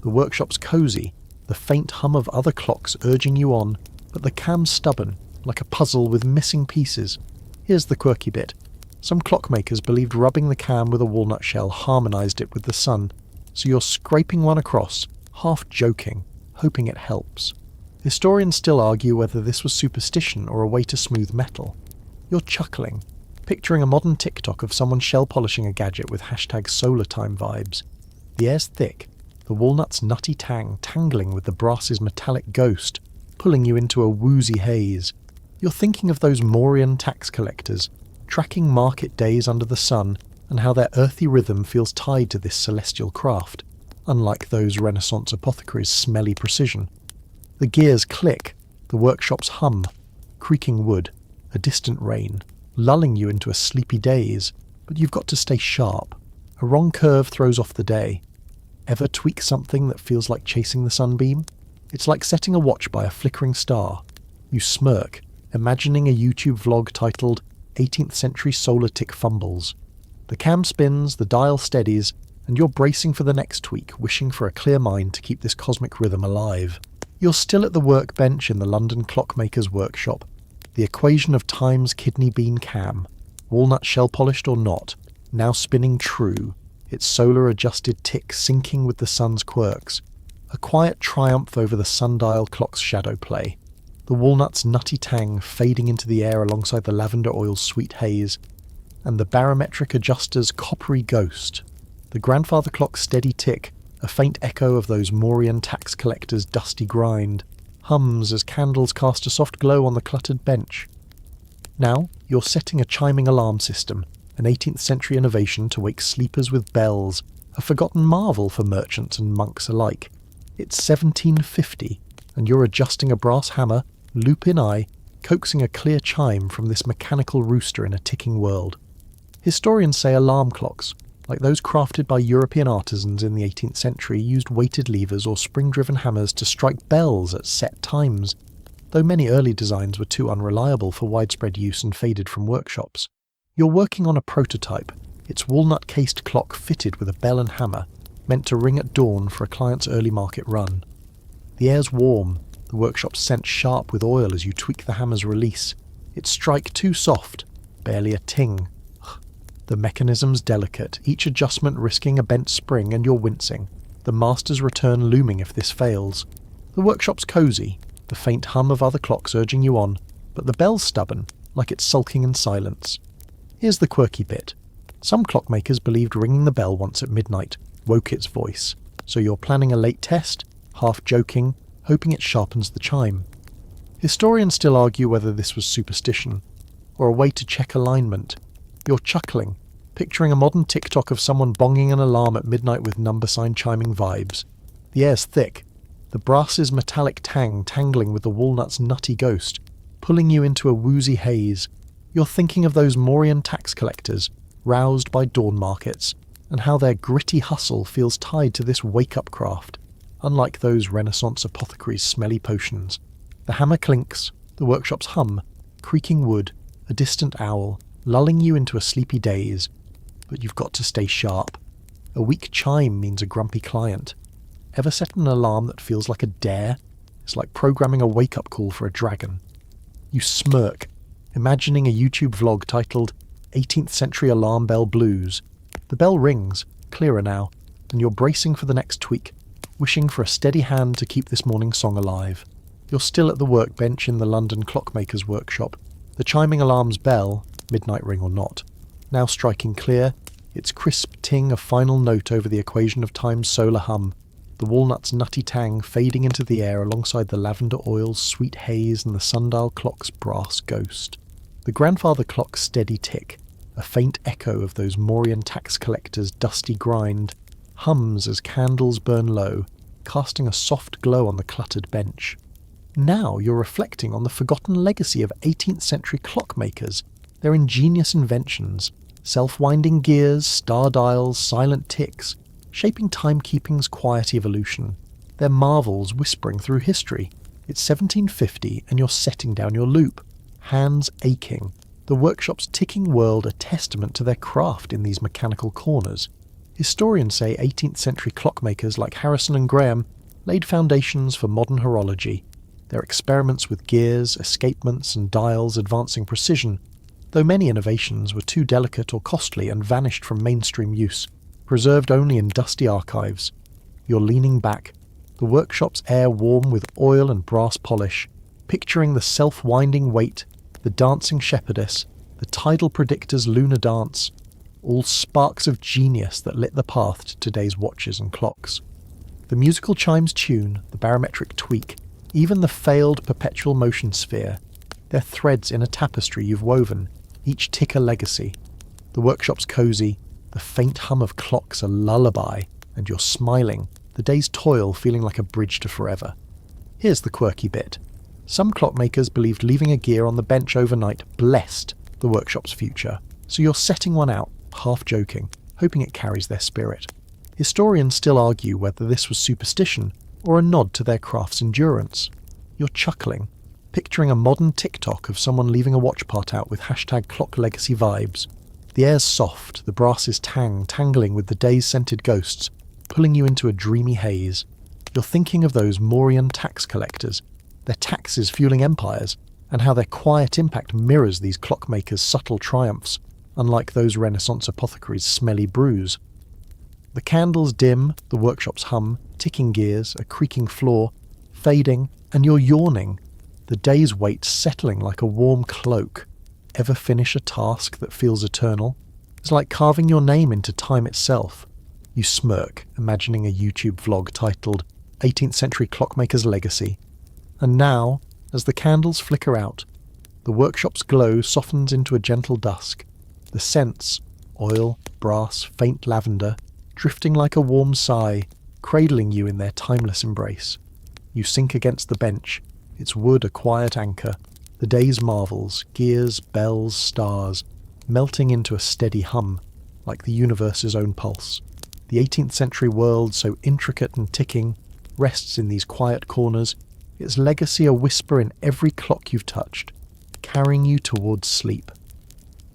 The workshop's cosy, the faint hum of other clocks urging you on, but the cam's stubborn, like a puzzle with missing pieces. Here's the quirky bit. Some clockmakers believed rubbing the cam with a walnut shell harmonized it with the sun, so you're scraping one across, half joking, hoping it helps. Historians still argue whether this was superstition or a way to smooth metal. You're chuckling, picturing a modern TikTok of someone shell polishing a gadget with #solartime vibes. The air's thick, the walnut's nutty tang tangling with the brass's metallic ghost, pulling you into a woozy haze. You're thinking of those Mauryan tax collectors, tracking market days under the sun and how their earthy rhythm feels tied to this celestial craft, unlike those Renaissance apothecaries' smelly precision. The gears click, the workshop's hum, creaking wood, a distant rain, lulling you into a sleepy daze, but you've got to stay sharp. A wrong curve throws off the day. Ever tweak something that feels like chasing the sunbeam? It's like setting a watch by a flickering star. You smirk, imagining a YouTube vlog titled 18th Century Solar Tick Fumbles. The cam spins, the dial steadies, and you're bracing for the next tweak, wishing for a clear mind to keep this cosmic rhythm alive. You're still at the workbench in the London Clockmakers workshop. The equation of time's kidney bean cam, walnut shell polished or not, now spinning true, its solar adjusted tick syncing with the sun's quirks. A quiet triumph over the sundial clock's shadow play. The walnut's nutty tang fading into the air alongside the lavender oil's sweet haze, and the barometric adjuster's coppery ghost. The grandfather clock's steady tick, a faint echo of those Mauryan tax collectors' dusty grind, hums as candles cast a soft glow on the cluttered bench. Now, you're setting a chiming alarm system, an 18th century innovation to wake sleepers with bells, a forgotten marvel for merchants and monks alike. It's 1750, and you're adjusting a brass hammer, loop in eye, coaxing a clear chime from this mechanical rooster in a ticking world. Historians say alarm clocks, like those crafted by European artisans in the 18th century, used weighted levers or spring-driven hammers to strike bells at set times, though many early designs were too unreliable for widespread use and faded from workshops. You're working on a prototype. It's walnut-cased clock fitted with a bell and hammer, meant to ring at dawn for a client's early market run. The air's warm, the workshop's scent sharp with oil as you tweak the hammer's release. Its strike too soft, barely a ting. The mechanism's delicate, each adjustment risking a bent spring, and you're wincing, the master's return looming if this fails. The workshop's cosy, the faint hum of other clocks urging you on, but the bell's stubborn, like it's sulking in silence. Here's the quirky bit. Some clockmakers believed ringing the bell once at midnight woke its voice, so you're planning a late test, half joking, hoping it sharpens the chime. Historians still argue whether this was superstition, or a way to check alignment. You're chuckling, picturing a modern TikTok of someone bonging an alarm at midnight with number sign chiming vibes. The air's thick, the brass's metallic tang tangling with the walnut's nutty ghost, pulling you into a woozy haze. You're thinking of those Mauryan tax collectors, roused by dawn markets, and how their gritty hustle feels tied to this wake-up craft, unlike those Renaissance apothecaries' smelly potions. The hammer clinks, the workshop's hum, creaking wood, a distant owl, lulling you into a sleepy daze. But you've got to stay sharp. A weak chime means a grumpy client. Ever set an alarm that feels like a dare? It's like programming a wake-up call for a dragon. You smirk, imagining a YouTube vlog titled 18th Century Alarm Bell Blues. The bell rings, clearer now, and you're bracing for the next tweak, wishing for a steady hand to keep this morning's song alive. You're still at the workbench in the London Clockmakers workshop, the chiming alarm's bell, midnight ring or not, now striking clear, its crisp ting a final note over the equation of time's solar hum, the walnut's nutty tang fading into the air alongside the lavender oil's sweet haze and the sundial clock's brass ghost. The grandfather clock's steady tick, a faint echo of those Mauryan tax collectors' dusty grind, hums as candles burn low, casting a soft glow on the cluttered bench. Now you're reflecting on the forgotten legacy of 18th century clockmakers, their ingenious inventions, self-winding gears, star dials, silent ticks, shaping timekeeping's quiet evolution, their marvels whispering through history. It's 1750 and you're setting down your loop, hands aching, the workshop's ticking world a testament to their craft in these mechanical corners. Historians say 18th century clockmakers like Harrison and Graham laid foundations for modern horology, their experiments with gears, escapements and dials advancing precision, though many innovations were too delicate or costly and vanished from mainstream use, preserved only in dusty archives. You're leaning back, the workshop's air warm with oil and brass polish, picturing the self-winding weight, the dancing shepherdess, the tidal predictor's lunar dance, all sparks of genius that lit the path to today's watches and clocks. The musical chime's tune, the barometric tweak, even the failed perpetual motion sphere, they're threads in a tapestry you've woven, each tick a legacy. The workshop's cosy, the faint hum of clocks a lullaby, and you're smiling, the day's toil feeling like a bridge to forever. Here's the quirky bit. Some clockmakers believed leaving a gear on the bench overnight blessed the workshop's future, so you're setting one out, half joking, hoping it carries their spirit. Historians still argue whether this was superstition or a nod to their craft's endurance. You're chuckling, picturing a modern TikTok of someone leaving a watch part out with #ClockLegacy vibes. The air's soft, the brass's tangling with the day's scented ghosts, pulling you into a dreamy haze. You're thinking of those Mauryan tax collectors, their taxes fueling empires, and how their quiet impact mirrors these clockmakers' subtle triumphs, unlike those Renaissance apothecaries' smelly brews. The candles dim, the workshop's hum, ticking gears, a creaking floor, fading, and you're yawning, the day's weight settling like a warm cloak. Ever finish a task that feels eternal? It's like carving your name into time itself. You smirk, imagining a YouTube vlog titled 18th Century Clockmaker's Legacy. And now, as the candles flicker out, the workshop's glow softens into a gentle dusk. The scents, oil, brass, faint lavender, drifting like a warm sigh, cradling you in their timeless embrace. You sink against the bench, its wood a quiet anchor, the day's marvels, gears, bells, stars, melting into a steady hum, like the universe's own pulse. The 18th century world, so intricate and ticking, rests in these quiet corners, its legacy a whisper in every clock you've touched, carrying you towards sleep.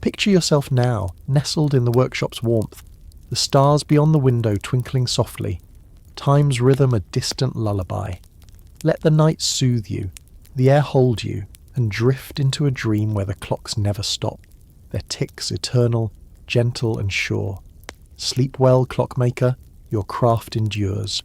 Picture yourself now, nestled in the workshop's warmth, the stars beyond the window twinkling softly, time's rhythm a distant lullaby. Let the night soothe you, the air hold you, and drift into a dream where the clocks never stop, their ticks eternal, gentle and sure. Sleep well, clockmaker, your craft endures.